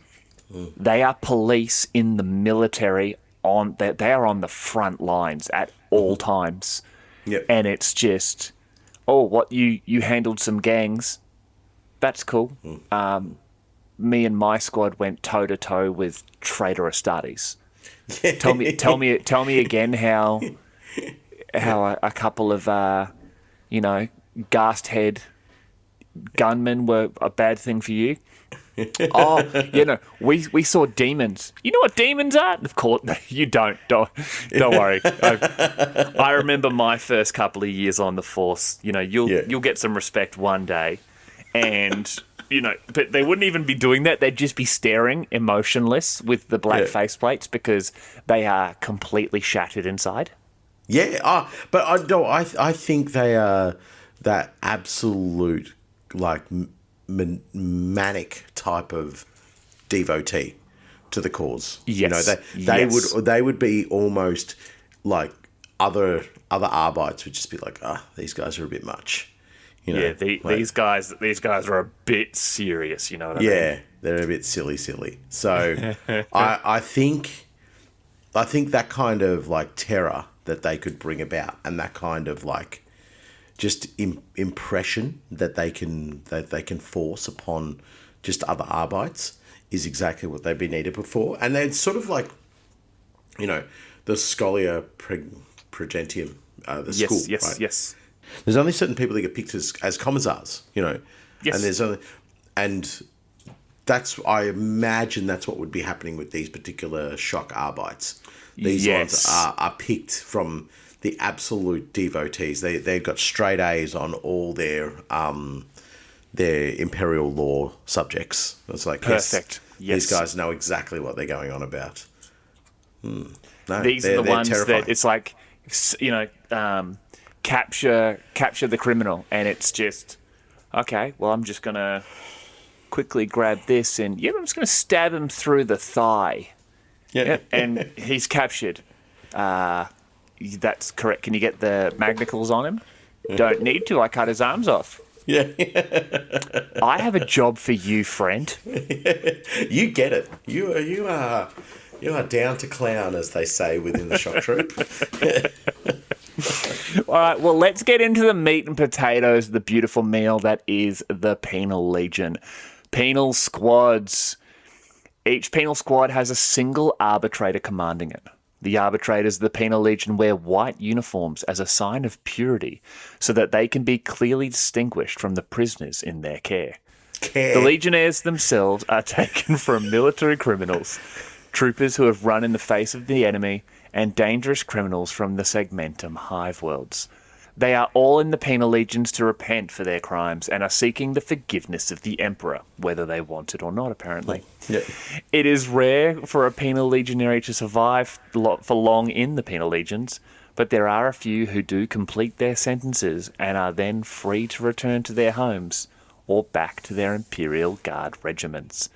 they are police in the military. They are on the front lines at all times. Yep. And it's just, you handled some gangs. That's cool. Me and my squad went toe to toe with Traitor Astartes. Tell me again how a couple of ghast head gunmen were a bad thing for you. We saw demons. You know what demons are? Of course, you don't. Don't worry. I remember my first couple of years on the force. You'll get some respect one day. And, but they wouldn't even be doing that. They'd just be staring emotionless with the black faceplates because they are completely shattered inside. Yeah, but I think they are that absolute, like, manic type of devotee to the cause. Yes. They would be almost like other Arbites would just be like, these guys are a bit much. These guys are a bit serious. You know what I mean? Yeah, they're a bit silly. So I think that kind of like terror that they could bring about, and that kind of like just impression that they can force upon just other Arbites is exactly what they'd be needed before. And they're sort of like, the Scholia Progentium, the school, right? Yes. There's only certain people that get picked as commissars, Yes. And I imagine that's what would be happening with these particular shock Arbites. These ones are picked from the absolute devotees. They've got straight A's on all their imperial law subjects. It's like, perfect. Yes. These guys know exactly what they're going on about. No, these are the ones terrifying. That it's like, capture the criminal, and it's just, okay, well, I'm just going to quickly grab this and, I'm just going to stab him through the thigh. Yeah. Yep, and he's captured. That's correct. Can you get the magnicles on him? Don't need to. I cut his arms off. Yeah. I have a job for you, friend. You get it. You are down to clown, as they say within the shock troop. All right, well, let's get into the meat and potatoes, the beautiful meal that is the Penal Legion. Penal squads. Each penal squad has a single arbitrator commanding it. The arbitrators of the Penal Legion wear white uniforms as a sign of purity so that they can be clearly distinguished from the prisoners in their care. The Legionnaires themselves are taken from military criminals, troopers who have run in the face of the enemy, and dangerous criminals from the Segmentum hive worlds. They are all in the Penal Legions to repent for their crimes and are seeking the forgiveness of the Emperor, whether they want it or not, apparently. Yeah. It is rare for a Penal Legionary to survive for long in the Penal Legions, but there are a few who do complete their sentences and are then free to return to their homes or back to their Imperial Guard regiments.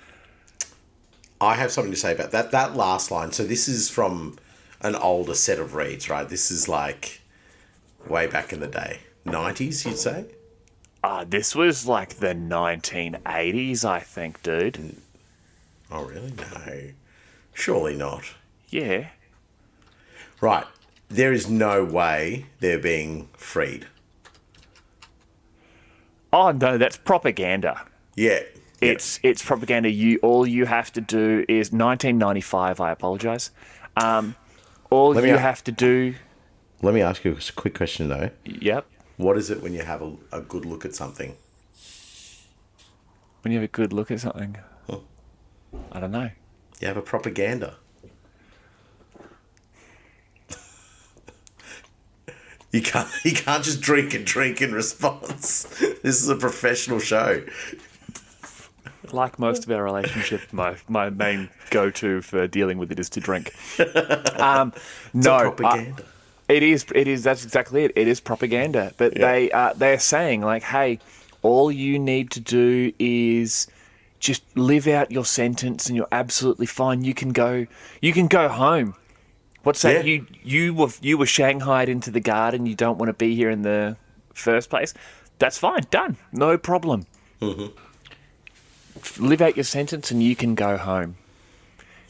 I have something to say about that last line. So this is from an older set of reads, right? This is like way back in the day. 90s, you'd say? This was like the 1980s, I think, dude. Oh, really? No. Surely not. Yeah. Right. There is no way they're being freed. Oh, no, that's propaganda. Yeah. It's propaganda. All you have to do is 1995. I apologize. All you have to do. Let me ask you a quick question though. Yep. What is it when you have a good look at something? When you have a good look at something, I don't know. You have a propaganda. You can't just drink in response. This is a professional show. Like most of our relationship, my main go-to for dealing with it is to drink. No, propaganda. It is. That's exactly it. It is propaganda. But they're saying like, hey, all you need to do is just live out your sentence, and you're absolutely fine. You can go home. What's that? Yeah. You were shanghaied into the guard, and you don't want to be here in the first place. That's fine. Done. No problem. Mm-hmm. Live out your sentence, and you can go home.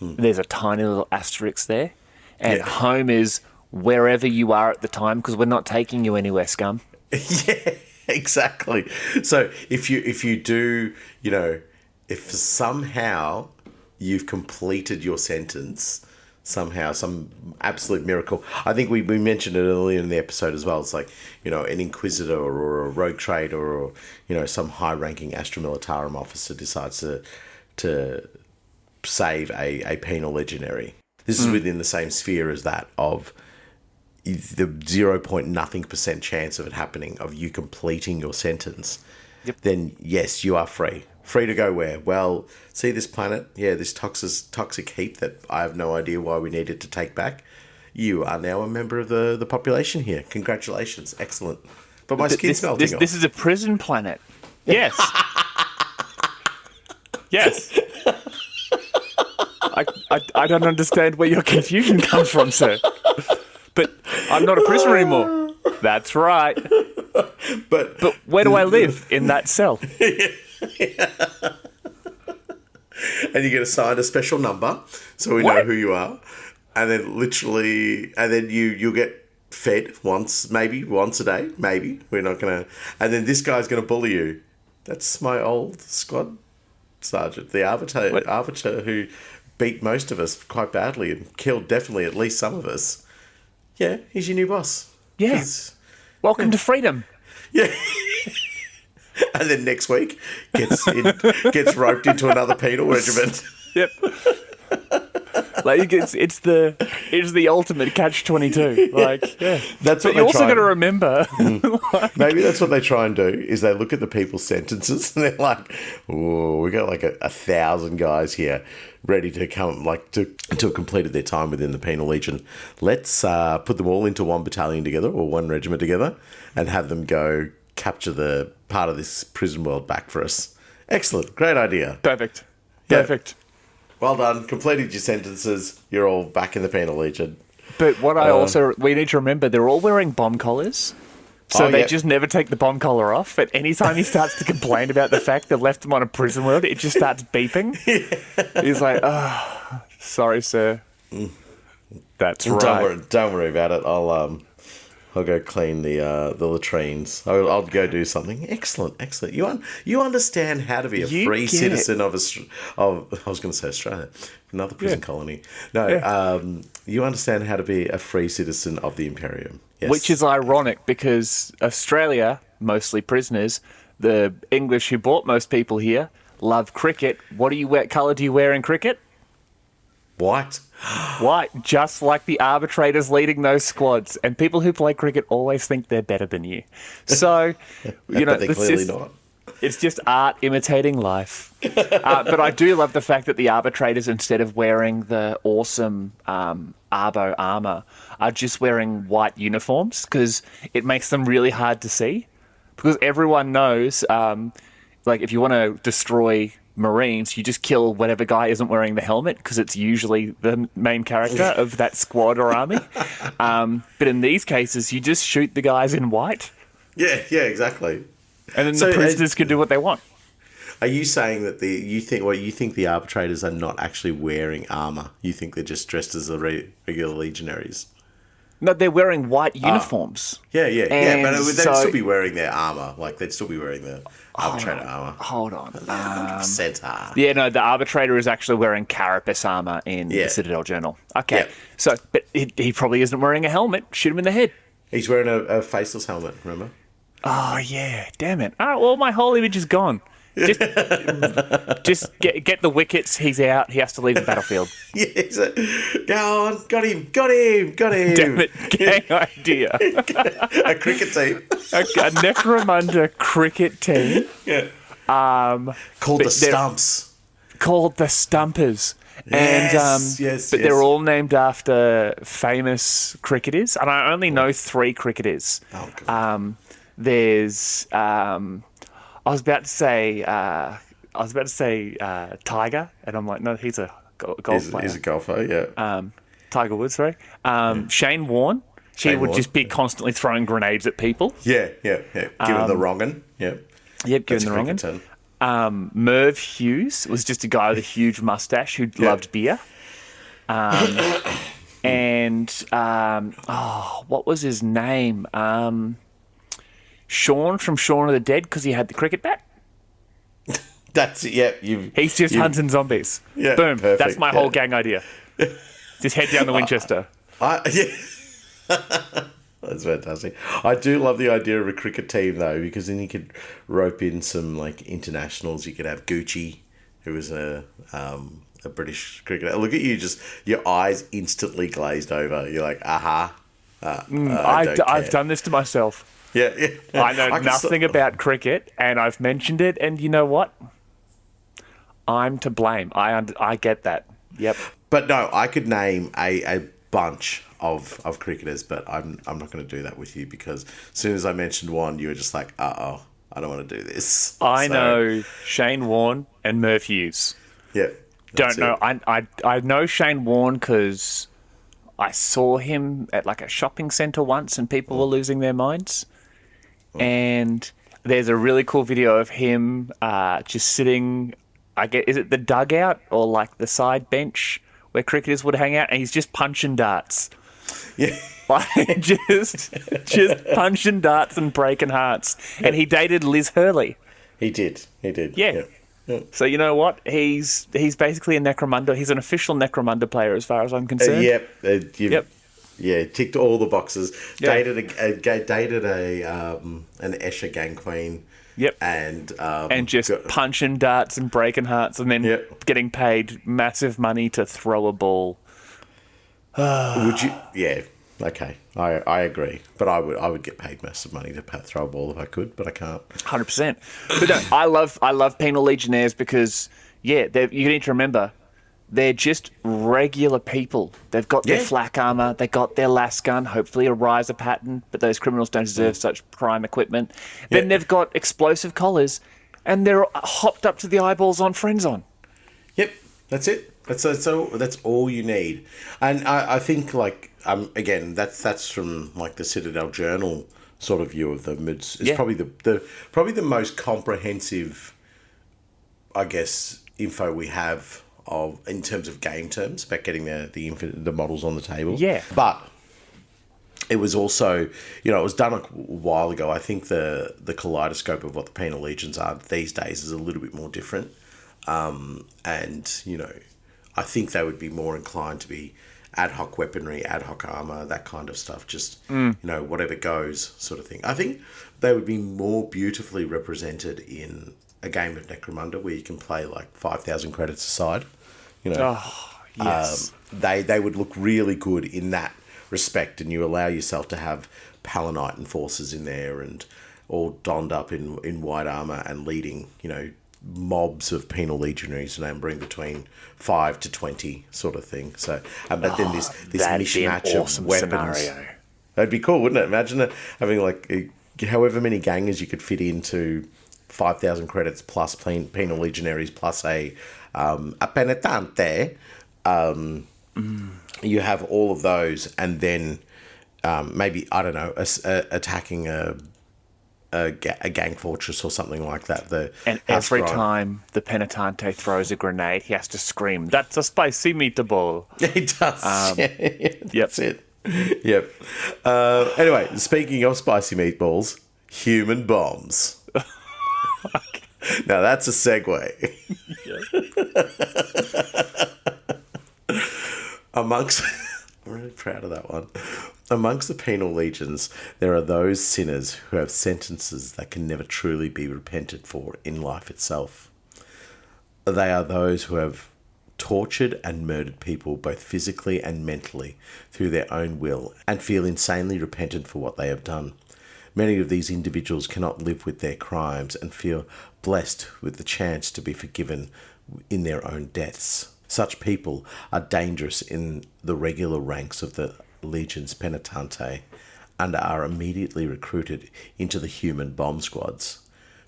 There's a tiny little asterisk there, and home is wherever you are at the time, because we're not taking you anywhere, scum. Yeah, exactly. So if you do, if somehow you've completed your sentence, somehow, some absolute miracle. I think we mentioned it earlier in the episode as well. It's like, an inquisitor or a rogue trader or some high-ranking Astra Militarum officer decides to save a penal legionary. This is within the same sphere as that of the 0.0% chance of it happening, of you completing your sentence. Yep. Then yes, you are free. Free to go where? Well, see this planet? Yeah, this toxic heap that I have no idea why we needed to take back. You are now a member of the population here. Congratulations. Excellent. But my skin's melting off. This is a prison planet. Yes. Yes. I don't understand where your confusion comes from, sir. But I'm not a prisoner anymore. That's right. But where do I live in that cell? And you get assigned a special number so we know who you are. And then you'll get fed once a day, maybe. We're not going to... And then this guy's going to bully you. That's my old squad sergeant, the arbiter who beat most of us quite badly and killed definitely at least some of us. Yeah, he's your new boss. Yeah. Welcome to freedom. Yeah. And then next week gets roped into another penal regiment. Yep. Like it's the ultimate catch-22. Like, yeah. That's what you also got to remember. Maybe that's what they try and do, is they look at the people's sentences and they're like, "Oh, we got like 1,000 guys here ready to come, like to have completed their time within the Penal Legion. Let's put them all into one battalion together or one regiment together and have them go capture the part of this prison world back for us." Excellent. Great idea. Perfect. Well done. Completed your sentences. You're all back in the Penal Legion. But what we need to remember, they're all wearing bomb collars. So they just never take the bomb collar off. But anytime he starts to complain about the fact they left him on a prison world, it just starts beeping. Yeah. He's like, "Oh, sorry, sir." That's right. Don't worry about it. I'll go clean the latrines. I'll go do something. Excellent. You understand how to be a free citizen of I was going to say Australia, another prison colony. No, you understand how to be a free citizen of the Imperium. Yes. Which is ironic because Australia, mostly prisoners, the English who brought most people here, love cricket. What colour do you wear in cricket? White. White, just like the arbitrators leading those squads. And people who play cricket always think they're better than you. So, but they're clearly not. It's just art imitating life. But I do love the fact that the arbitrators, instead of wearing the awesome Arbo armour, are just wearing white uniforms because it makes them really hard to see. Because everyone knows, if you want to destroy Marines, you just kill whatever guy isn't wearing the helmet because it's usually the main character of that squad or army. But in these cases, you just shoot the guys in white. Yeah, exactly. And then the prisoners can do what they want. Are you saying that you think the arbitrators are not actually wearing armour? You think they're just dressed as the regular legionaries? No, they're wearing white uniforms. Yeah. But they'd still be wearing their armour. Like, they'd still be wearing the arbitrator armour. Hold on. 100%. Yeah, no, the arbitrator is actually wearing carapace armour in the Citadel Journal. Okay. Yeah. So, but he probably isn't wearing a helmet. Shoot him in the head. He's wearing a faceless helmet, remember? Oh, yeah. Damn it. Oh, well, my whole image is gone. Just get the wickets. He's out. He has to leave the battlefield. Go on, got him. Damn it, gang idea. A cricket team. A Necromunda cricket team. Yeah. Called the Stumps. Called the Stumpers. Yes, but they're all named after famous cricketers, and I only know 3 cricketers. Oh, God. There's I was about to say Tiger, and I'm like, no, he's a golf player. He's a golfer, yeah. Tiger Woods, sorry. Shane Warne. He would just be constantly throwing grenades at people. Yeah. Give him the wrong'un. Yep, give him the wrong'un. Merv Hughes was just a guy with a huge mustache who loved beer. What was his name? Sean from Shaun of the Dead, because he had the cricket bat. That's it. Yeah, he's just hunting zombies. Yeah, boom. Perfect. That's my whole gang idea. Just head down the Winchester. That's fantastic. I do love the idea of a cricket team, though, because then you could rope in some like internationals. You could have Gucci, who was a British cricketer. Look at you, just your eyes instantly glazed over. You're like, aha. I've done this to myself. Yeah. I know nothing about cricket, and I've mentioned it, and you know what? I'm to blame. I get that. Yep. But no, I could name a bunch of cricketers, but I'm not going to do that with you, because as soon as I mentioned one, you were just like, I don't want to do this. I know Shane Warne and Merv Hughes. Yeah. Don't know. I know Shane Warne because I saw him at like a shopping centre once, and people were losing their minds. And there's a really cool video of him just sitting, is it the dugout or like the side bench where cricketers would hang out, and he's just punching darts. Yeah. Like, just punching darts and breaking hearts. And he dated Liz Hurley. He did. Yeah. So you know what? He's basically a Necromunda. He's an official Necromunda player as far as I'm concerned. Yep. Yeah, ticked all the boxes. Yeah. Dated an Escher gang queen. Yep. And just punching darts and breaking hearts, and then getting paid massive money to throw a ball. Would you? Yeah. Okay. I agree, but I would get paid massive money to throw a ball if I could, but I can't. 100%. But no, I love Penal Legionnaires because you need to remember, they're just regular people. They've got their flak armor, they got their lasgun, hopefully a riser pattern, but those criminals don't deserve such prime equipment. Then they've got explosive collars, and they're hopped up to the eyeballs on Frenzon. Yep, that's it. That's all you need. And I think, like, again, that's from like the Citadel Journal sort of view of them. It's probably the most comprehensive, I guess, info we have in terms of game terms about getting the models on the table. Yeah. But it was also, it was done a while ago. I think the kaleidoscope of what the Penal Legions are these days is a little bit more different. I think they would be more inclined to be ad hoc weaponry, ad hoc armor, that kind of stuff. Just, whatever goes sort of thing. I think they would be more beautifully represented in a game of Necromunda where you can play like 5,000 credits aside. Yes. They would look really good in that respect, and you allow yourself to have Palanite and forces in there and all donned up in white armor and leading, mobs of penal legionaries numbering between 5 to 20 sort of thing. So, but then this mishmash of weapons. Scenario. That'd be cool, wouldn't it? Imagine having like however many gangers you could fit into 5,000 credits plus penal legionaries plus a penitente. You have all of those, and then maybe, I don't know, attacking a gang fortress or something like that. And every time the penitente throws a grenade, he has to scream, "That's a spicy meatball." He does. Yep. That's it. Yep. Anyway, speaking of spicy meatballs, human bombs. Now that's a segue. I'm really proud of that one. Amongst the penal legions, there are those sinners who have sentences that can never truly be repented for in life itself. They are those who have tortured and murdered people both physically and mentally through their own will and feel insanely repentant for what they have done. Many of these individuals cannot live with their crimes and feel blessed with the chance to be forgiven in their own deaths. Such people are dangerous in the regular ranks of the Legions Penitente and are immediately recruited into the human bomb squads.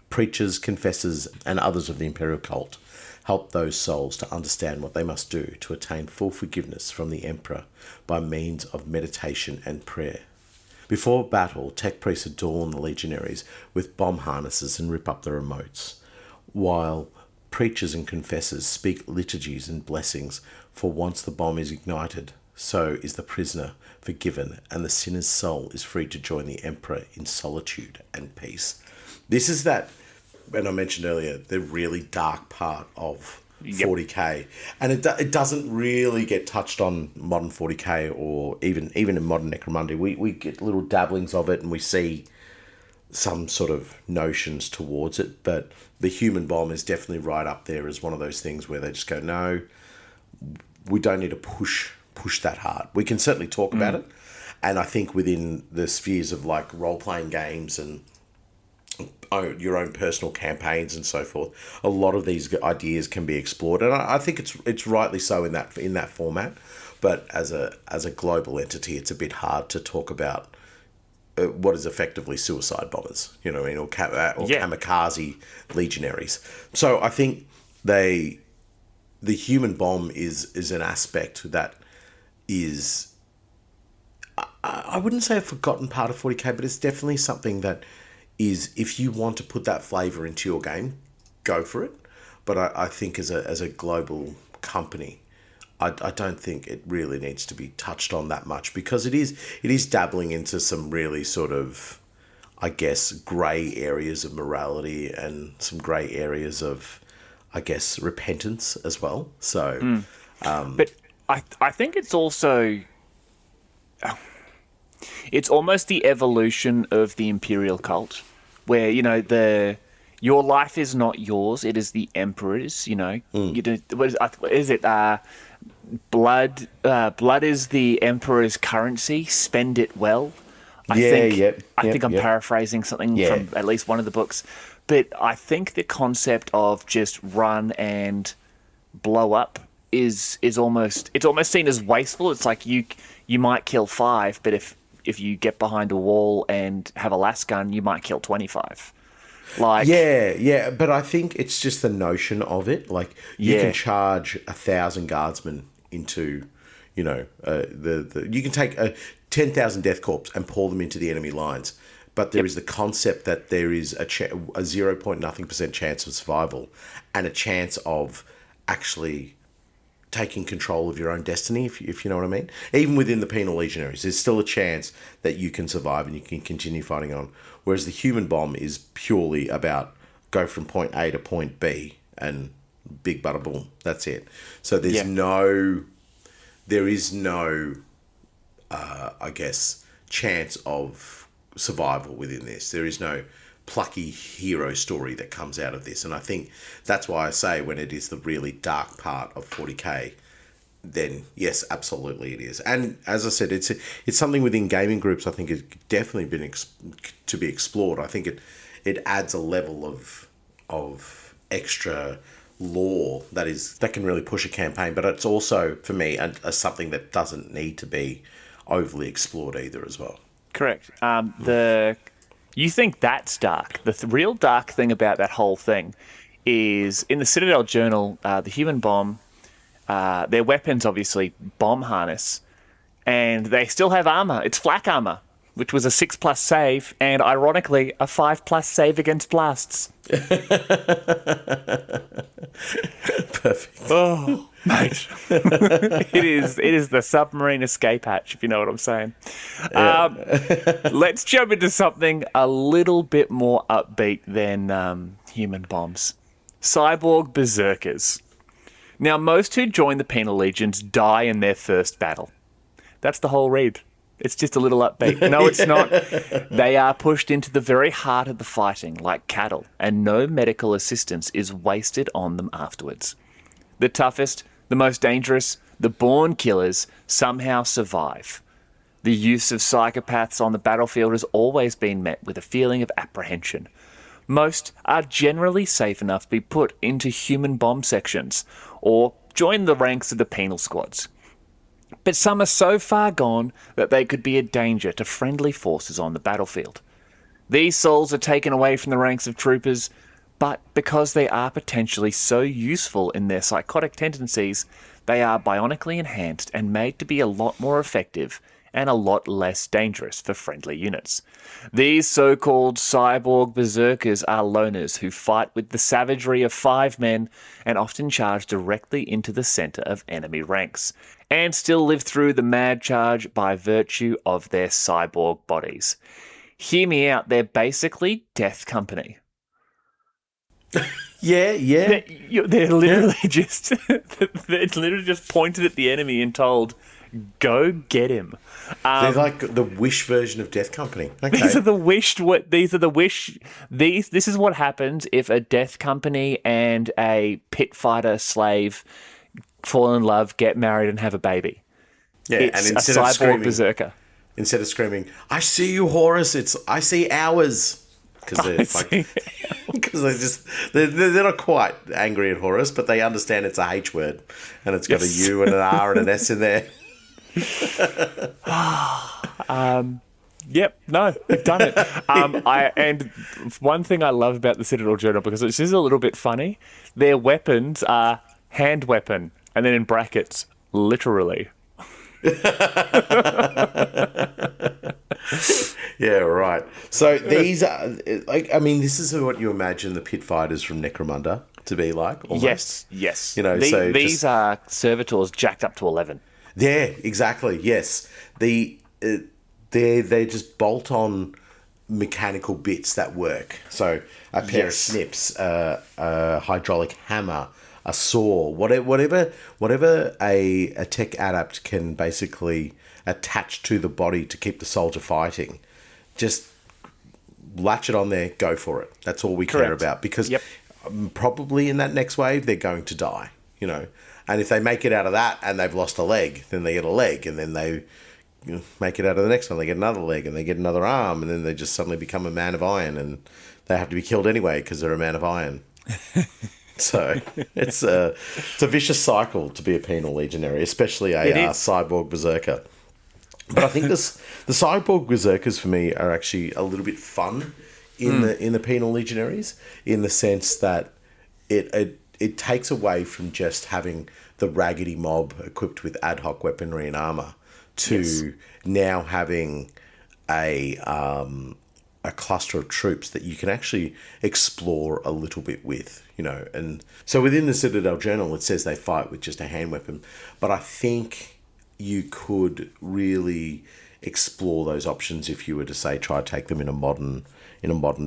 Preachers, confessors, and others of the Imperial cult help those souls to understand what they must do to attain full forgiveness from the Emperor by means of meditation and prayer. Before battle, tech priests adorn the legionaries with bomb harnesses and rip up the remotes, while preachers and confessors speak liturgies and blessings, for once the bomb is ignited, so is the prisoner forgiven, and the sinner's soul is free to join the Emperor in solitude and peace. This is that, when I mentioned earlier, the really dark part of 40k, and it doesn't really get touched on modern 40k or even in modern Necromunda. We get little dabblings of it, and we see some sort of notions towards it, but the human bomb is definitely right up there as one of those things where they just go, no, we don't need to push that hard. We can certainly talk about it, and I think within the spheres of like role-playing games and your own personal campaigns and so forth, a lot of these ideas can be explored, and I think it's rightly so in that format. But as a global entity, it's a bit hard to talk about what is effectively suicide bombers, you know what I mean, or kamikaze legionaries. So I think the human bomb is an aspect that is, I wouldn't say a forgotten part of 40k, but it's definitely something that is, if you want to put that flavour into your game, go for it. But I think as a global company, I don't think it really needs to be touched on that much, because it is dabbling into some really sort of, I guess, grey areas of morality and some grey areas of, I guess, repentance as well. So, but I think it's also, it's almost the evolution of the Imperial cult, where, you know, your life is not yours, it is the Emperor's, you know. You do, what is it? Blood is the Emperor's currency, spend it well. I think I'm paraphrasing something from at least one of the books. But I think the concept of just run and blow up is almost seen as wasteful. It's like you might kill 5, but if you get behind a wall and have a las gun, you might kill 25. Like, but I think it's just the notion of it. Like, you can charge 1,000 guardsmen into, you know, you can take 10,000 death corps and pour them into the enemy lines. But there is the concept that there is a 0.0% chance of survival and a chance of actually taking control of your own destiny, if you know what I mean. Even within the penal legionaries, there's still a chance that you can survive and you can continue fighting on. Whereas the human bomb is purely about go from point A to point B and big bada boom. That's it. So there is no, I guess, chance of survival within this. There is no plucky hero story that comes out of this. And I think that's why I say when it is the really dark part of 40k, then yes, absolutely it is. And as I said, it's something within gaming groups I think it's definitely been to be explored. I think it adds a level of extra lore that can really push a campaign, but it's also, for me, a something that doesn't need to be overly explored either as well. Correct. You think that's dark. The real dark thing about that whole thing is, in the Citadel Journal, the human bomb, their weapons, obviously, bomb harness, and they still have armor. It's flak armor, which was a 6+ save, and ironically, a 5+ save against blasts. Perfect. Oh, mate. It is the submarine escape hatch, if you know what I'm saying. Let's jump into something a little bit more upbeat than human bombs. Cyborg berserkers. Now, most who join the Penal Legions die in their first battle. That's the whole read. It's just a little upbeat. No, it's not. They are pushed into the very heart of the fighting like cattle, and no medical assistance is wasted on them afterwards. The toughest, the most dangerous, the born killers somehow survive. The use of psychopaths on the battlefield has always been met with a feeling of apprehension. Most are generally safe enough to be put into human bomb sections or join the ranks of the penal squads. But some are so far gone that they could be a danger to friendly forces on the battlefield. These souls are taken away from the ranks of troopers, but because they are potentially so useful in their psychotic tendencies, they are bionically enhanced and made to be a lot more effective and a lot less dangerous for friendly units. These so-called cyborg berserkers are loners who fight with the savagery of 5 men and often charge directly into the centre of enemy ranks, and still live through the mad charge by virtue of their cyborg bodies. Hear me out, they're basically Death Company. Yeah. They're literally just pointed at the enemy and told, go get him. They're like the Wish version of Death Company. Okay. This is what happens if a Death Company and a pit fighter slave fall in love, get married, and have a baby. Yeah, it's and instead a of cyborg screaming, berserker. Instead of screaming, "I see you, Horus," it's "I see ours." Because they're not quite angry at Horus, but they understand it's a H word, and it's got a U and an R and an S in there. Yep, no, they've done it. And one thing I love about the Citadel Journal, because it's just a little bit funny, their weapons are hand weapon, and then in brackets, literally. Yeah, right. So these are, this is what you imagine the pit fighters from Necromunda to be like, almost. Yes. These are servitors jacked up to 11. Yeah, exactly. Yes, they just bolt on mechanical bits that work. So a pair of snips, a hydraulic hammer, a saw, whatever a tech adept can basically attach to the body to keep the soldier fighting. Just latch it on there, go for it. That's all we care about, because probably in that next wave they're going to die. And if they make it out of that and they've lost a leg, then they get a leg, and then they make it out of the next one, they get another leg, and they get another arm, and then they just suddenly become a man of iron, and they have to be killed anyway because they're a man of iron. So it's a vicious cycle to be a penal legionary, especially a cyborg berserker. But I think the cyborg berserkers for me are actually a little bit fun in the penal legionaries, in the sense that it takes away from just having the raggedy mob equipped with ad hoc weaponry and armor to now having a cluster of troops that you can actually explore a little bit with, And so within the Citadel Journal, it says they fight with just a hand weapon, but I think you could really explore those options if you were to, say, try to take them in a modern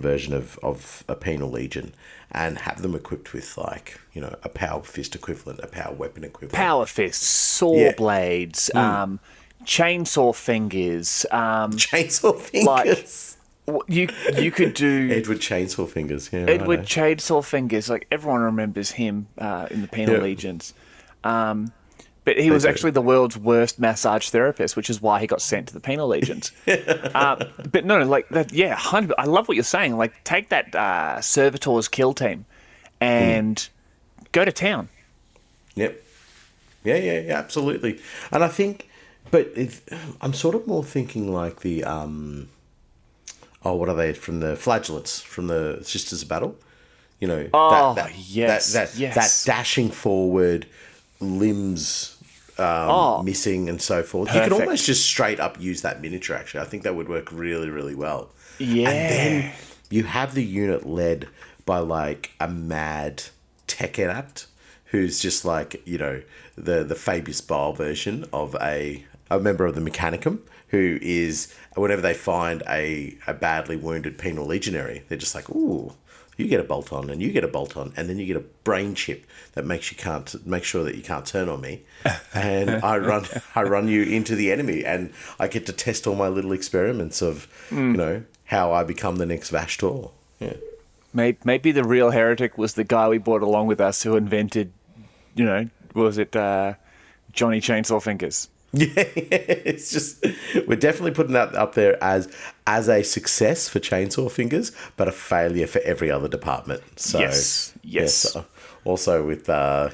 version of a penal legion, and have them equipped with, like, a power fist equivalent, a power weapon equivalent. Power fists, saw blades, chainsaw fingers. Chainsaw fingers. Like, you could do... Edward Chainsaw Fingers, yeah. Edward Chainsaw Fingers. Like, everyone remembers him in the Penal Legions. But he was actually the world's worst massage therapist, which is why he got sent to the Penal Legions. But no, like that, 100%. I love what you're saying. Like, take that Servitors kill team and go to town. Yep. Yeah, absolutely. And I think, but I'm sort of more thinking like the, what are they, from the Flagellants, from the Sisters of Battle? That dashing forward, limbs missing and so forth. Perfect. You could almost just straight up use that miniature, actually. I think that would work really, really well. Yeah. And then you have the unit led by, like, a mad tech adept who's just like, the Fabius Bile version of a member of the Mechanicum, who is, whenever they find a badly wounded penal legionary, they're just like, ooh, you get a bolt on, and you get a bolt on, and then you get a brain chip that make sure that you can't turn on me, and I run you into the enemy, and I get to test all my little experiments of how I become the next Vashtor. Yeah. Maybe the real heretic was the guy we brought along with us who invented, was it Johnny Chainsaw Fingers? Yeah, it's just we're definitely putting that up there as a success for Chainsaw Fingers, but a failure for every other department. So yes. So also with Liam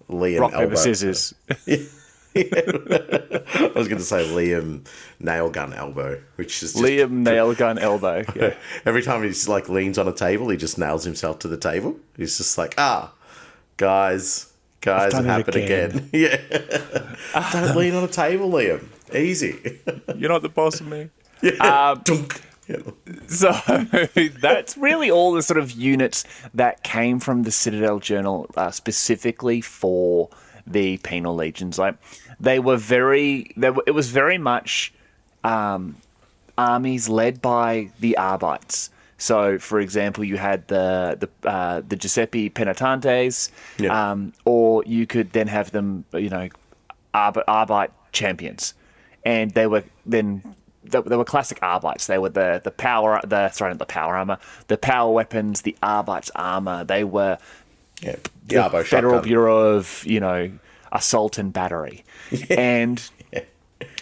Rock, Elbow. paper, scissors. I was going to say Liam Nail Gun Elbow, which is just Liam Nail Gun Elbow. Yeah. Every time he's like leans on a table, he just nails himself to the table. He's just like, guys, it happened again. Yeah. Don't lean on a table, Liam. Easy. You're not the boss of me. Yeah. So that's really all the sort of units that came from the Citadel Journal specifically for the Penal Legions. Like it was very much armies led by the Arbites. So, for example, you had the Giuseppe Penitentes, or you could then have them, Arbite champions, and they were classic Arbites. They were the power weapons, the Arbites armor. They were the Federal Bureau of assault and battery, and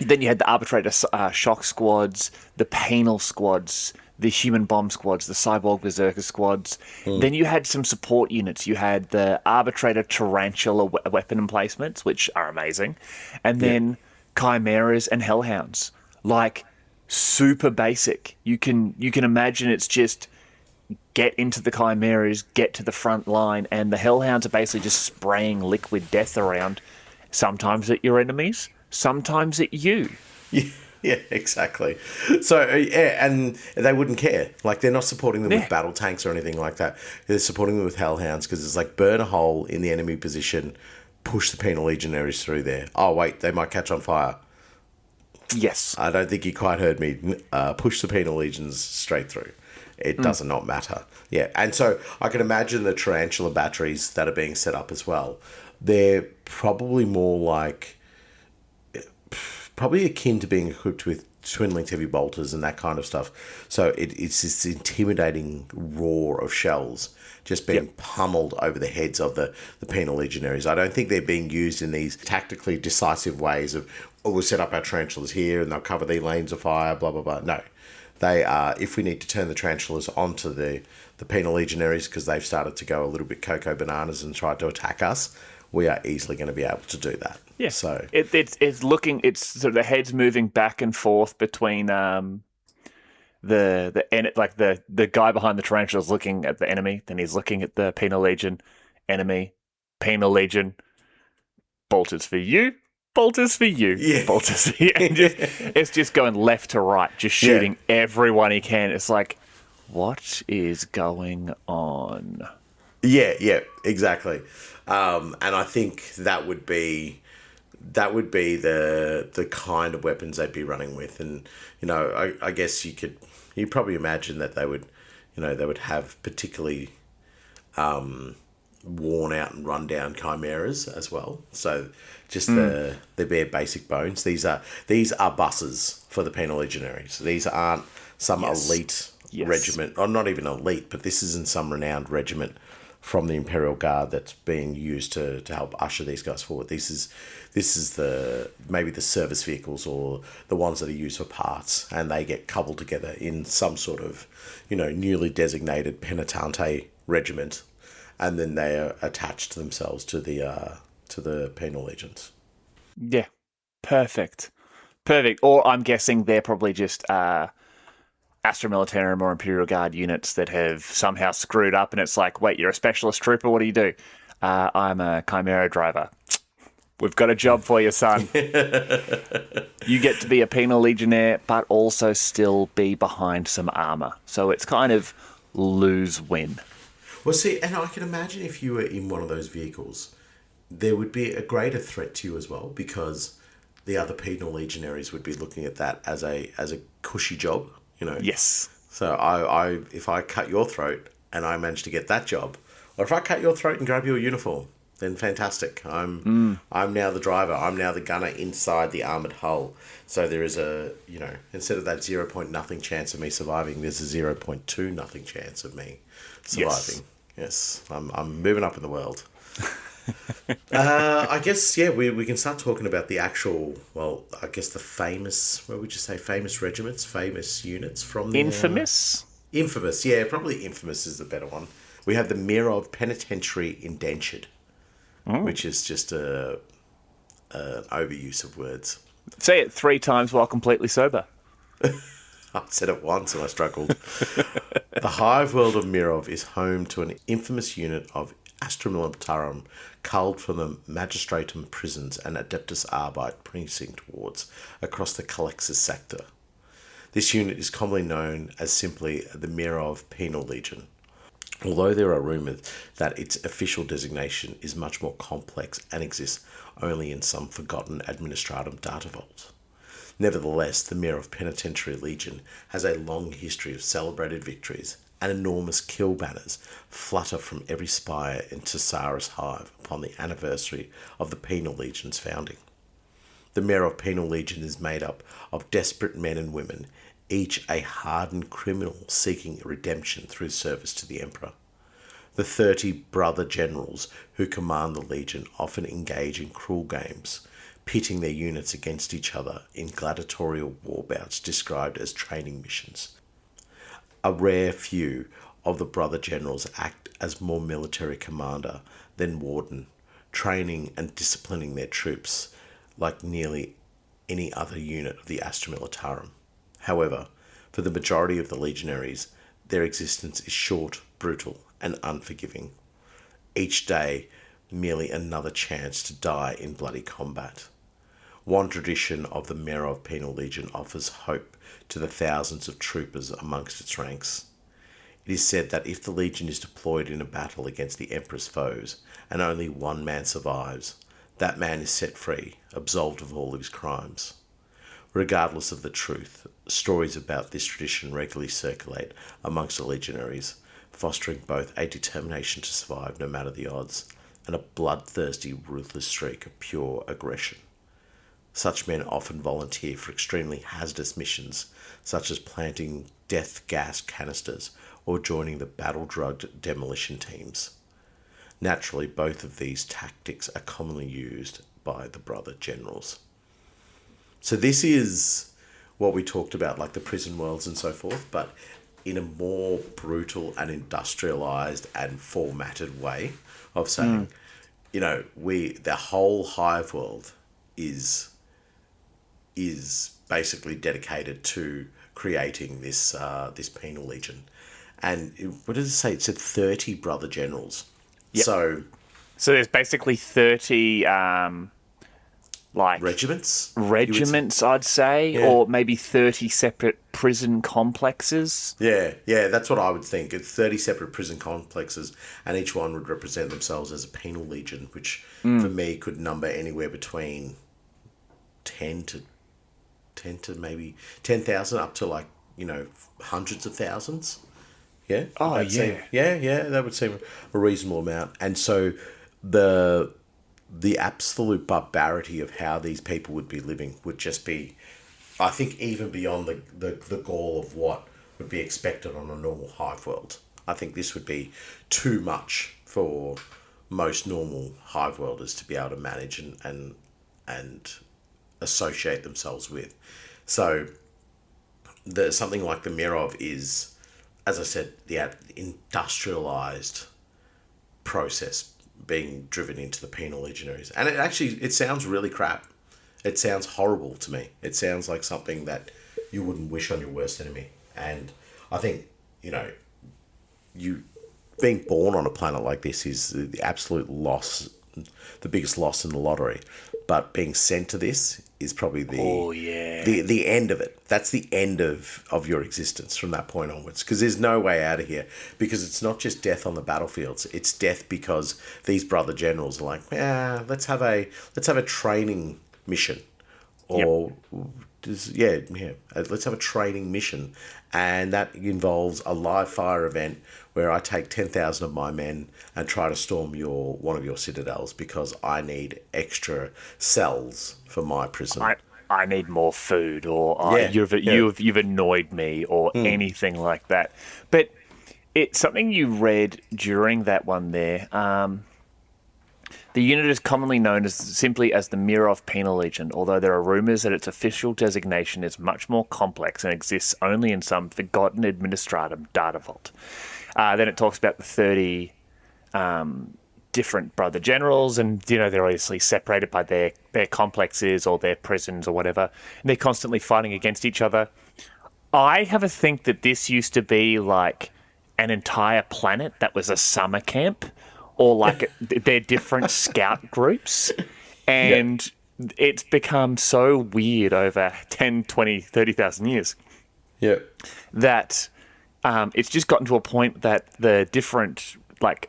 then you had the arbitrator shock squads, the penal squads, the human bomb squads, the cyborg berserker squads. Then you had some support units. You had the arbitrator tarantula weapon emplacements, which are amazing, and then chimeras and hellhounds. Like super basic. You can imagine it's just get into the chimeras, get to the front line, and the hellhounds are basically just spraying liquid death around. Sometimes at your enemies, sometimes at you. Yeah, exactly. So, and they wouldn't care. Like, they're not supporting them with battle tanks or anything like that. They're supporting them with hellhounds because it's like burn a hole in the enemy position, push the Penal Legionaries through there. Oh, wait, they might catch on fire. Yes. I don't think you quite heard me. Push the Penal Legions straight through. It does not matter. Yeah, and so I can imagine the tarantula batteries that are being set up as well. They're probably more like... probably akin to being equipped with twin-linked heavy bolters and that kind of stuff. So it's this intimidating roar of shells just being pummeled over the heads of the Penal Legionaries. I don't think they're being used in these tactically decisive ways of, we'll set up our tarantulas here and they'll cover the lanes of fire, blah, blah, blah. No. They are, if we need to turn the tarantulas onto the Penal Legionaries because they've started to go a little bit cocoa bananas and try to attack us, we are easily going to be able to do that. Yeah. So it's sort of the heads moving back and forth between the guy behind the tarantula is looking at the enemy, then he's looking at the Penal Legion enemy, Penal Legion, bolters for you, bolters for you, bolters for you. And it's just going left to right, just shooting everyone he can. It's like, what is going on? Yeah, exactly. And I think that would be the kind of weapons they'd be running with. And, I guess you probably imagine that they would have particularly worn out and run down chimeras as well. So just the bare basic bones. These are buses for the Penal Legionaries. These aren't some elite regiment, or not even elite, but this isn't some renowned regiment from the Imperial Guard that's being used to help usher these guys forward. This is maybe the service vehicles or the ones that are used for parts, and they get coupled together in some sort of, newly designated penitente regiment, and then they are attached to themselves to the Penal Legions. Yeah, perfect. Or I'm guessing they're probably just Astra Militarum or Imperial Guard units that have somehow screwed up, and it's like, wait, you're a specialist trooper, what do? I'm a Chimera driver. We've got a job for you, son. You get to be a Penal Legionnaire, but also still be behind some armor. So it's kind of lose-win. Well, see, and I can imagine if you were in one of those vehicles, there would be a greater threat to you as well, because the other Penal Legionaries would be looking at that as a cushy job. Yes. So if I cut your throat, and I manage to get that job, or if I cut your throat and grab your uniform, then fantastic. I'm now the driver. I'm now the gunner inside the armoured hull. So there is a, instead of that 0 nothing chance of me surviving, there's a 0.2 nothing chance of me surviving. Yes, I'm moving up in the world. I guess, we can start talking about the actual, the famous, what would you say, famous regiments, famous units from the... Infamous? Infamous, yeah, probably infamous is the better one. We have the Mirov Penitentiary Indentured, which is just an overuse of words. Say it 3 times while completely sober. I said it once and I struggled. The hive world of Mirov is home to an infamous unit of Astra Militarum culled from the Magistratum prisons and Adeptus Arbite precinct wards across the Calexis sector. This unit is commonly known as simply the Imperial Penal Legion, although there are rumours that its official designation is much more complex and exists only in some forgotten administratum data vault. Nevertheless, the Mirov Penitentiary Legion has a long history of celebrated victories, and enormous kill banners flutter from every spire in Tessaris Hive upon the anniversary of the Penal Legion's founding. The Mirov Penal Legion is made up of desperate men and women, each a hardened criminal seeking redemption through service to the Emperor. The 30 brother generals who command the Legion often engage in cruel games, pitting their units against each other in gladiatorial war bouts described as training missions. A rare few of the brother generals act as more military commander than warden, training and disciplining their troops like nearly any other unit of the Astra Militarum. However, for the majority of the legionaries, their existence is short, brutal, and unforgiving. Each day, merely another chance to die in bloody combat. One tradition of the Mirov Penal Legion offers hope to the thousands of troopers amongst its ranks. It is said that if the Legion is deployed in a battle against the Emperor's foes, and only one man survives, that man is set free, absolved of all of his crimes. Regardless of the truth, stories about this tradition regularly circulate amongst the legionaries, fostering both a determination to survive no matter the odds, and a bloodthirsty, ruthless streak of pure aggression. Such men often volunteer for extremely hazardous missions, such as planting death gas canisters or joining the battle-drugged demolition teams. Naturally, both of these tactics are commonly used by the brother generals. So this is what we talked about, like the prison worlds and so forth, but in a more brutal and industrialized and formatted way of saying, the whole hive world is basically dedicated to creating this penal legion. And what did it say? It said 30 brother generals. Yep. So there's basically 30 regiments, I'd say, or maybe 30 separate prison complexes. Yeah, that's what I would think. It's 30 separate prison complexes, and each one would represent themselves as a penal legion, which for me could number anywhere between 10 to maybe 10,000 up to hundreds of thousands. Yeah. Oh, yeah. That would seem a reasonable amount. And so the absolute barbarity of how these people would be living would just be, I think, even beyond the gall of what would be expected on a normal hive world. I think this would be too much for most normal hive worlders to be able to manage and associate themselves with. So something like the Mirov is, as I said, the industrialized process being driven into the penal legionaries. And it sounds really crap. It sounds horrible to me. It sounds like something that you wouldn't wish on your worst enemy. And I think, you being born on a planet like this is the absolute loss, the biggest loss in the lottery. But being sent to this is probably the end of it. That's the end of your existence from that point onwards, because there's no way out of here. Because it's not just death on the battlefields; it's death because these brother generals are like, let's have a training mission, or let's have a training mission, and that involves a live fire event where I take 10,000 of my men and try to storm one of your citadels because I need extra cells for my prison. I need more food, or you've annoyed me, or anything like that. But it's something you read during that one there. The unit is commonly known simply as the Imperial Penal Legion, although there are rumours that its official designation is much more complex and exists only in some forgotten administratum data vault. Then it talks about the 30 different brother generals, and they're obviously separated by their complexes or their prisons or whatever, and they're constantly fighting against each other. I have a think that this used to be like an entire planet that was a summer camp, or like they're different scout groups, and it's become so weird over 10, 20, 30,000 years that it's just gotten to a point that the different like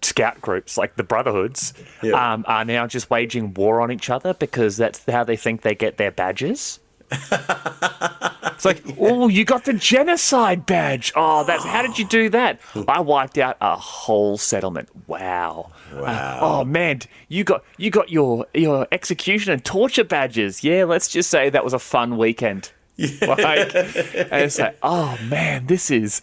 scout groups, like the brotherhoods, are now just waging war on each other because that's how they think they get their badges. It's like, oh, you got the genocide badge. Oh, how did you do that? I wiped out a whole settlement. Wow. Oh man, you got your execution and torture badges. Yeah, let's just say that was a fun weekend. And it's like, oh man, this is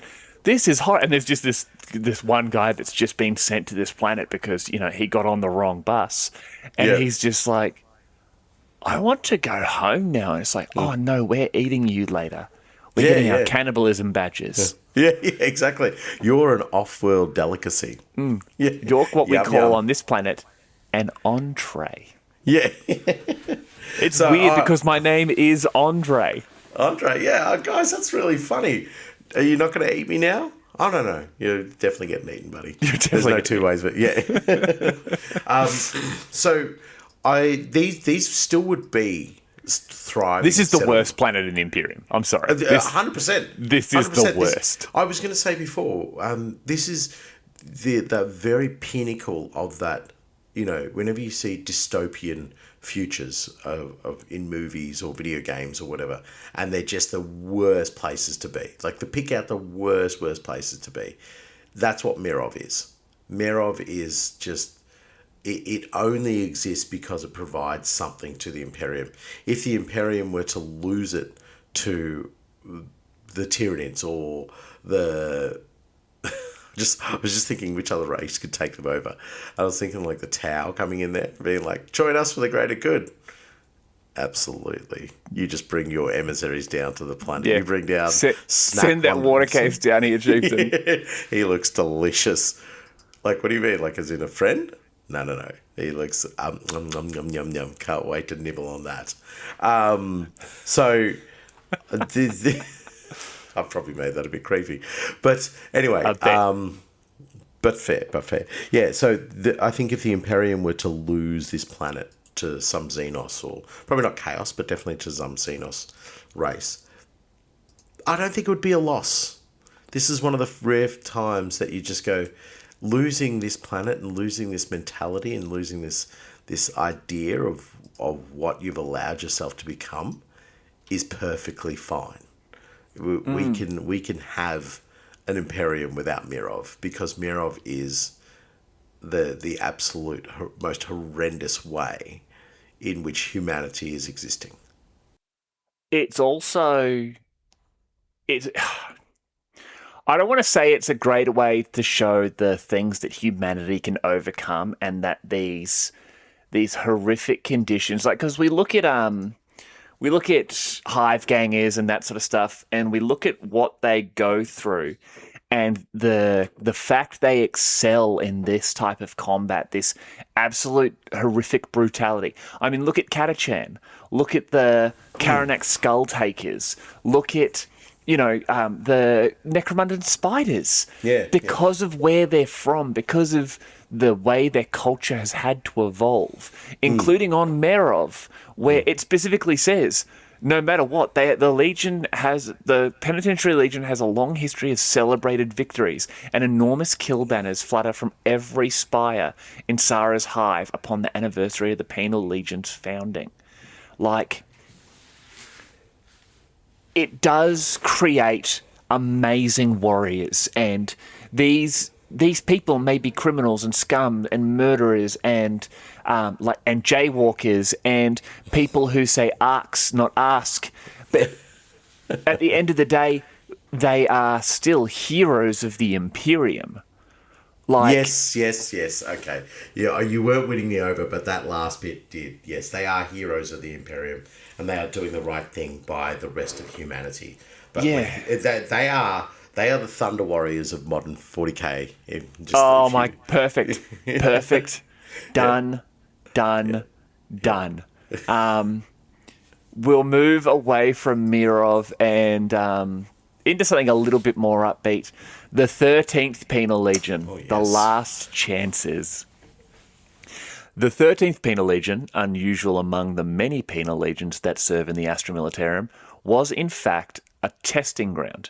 hard. And there's just this one guy that's just been sent to this planet because he got on the wrong bus, and he's just like, I want to go home now. And it's like, oh no, we're eating you later. We're getting our cannibalism badges. Yeah, exactly. You're an off-world delicacy. You're what we call on this planet an entree. Yeah. It's weird because my name is Andre. Andre, guys, that's really funny. Are you not going to eat me now? I don't know. You're definitely getting eaten, buddy. There's no two ways, but so these still would be thriving. This is the worst planet in Imperium. I'm sorry. 100%. This is the worst. I was going to say before, this is the very pinnacle of that. Whenever you see dystopian futures in movies or video games or whatever, and they're just the worst places to be. Like, to pick out the worst places to be. That's what Mirov is. Mirov is just... It only exists because it provides something to the Imperium. If the Imperium were to lose it to the Tyranids or the... I was just thinking which other race could take them over. I was thinking like the Tau coming in there, being like, join us for the greater good. Absolutely. You just bring your emissaries down to the planet. You bring down... Send that water case down here, Chieftain. He looks delicious. Like, what do you mean? Like, as in a friend? No. He looks yum, yum, yum, yum. Can't wait to nibble on that. I've probably made that a bit creepy. But anyway, but fair. Yeah, so I think if the Imperium were to lose this planet to some Xenos, or probably not Chaos, but definitely to some Xenos race, I don't think it would be a loss. This is one of the rare times that you just go, losing this planet and losing this mentality and losing this idea of what you've allowed yourself to become is perfectly fine. We can have an Imperium without Mirov, because Mirov is the absolute most horrendous way in which humanity is existing. It's also... I don't want to say it's a great way to show the things that humanity can overcome, and that these horrific conditions, like, because we look at hive gangers and that sort of stuff, and we look at what they go through, and the fact they excel in this type of combat, this absolute horrific brutality. I mean, look at Catachan, look at the Karanak Skull Takers, look at the Necromunda spiders. Because of where they're from, because of the way their culture has had to evolve, including on Mirov, where it specifically says, no matter what, the Penitentiary Legion has a long history of celebrated victories, and enormous kill banners flutter from every spire in Sara's hive upon the anniversary of the Penal Legion's founding. like, it does create amazing warriors, and these people may be criminals and scum and murderers and and jaywalkers and people who say "arks," not "ask," but at the end of the day, they are still heroes of the Imperium. Like, yes. Okay. Yeah, you weren't winning me over, but that last bit did. Yes, they are heroes of the Imperium, and they are doing the right thing by the rest of humanity. But yeah, they are the Thunder Warriors of modern 40k. Perfect. Done. We'll move away from Mirov and into something a little bit more upbeat. The 13th Penal Legion, The Last Chances. The 13th Penal Legion, unusual among the many penal legions that serve in the Astra Militarum, was in fact a testing ground.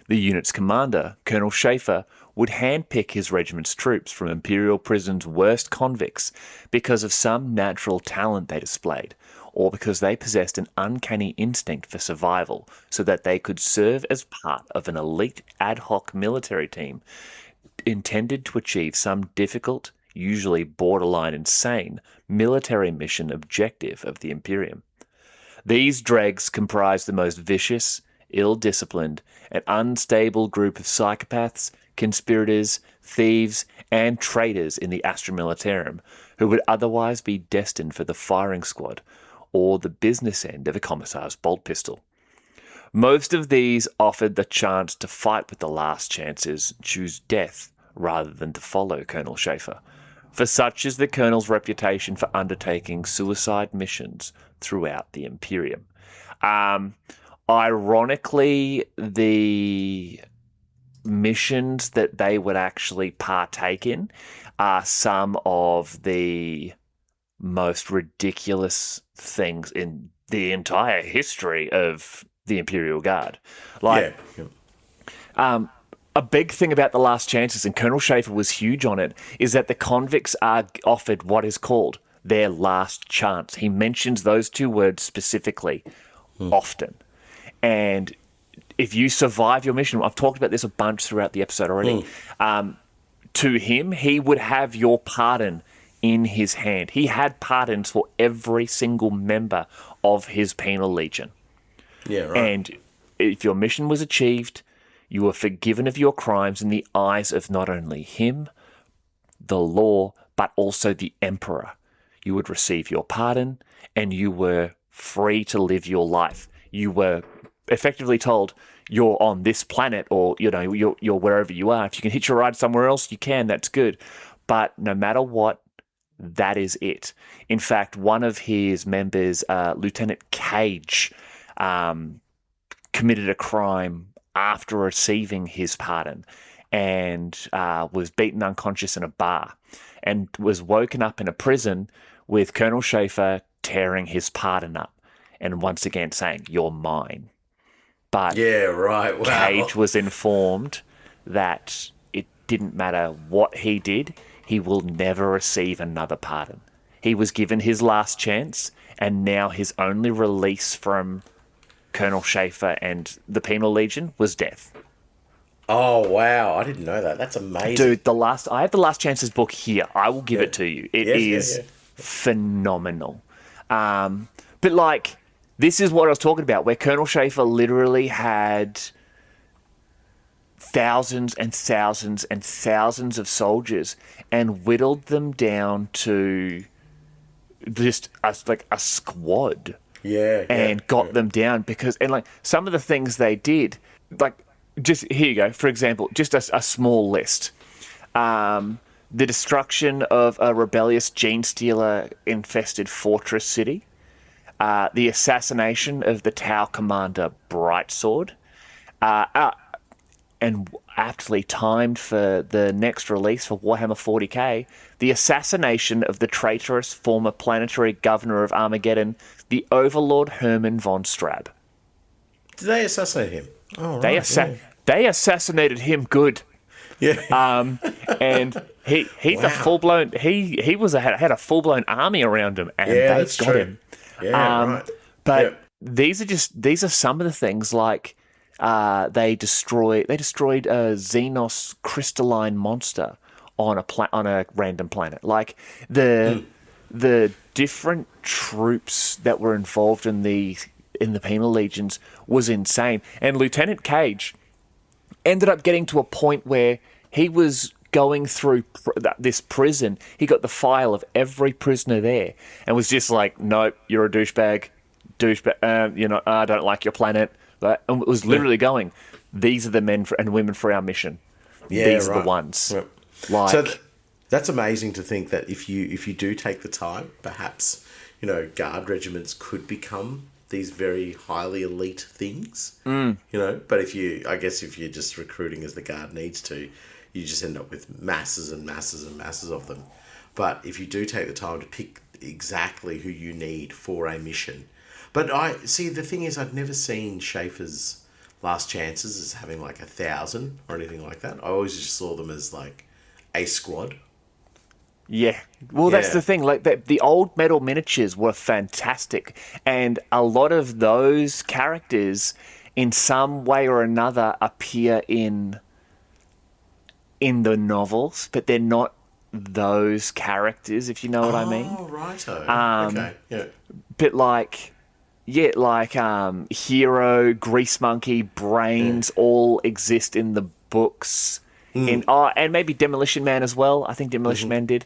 The unit's commander, Colonel Schaefer, would handpick his regiment's troops from Imperial prison's worst convicts because of some natural talent they displayed, or because they possessed an uncanny instinct for survival so that they could serve as part of an elite ad hoc military team intended to achieve some difficult, usually borderline insane, military mission objective of the Imperium. These dregs comprise the most vicious, ill-disciplined, and unstable group of psychopaths, conspirators, thieves, and traitors in the Astra Militarum who would otherwise be destined for the firing squad or the business end of a commissar's bolt pistol. Most of these offered the chance to fight with the Last Chances, choose death rather than to follow Colonel Schaefer, for such is the Colonel's reputation for undertaking suicide missions throughout the Imperium. Ironically, the missions that they would actually partake in are some of the most ridiculous things in the entire history of the Imperial Guard. A big thing about the Last Chances, and Colonel Schaefer was huge on it, is that the convicts are offered what is called their last chance. He mentions those two words specifically often. And if you survive your mission, I've talked about this a bunch throughout the episode already, to him, he would have your pardon in his hand. He had pardons for every single member of his penal legion. Yeah, right. And if your mission was achieved, you were forgiven of your crimes in the eyes of not only him, the law, but also the emperor. You would receive your pardon, and you were free to live your life. You were effectively told, you're on this planet, or you're wherever you are. If you can hitch a ride somewhere else, you can. That's good. But no matter what, that is it. In fact, one of his members, Lieutenant Cage, committed a crime after receiving his pardon and was beaten unconscious in a bar and was woken up in a prison with Colonel Schaefer tearing his pardon up and once again saying, "You're mine." But Wow. Cage was informed that it didn't matter what he did, he will never receive another pardon. He was given his last chance, and now his only release from Colonel Schaefer and the Penal Legion was death. Oh, wow. I didn't know that. That's amazing. Dude, I have the Last Chances book here. I will give it to you. It is phenomenal. But this is what I was talking about, where Colonel Schaefer literally had thousands and thousands and thousands of soldiers and whittled them down to just a squad. And got them down because some of the things they did, just here you go, for example, just a small list. The destruction of a rebellious gene stealer infested fortress city. The assassination of the Tau commander Brightsword, and aptly timed for the next release for Warhammer 40k, the assassination of the traitorous former planetary governor of Armageddon, the Overlord Hermann von Strab. Did they assassinate him? Oh, right. They assassinated him good. Yeah. And he's a full blown. He had a full blown army around him, and they got him. Yeah, right. But these are some of the things like they destroyed a Xenos crystalline monster on a random planet. Like the different troops that were involved in the Penal Legions was insane. And Lieutenant Cage ended up getting to a point where he was going through this prison. He got the file of every prisoner there and was just like, nope, you're a douchebag. I don't like your planet. And it was literally going, these are the men and women for our mission. These are the ones. Yep. Like, so that's amazing to think that if you do take the time, perhaps, guard regiments could become these very highly elite things. But if you're just recruiting as the guard needs to, you just end up with masses and masses and masses of them. But if you do take the time to pick exactly who you need for a mission. But the thing is, I've never seen Schaefer's last chances as having like 1,000 or anything like that. I always just saw them as like a squad. Yeah. Well, that's the thing. Like the old metal miniatures were fantastic, and a lot of those characters, in some way or another, appear in the novels, but they're not those characters, if you know what I mean. Oh, righto. Okay. Yeah. But Hero, Grease Monkey, Brains all exist in the books. And maybe Demolition Man as well. I think Demolition Man did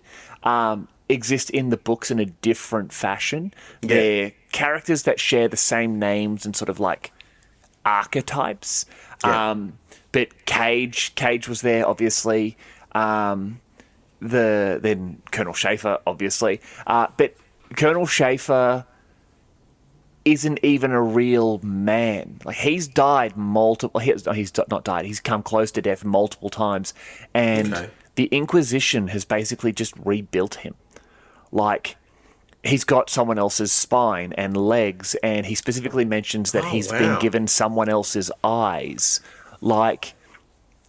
exist in the books in a different fashion. Yeah. They're characters that share the same names and sort of like archetypes. Yeah. But Cage was there, obviously. Then Colonel Schaefer, obviously. But Colonel Schaefer isn't even a real man. Like, he's died multiple... He's not died. He's come close to death multiple times. And the Inquisition has basically just rebuilt him. Like, he's got someone else's spine and legs, and he specifically mentions that he's been given someone else's eyes. Like,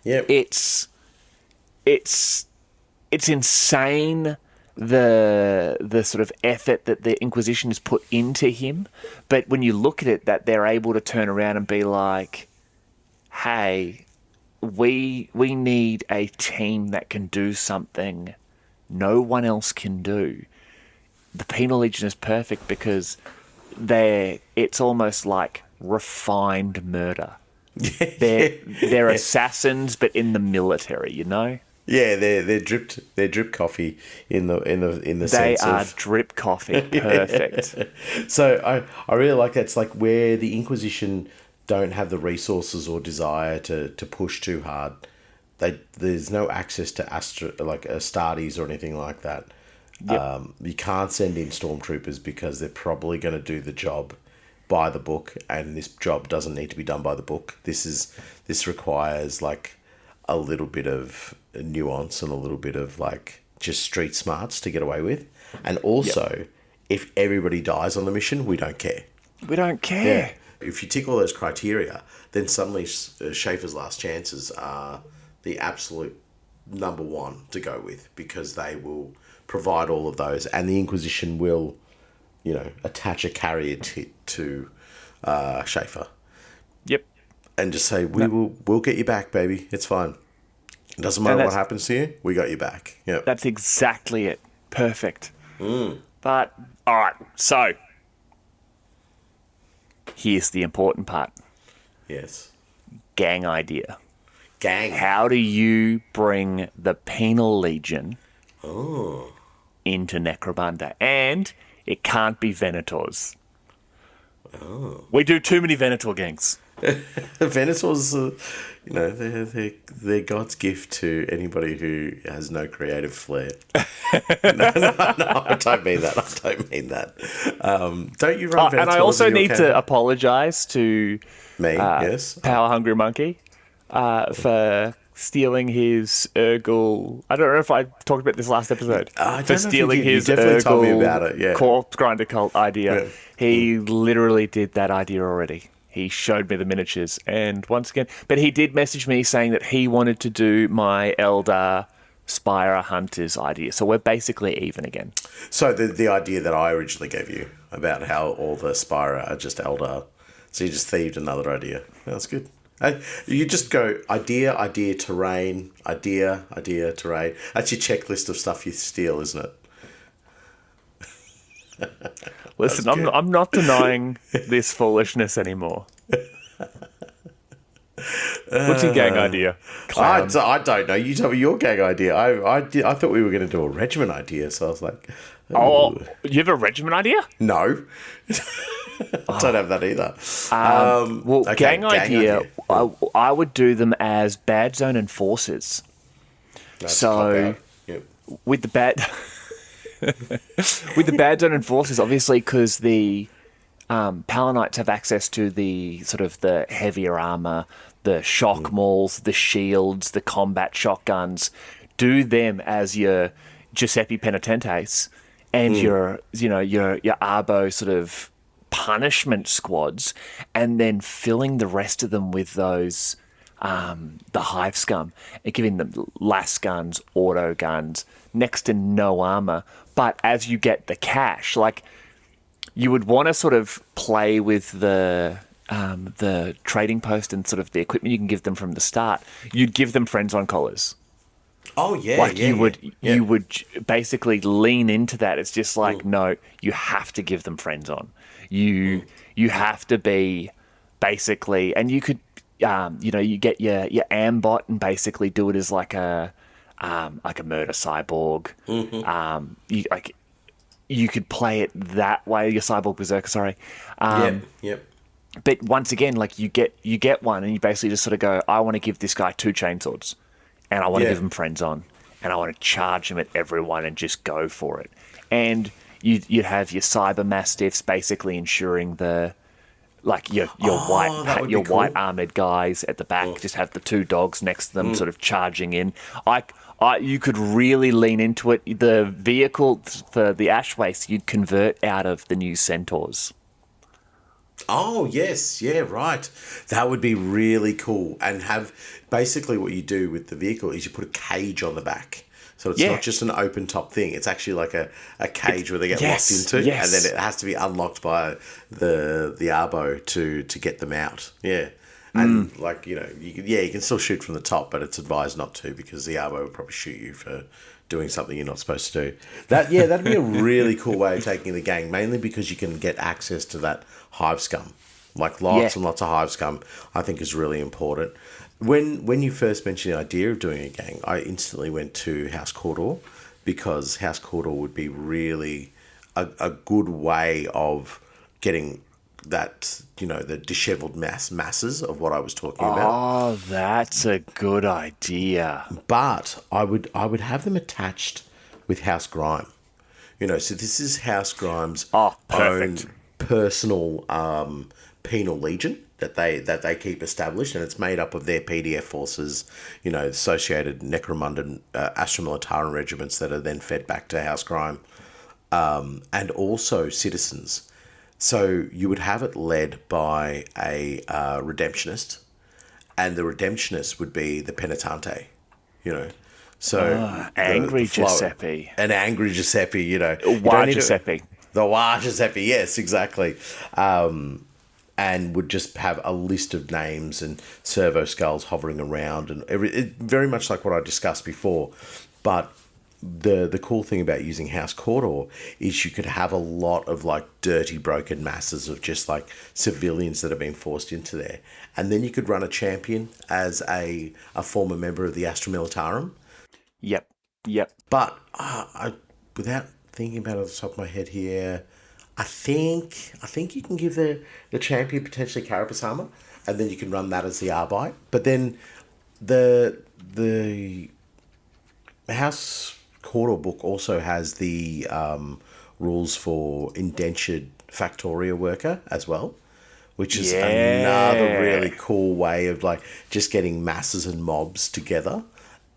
it's insane, the sort of effort that the Inquisition has put into him. But when you look at it, that they're able to turn around and be like, hey, we need a team that can do something no one else can do. The Penal Legion is perfect because it's almost like refined murder. They're assassins, but in the military, Yeah, they're drip coffee in the sense of... They are drip coffee, perfect. So I really like that. It's like where the Inquisition don't have the resources or desire to push too hard. There's no access to Astartes or anything like that. Yep. You can't send in stormtroopers because they're probably going to do the job by the book, and this job doesn't need to be done by the book. This requires like a little bit of nuance and a little bit of like just street smarts to get away with. And also, if everybody dies on the mission, we don't care. We don't care. Yeah. If you tick all those criteria, then suddenly Schaefer's last chances are the absolute number one to go with, because they will provide all of those, and the Inquisition will, attach a carrier to Schaefer. Yep. And just say, we'll get you back, baby. It's fine. It doesn't matter what happens to you. We got you back. Yep. That's exactly it. Perfect. But, all right. So, here's the important part. Yes. Gang idea. Gang. How do you bring the Penal Legion into Necrobunda? And it can't be Venators. We do too many Venator gangs. Venators, they're God's gift to anybody who has no creative flair. No, I don't mean that. Don't you run Venators? And I also need to apologise to me, yes, Power Hungry Monkey, for stealing his Urgle. I don't know if I talked about this last episode. For stealing his Urgle corpse grinder cult idea. Yeah. He literally did that idea already. He showed me the miniatures, and once again, but he did message me saying that he wanted to do my Eldar Spire Hunter's idea. So we're basically even again. So the idea that I originally gave you about how all the Spire are just Eldar. So you just thieved another idea. That's good. You just go idea, terrain, idea, terrain. That's your checklist of stuff you steal, isn't it? Listen, I'm not denying this foolishness anymore. What's your gang idea? I don't know. You tell me your gang idea. I thought we were going to do a regiment idea, so I was like, oh, you have a regiment idea? No. I don't have that either. Okay, gang idea. I would do them as bad zone enforcers. So yep. with the bad zone enforcers, obviously, because the Palanites have access to the sort of the heavier armor, the shock mauls, the shields, the combat shotguns. Do them as your Giuseppe Penitentes and your Arbo sort of punishment squads, and then filling the rest of them with those the hive scum and giving them las guns, auto guns, next to no armor. But as you get the cash, like, you would want to sort of play with the trading post and sort of the equipment you can give them from the start. You'd give them Frenzon collars. Oh yeah, like you would basically lean into that. It's just like, no, you have to give them Frenzon. You have to be basically, and you could, you get your Ambot and basically do it as like a murder cyborg. You could play it that way. Your cyborg berserker, sorry. Yep. But once again, like, you get one, and you basically just sort of go, I want to give this guy 2 chainswords, and I want to give him Frenzon, and I want to charge him at everyone and just go for it. And you'd have your cyber mastiffs basically ensuring the, like, your white armored guys at the back just have the 2 dogs next to them, sort of charging in. You could really lean into it. The vehicle for the Ash Waste you'd convert out of the new Centaurs. Oh, yes. Yeah, right. That would be really cool. And have basically what you do with the vehicle is you put a cage on the back. So it's not just an open top thing. It's actually like a cage where they get locked into. And then it has to be unlocked by the Arbo to get them out. Yeah. And you can still shoot from the top, but it's advised not to, because the Arbo will probably shoot you for doing something you're not supposed to do. That'd be a really cool way of taking the gang, mainly because you can get access to that hive scum. Like lots and lots of hive scum, I think, is really important. When you first mentioned the idea of doing a gang, I instantly went to House Cawdor, because House Cawdor would be really a good way of getting that, the dishevelled masses of what I was talking about. Oh, that's a good idea. But I would have them attached with House Grime. So this is House Grime's own personal penal legion that they keep established, and it's made up of their PDF forces, associated Necromundan Astra Militarum regiments that are then fed back to House Grime, and also citizens. So you would have it led by a redemptionist, and the redemptionist would be the penitente, So angry Giuseppe. An angry Giuseppe, Wah Giuseppe. The Wah Giuseppe, yes, exactly. And would just have a list of names and servo skulls hovering around, and very much like what I discussed before. But the cool thing about using House Cawdor is you could have a lot of like dirty, broken masses of just like civilians that have been forced into there. And then you could run a champion as a former member of the Astra Militarum. Yep. But without thinking about it off the top of my head here, I think you can give the champion potentially Carapace armor, and then you can run that as the Arbite. But then the House Cawdor book also has the rules for indentured Factoria worker as well, which is another really cool way of like just getting masses and mobs together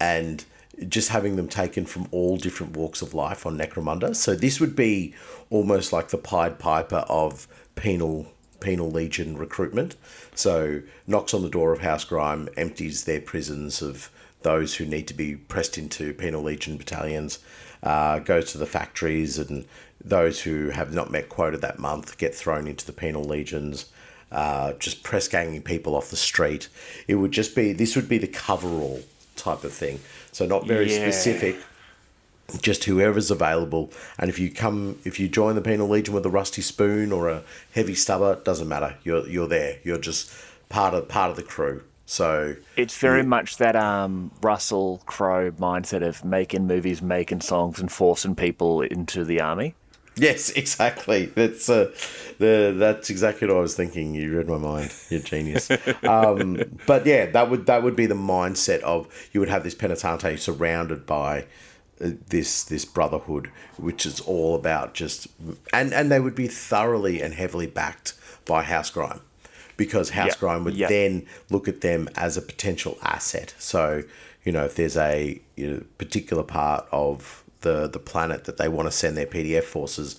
and just having them taken from all different walks of life on Necromunda. So this would be almost like the Pied Piper of penal Legion recruitment. So knocks on the door of House Grime, empties their prisons of those who need to be pressed into Penal Legion battalions, goes to the factories, and those who have not met quota that month get thrown into the Penal Legions. Just press ganging people off the street. This would be the coverall type of thing. So not very specific, just whoever's available. And if you join the Penal Legion with a rusty spoon or a heavy stubber, doesn't matter. You're there. You're just part of the crew. So it's very much that Russell Crowe mindset of making movies, making songs, and forcing people into the army. Yes, exactly. That's exactly what I was thinking. You read my mind. You're a genius. But yeah, that would be the mindset of you would have this penitente surrounded by this brotherhood, which is all about just and they would be thoroughly and heavily backed by House Grime, because House Grime would then look at them as a potential asset. So if there's a particular part of the planet that they want to send their PDF forces,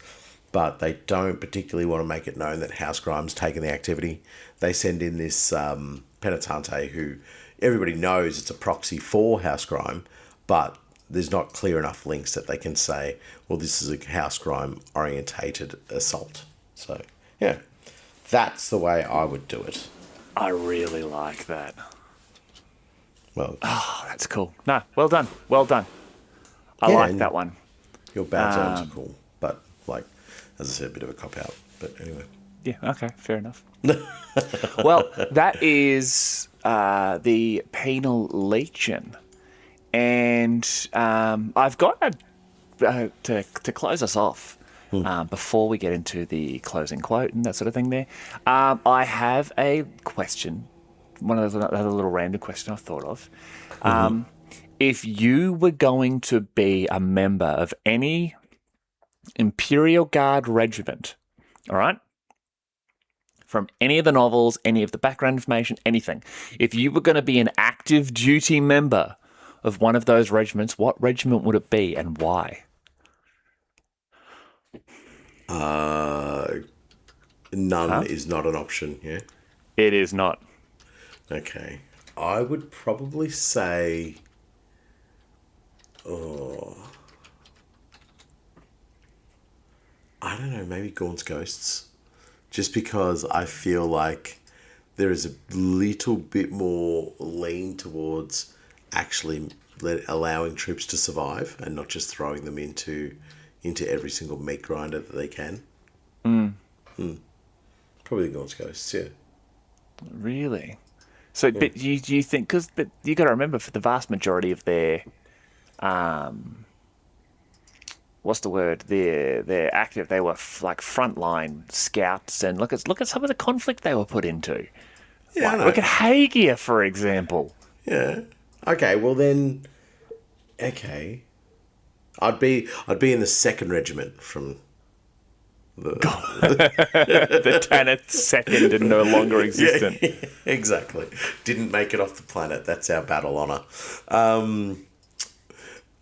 but they don't particularly want to make it known that House Grime's taken the activity, they send in this penitente who everybody knows it's a proxy for House Grime, but there's not clear enough links that they can say, well, this is a House Grime orientated assault. So yeah, that's the way I would do it. I really like that. Well, that's cool. No, well done. I like that one. Your bad zones are cool, but as I said, a bit of a cop-out. But anyway. Yeah, okay, fair enough. Well, that is the Penal Legion. And I've got to close us off, before we get into the closing quote and that sort of thing there, I have a question, one of those other little random question I thought of. If you were going to be a member of any Imperial Guard regiment, all right, from any of the novels, any of the background information, anything, if you were going to be an active duty member of one of those regiments, what regiment would it be and why? None is not an option, yeah? It is not. Okay. I would probably say... I don't know, maybe Gaunt's Ghosts. Just because I feel like there is a little bit more lean towards actually allowing troops to survive and not just throwing them into every single meat grinder that they can. Probably the Gaunt's Ghosts, yeah. Really? So, yeah. But you think, but you got to remember, for the vast majority of their, what's the word? They're active. They were like frontline scouts, and look at some of the conflict they were put into. Yeah, look at Hagia, for example. Yeah. Okay. Well then. Okay. I'd be in the 2nd Regiment from the the Tanith 2nd and no longer existent. Yeah, exactly. Didn't make it off the planet. That's our battle honour.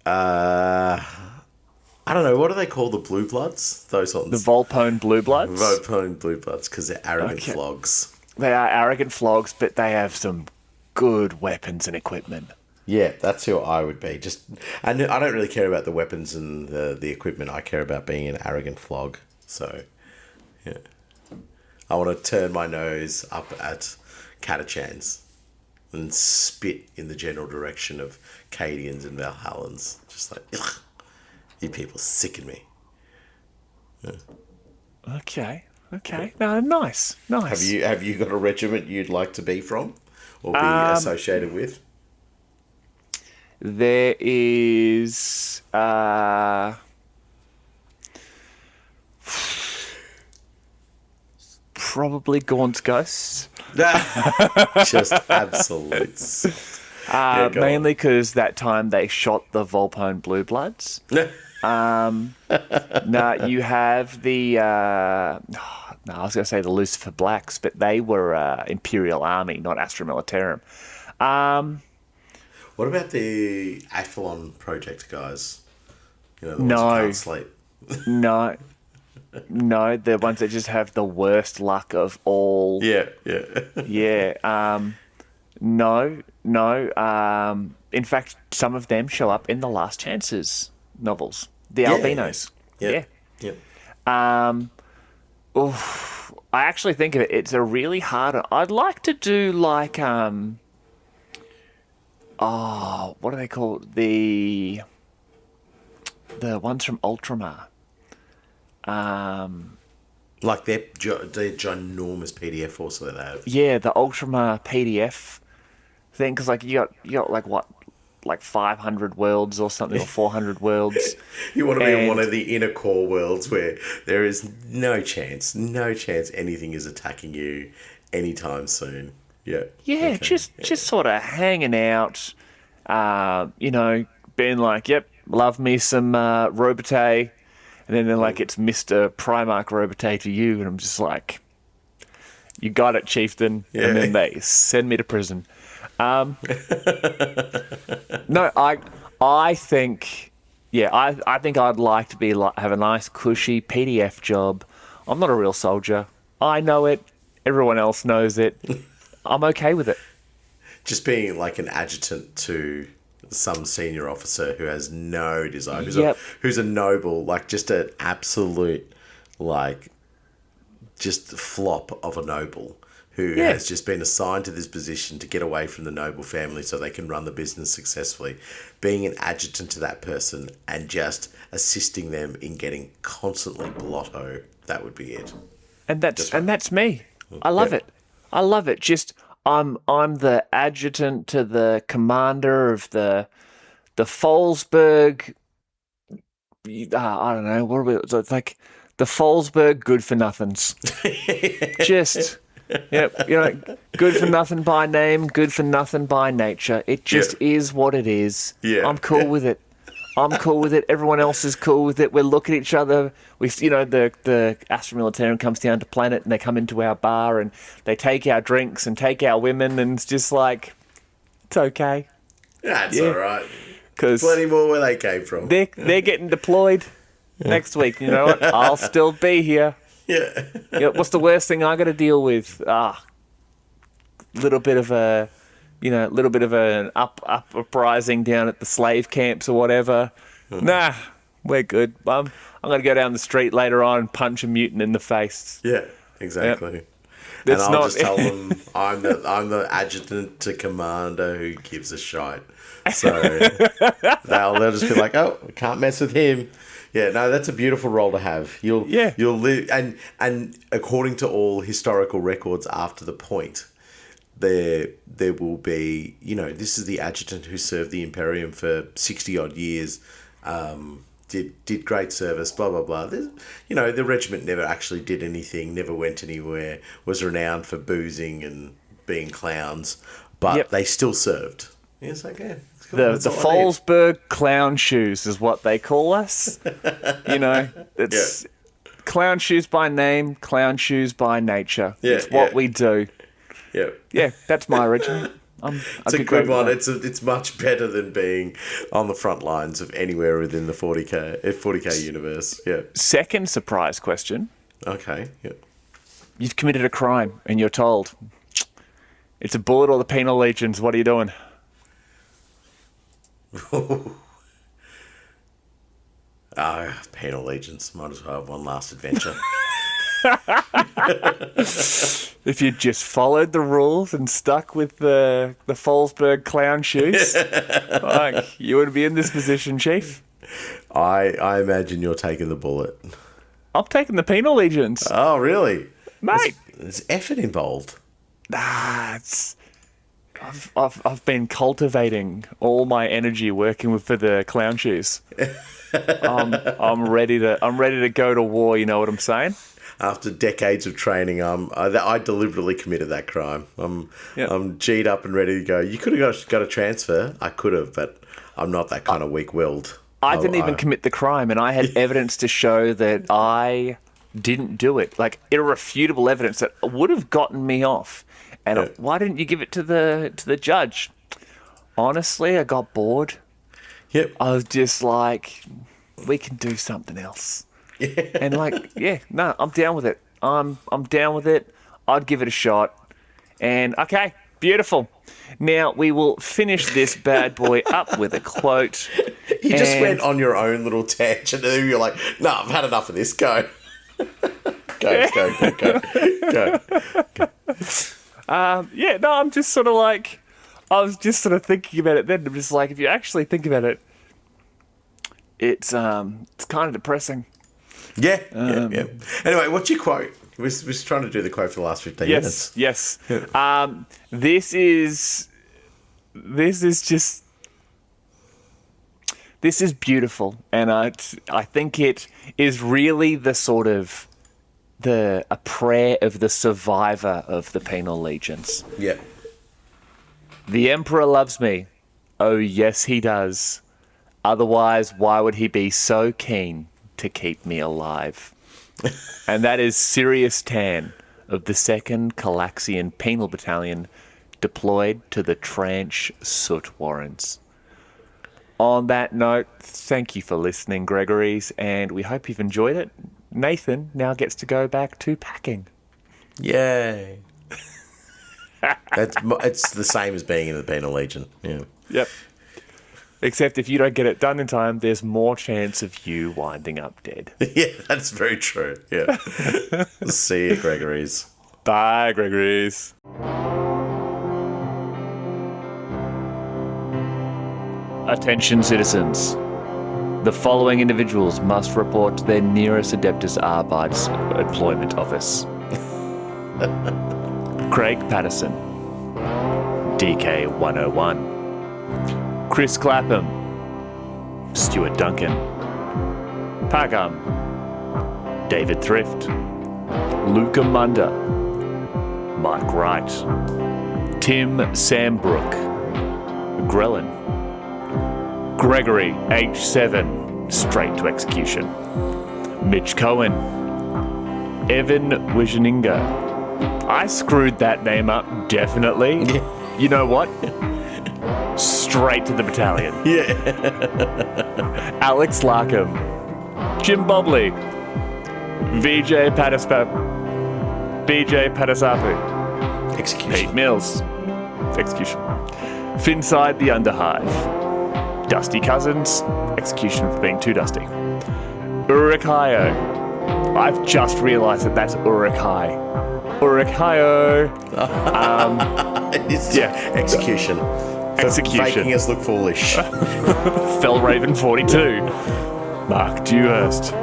I don't know, what do they call the Blue Bloods? Those ones. The Volpone Blue Bloods? Volpone Blue Bloods, because they're arrogant flogs. They are arrogant flogs, but they have some good weapons and equipment. Yeah, that's who I would be. And I don't really care about the weapons and the equipment. I care about being an arrogant flog. So, yeah. I want to turn my nose up at Catachans and spit in the general direction of Cadians and Valhallans. Just like, ugh, you people sicken me. Yeah. Okay. No, nice. Have you got a regiment you'd like to be from or be associated with? There is probably Gaunt's Ghosts. Just absolutes. Mainly because that time they shot the Volpone Blue Bloods. No, you have the... I was going to say the Lucifer Blacks, but they were Imperial Army, not Astra Militarum. What about the Athlon Project guys? You know, the ones who can't sleep. No, the ones that just have the worst luck of all. Yeah. Yeah. No. In fact, some of them show up in the Last Chances novels. The albinos. Yeah. I actually think of it. It's a really hard. I'd like to do like what do they call the ones from Ultramar? Like their ginormous PDF also that they have. Yeah, the Ultramar PDF thing, because like you got like what, like 500 worlds or something, or 400 worlds. You want to be in one of the inner core worlds where there is no chance anything is attacking you anytime soon. Yeah. Yeah, okay. just sort of hanging out, being like, yep, love me some Robitaille. And then they're like, it's Mr. Primarch Robitaille to you. And I'm just like, you got it, chieftain. Yeah. And then they send me to prison. No, I think, I think I'd like to have a nice, cushy PDF job. I'm not a real soldier. I know it. Everyone else knows it. I'm okay with it. Just being like an adjutant to some senior officer who has no desire, who's a noble, like just an absolute, like, just flop of a noble who has just been assigned to this position to get away from the noble family so they can run the business successfully. Being an adjutant to that person and just assisting them in getting constantly blotto, that would be it. And that's me. I love it. I love it. Just I'm the adjutant to the commander of the Folsburg. I don't know, what are we? It's like the Folsburg good for nothings. Just good for nothing by name, good for nothing by nature. It just is what it is. Yeah. I'm cool with it. Everyone else is cool with it. We look at each other. The Astra Militarum comes down to planet and they come into our bar and they take our drinks and take our women, and it's just like, it's okay. That's all right. Because plenty more where they came from. They're getting deployed next week. You know what? I'll still be here. Yeah. What's the worst thing I got to deal with? Little bit of an uprising down at the slave camps or whatever. Nah, we're good. I'm going to go down the street later on and punch a mutant in the face. Yeah, exactly. Yep. And I'll just tell them I'm the adjutant to commander who gives a shite. So they'll just be like, oh, we can't mess with him. Yeah, no, that's a beautiful role to have. You'll live, and according to all historical records after the point, there will be, this is the adjutant who served the Imperium for 60 odd years, did great service, blah blah blah. The regiment never actually did anything, never went anywhere, was renowned for boozing and being clowns, but they still served. Yeah, it's like, the Folsburg clown shoes is what they call us. It's clown shoes by name, clown shoes by nature. It's what we do. Yeah, that's my regiment. It's a good one. It's much better than being on the front lines of anywhere within the 40k universe. Yeah. Second surprise question. Okay. Yeah. You've committed a crime and you're told it's a bullet or the Penal Legions. What are you doing? Penal Legions. Might as well have one last adventure. If you just followed the rules and stuck with the Folsburg clown shoes, you wouldn't be in this position, Chief. I imagine you're taking the bullet. I'm taking the Penal Legions. Oh, really? Mate. There's effort involved. I've been cultivating all my energy working for the clown shoes. I'm ready to go to war. You know what I'm saying? After decades of training, I deliberately committed that crime. I'm G'd up and ready to go. You could have got a transfer. I could have, but I'm not that kind of weak-willed. I didn't even commit the crime, and I had evidence to show that I didn't do it. Like, irrefutable evidence that would have gotten me off. And why didn't you give it to the judge? Honestly, I got bored. Yep. I was just like, we can do something else. And I'm down with it. I'm down with it. I'd give it a shot. And okay, Beautiful. Now, we will finish this bad boy up with a quote. You just went on your own little tangent and you're like, no, I've had enough of this. Go. Go. I'm just sort of like, I was just sort of thinking about it then. I'm just like, if you actually think about it, it's kind of depressing. Yeah. Anyway, what's your quote? We was trying to do the quote for the last 15 minutes. Yes. This is beautiful, and I think it is really the sort of a prayer of the survivor of the Penal Legions. Yeah. The Emperor loves me. Oh, yes, he does. Otherwise, why would he be so keen to keep me alive? And that is Sirius Tan of the 2nd Calaxian Penal Battalion, deployed to the Tranche Soot Warrens. On that note, thank you for listening, Gregories, and we hope you've enjoyed it. Nathan now gets to go back to packing. Yay. It's the same as being in the Penal Legion. Yeah. Yep. Except if you don't get it done in time, there's more chance of you winding up dead. Yeah, that's very true. Yeah. See you, Gregories. Bye, Gregories. Attention, citizens. The following individuals must report to their nearest Adeptus Arbites employment office. Craig Patterson, DK 101. Chris Clapham, Stuart Duncan. Pagam, David Thrift. Luca Munda, Mike Wright. Tim Sambrook, Grellin. Gregory H7, straight to execution. Mitch Cohen. Evan Wijaninga. I screwed that name up, definitely. Yeah. You know what? Straight to the battalion. Yeah. Alex Larkham. Jim Bobley. BJ Patasapu. Execution. Pete Mills. Execution. Finside the Underhive. Dusty Cousins. Execution for being too dusty. Uruk-haio. I've just realised that that's Uruk-hai. Uruk-haio. Execution. Execution. Making us look foolish. Fellraven 42. Mark Dewhurst.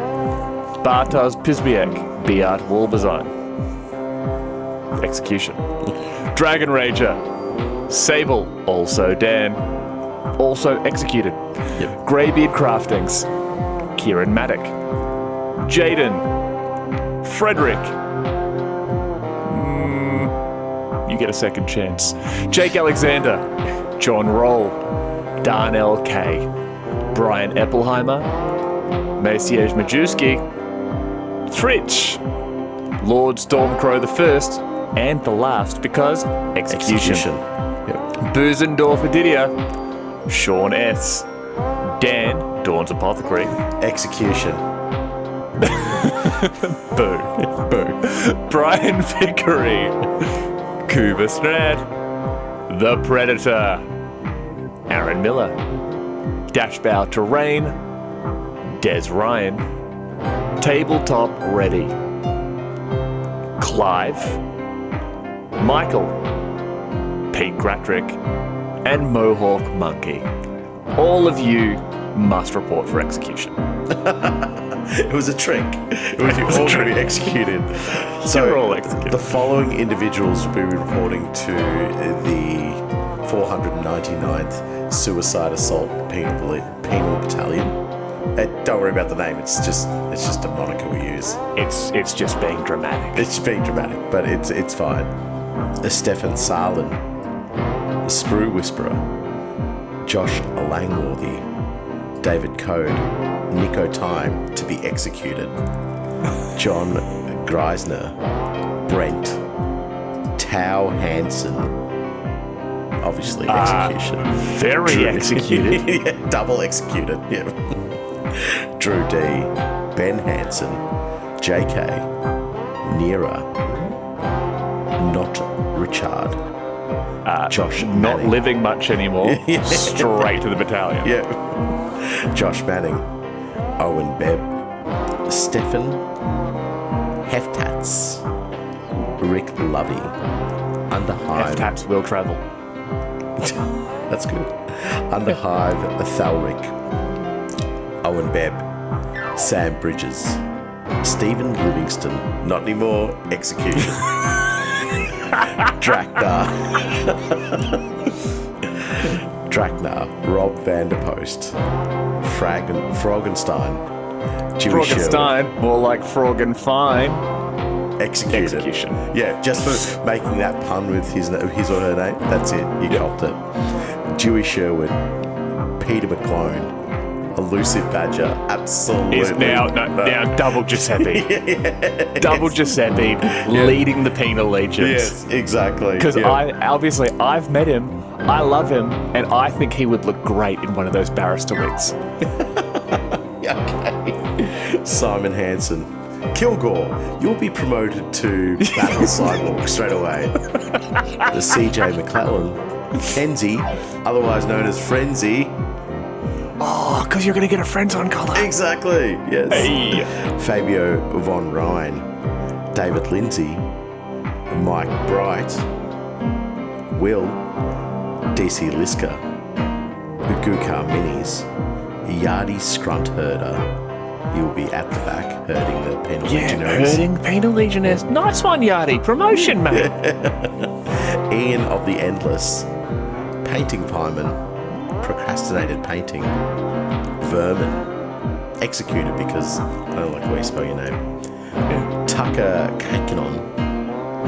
Bartosz Pisbiek. Beat Wolbazine. Execution. Dragon Rager. Sable. Also Dan. Also executed. Yep. Greybeard Craftings. Kieran Maddock. Jaden. Frederick. You get a second chance. Jake Alexander. John Roll. Darnell K. Brian Eppelheimer. Maciej Majewski. Fritsch. Lord Stormcrow the first and the last because execution. Yep. Buzendorfer Didier. Sean S. Dan, Dawn's Apothecary. Execution. Boo. Boo. Brian Vickery. Kuba Strad. The Predator. Aaron Miller. Dashbow Terrain. Des Ryan. Tabletop Ready. Clive. Michael. Pete Gratrick. And Mohawk Monkey. All of you must report for execution. It was a trick. It was all going to be executed. So you're all executed. The following individuals will be reporting to the 499th Suicide Assault Penal Battalion. Don't worry about the name. It's just a moniker we use. It's just being dramatic. It's being dramatic, but it's fine. Stefan Salin, the Sprue Whisperer, Josh Langworthy, David Code, Nico Time to be executed, John Greisner, Brent, Tao Hansen, obviously execution. Very Drew, executed. Yeah, double executed. Yeah. Drew D, Ben Hansen, JK, Nira, Not Richard, Josh not Manning. living much anymore. Straight to the battalion. Yeah. Josh Manning, Owen Bebb, Stefan Heftats, Rick Lovey, Underhive. Heftats will travel. That's good. Underhive, Thalric, Owen Bebb, Sam Bridges, Stephen Livingston, not anymore, execution. Draknar, Rob Vanderpost, Frogenstein, Frogenstein, more like Frog and Fine. Execution. Yeah, just for making that pun with his or her name. That's it. You got it. Dewey Sherwood, Peter McClone, Elusive Badger. Absolutely. Is now double Giuseppe. Double Giuseppe leading the Penal Legions. Yes, exactly. Because I've met him, I love him, and I think he would look great in one of those barrister wigs. Okay. Simon Hansen. Kilgore, you'll be promoted to Battle Cyborg straight away. The CJ McClellan, Kenzie, otherwise known as Frenzy. Oh, because you're going to get a Frenzon collar. Exactly, yes. Hey. Fabio von Rhine, David Lindsay, Mike Bright, Will, DC Liska, Gukar Minis, Yardi Scrunt Herder. You'll be at the back herding the Penal Legionnaires. Herding Penal Legionnaires. Nice one, Yardi. Promotion, mate. Ian of the Endless. Painting Pieman. Procrastinated Painting. Vermin. Executed because I don't like the way you spell your name. Tucker Kakenon.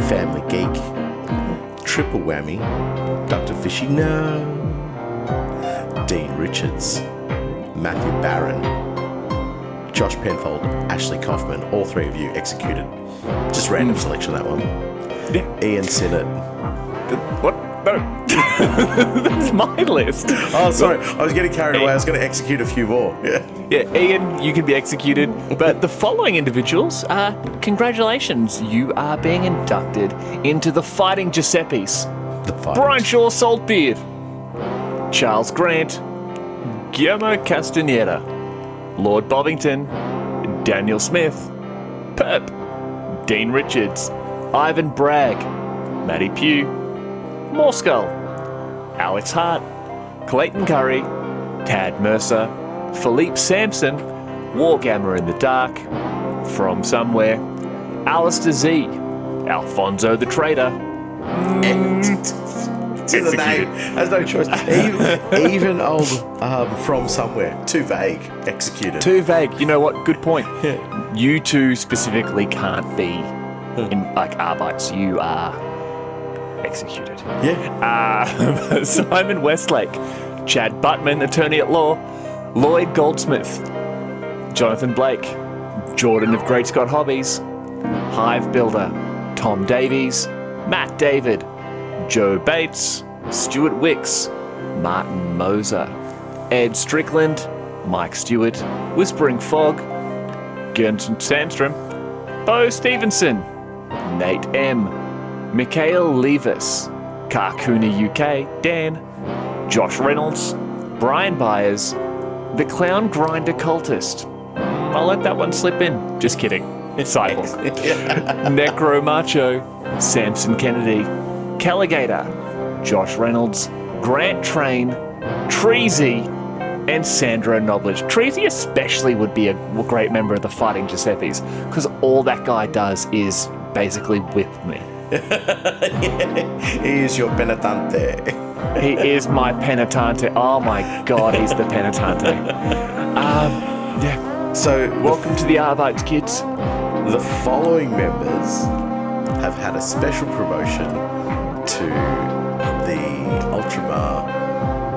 Family Geek. Triple Whammy. Dr. Fishy. No. Dean Richards. Matthew Barron. Josh Penfold, Ashley Kaufman, all three of you executed. Just random selection, that one. Yeah. Ian Sinnott. What? No. That's my list. Oh, sorry. I was getting carried away. I was going to execute a few more. Yeah, Ian, you can be executed. But the following individuals, congratulations. You are being inducted into the Fighting Giuseppes. Brian Shaw Saltbeard. Charles Grant. Guillermo Castaneda. Lord Bovington, Daniel Smith, Perp, Dean Richards, Ivan Bragg, Matty Pugh, Morskull, Alex Hart, Clayton Curry, Tad Mercer, Philippe Sampson, Wargammer in the Dark, From Somewhere, Alistair Z, Alfonso the Trader. To the name. There's no choice. Even old From Somewhere. Too vague. Executed. Too vague. You know what? Good point. Yeah. You two specifically can't be in Arbites. You are executed. Yeah. Simon Westlake, Chad Buttman, attorney at law, Lloyd Goldsmith, Jonathan Blake, Jordan of Great Scott Hobbies, Hive Builder, Tom Davies, Matt David, Joe Bates, Stuart Wicks, Martin Moser, Ed Strickland, Mike Stewart, Whispering Fog, Gernton Sandstrom, Bo Stevenson, Nate M, Mikhail Levis, Karkuna UK, Dan, Josh Reynolds, Brian Byers, The Clown Grinder Cultist. I'll let that one slip in. Just kidding. Cyborg. Necro Macho, Samson Kennedy, Calligator, Josh Reynolds, Grant Train, Treasy, and Sandra Knowledge. Treasy especially would be a great member of the Fighting Giuseppes, because all that guy does is basically whip me. He is your penitente. He is my penitente. Oh my god, he's the penitente. Yeah. So, welcome to the Arbites, kids. The following members have had a special promotion to the Ultramar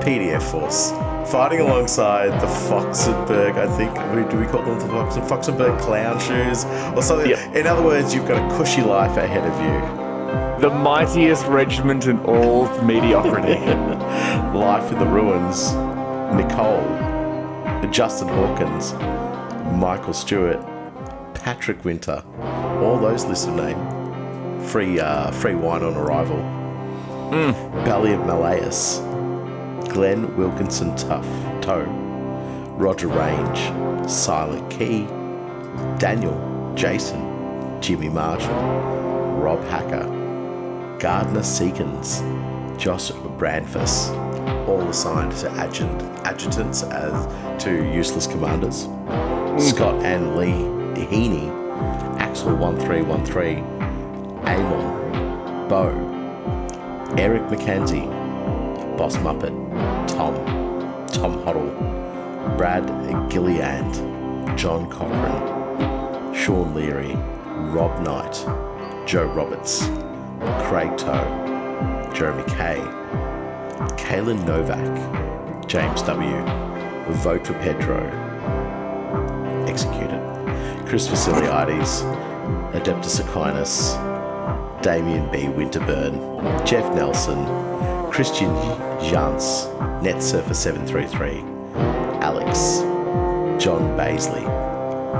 PDF Force, fighting alongside the Foxenberg, I think, do we call them the Foxenberg Clown Shoes or something? Yep. In other words, you've got a cushy life ahead of you. The mightiest regiment in all mediocrity. Life in the Ruins, Nicole, Justin Hawkins, Michael Stewart, Patrick Winter, all those lists of names. Free wine on arrival. Valiant Malaeus, Glenn Wilkinson Toe, Roger Range, Silent Key, Daniel, Jason, Jimmy Marshall, Rob Hacker, Gardner Seekins, Josh Brandfuss, all assigned to adjutants as to useless commanders. Scott and Lee Heaney, Axel 1313, Amon, Bo, Eric McKenzie, Boss Muppet, Tom Hoddle, Brad Gilliand, John Cochran, Sean Leary, Rob Knight, Joe Roberts, Craig Toe, Jeremy Kay, Kaylin Novak, James W, Vote for Pedro, executed, Chris Vasiliades, Adeptus Aquinas, Damien B. Winterburn, Jeff Nelson, Christian Jans, NetSurfer733, Alex, John Baisley,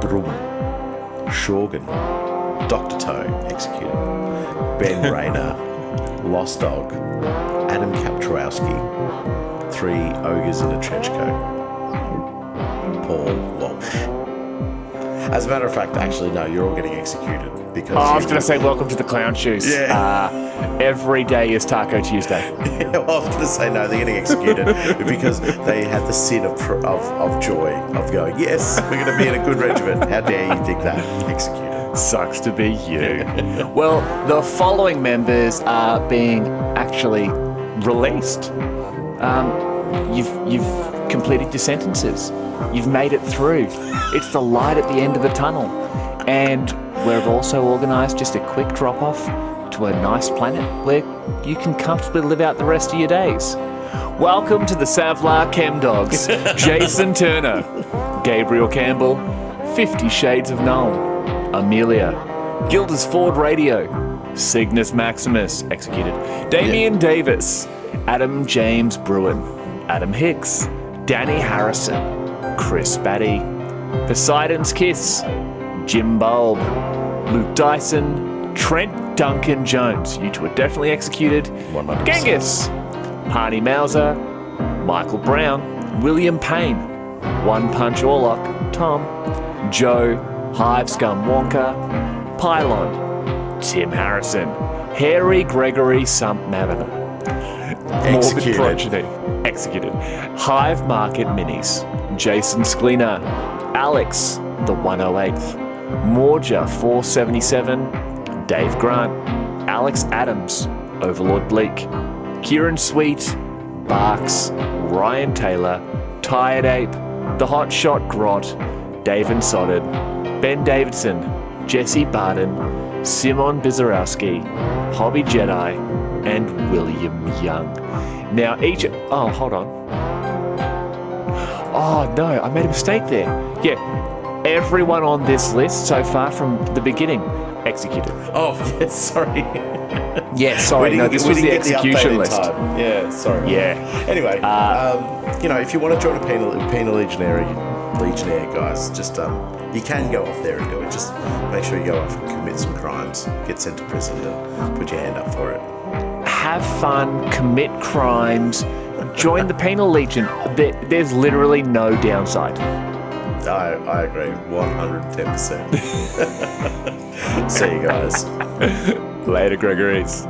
Brum, Shorgan, Dr. Toe, executed, Ben Rayner, Lost Dog, Adam Kapczorowski, 3 Ogres in a Trench Coat, Paul Walsh. As a matter of fact, actually, no, you're all getting executed because. I was going to say, welcome to the clown shoes. Yeah. Every day is Taco Tuesday. Yeah, well, I was going to say no, they're getting executed because they had the sin of joy of going, yes, we're going to be in a good regiment. How dare you think that? Executed. Sucks to be you. Well, the following members are being actually released. You've completed your sentences. You've made it through. It's the light at the end of the tunnel. And we've also organised just a quick drop-off to a nice planet where you can comfortably live out the rest of your days. Welcome to the Savlar Chem Dogs. Jason Turner, Gabriel Campbell, 50 Shades of Null, Amelia, Gilda's Ford Radio, Cygnus Maximus, executed, Damian Davis, Adam James Bruin, Adam Hicks, Danny Harrison, Chris Batty, Poseidon's Kiss, Jim Bulb, Luke Dyson, Trent Duncan Jones, you two are definitely executed, 100%. Genghis, Parney Mauser, Michael Brown, William Payne, One Punch Orlock, Tom, Joe, Hive Scum Wonka, Pylon, Tim Harrison, Harry Gregory Sump Maviner, Morbid Progeny, executed, Hive Market Minis, Jason Sklina, Alex, the 108th, Morja 477, Dave Grant, Alex Adams, Overlord Bleak, Kieran Sweet, Barks, Ryan Taylor, Tired Ape, The Hot Shot Grot, David Sodded, Ben Davidson, Jesse Barden, Simon Bizarowski, Hobby Jedi, and William Young. Now each... Oh, hold on. Oh, no, I made a mistake there. Yeah, everyone on this list so far from the beginning, executed. Oh, yes, sorry. Yeah, sorry. No, this was the execution list. Yeah, sorry. Yeah. Anyway, if you want to join a penal legionnaire, guys, just you can go off there and do it. Just make sure you go off and commit some crimes, get sent to prison, and put your hand up for it. Have fun, commit crimes, join the Penal Legion. There's literally no downside. I agree, 110%. See you guys. Later, Gregories.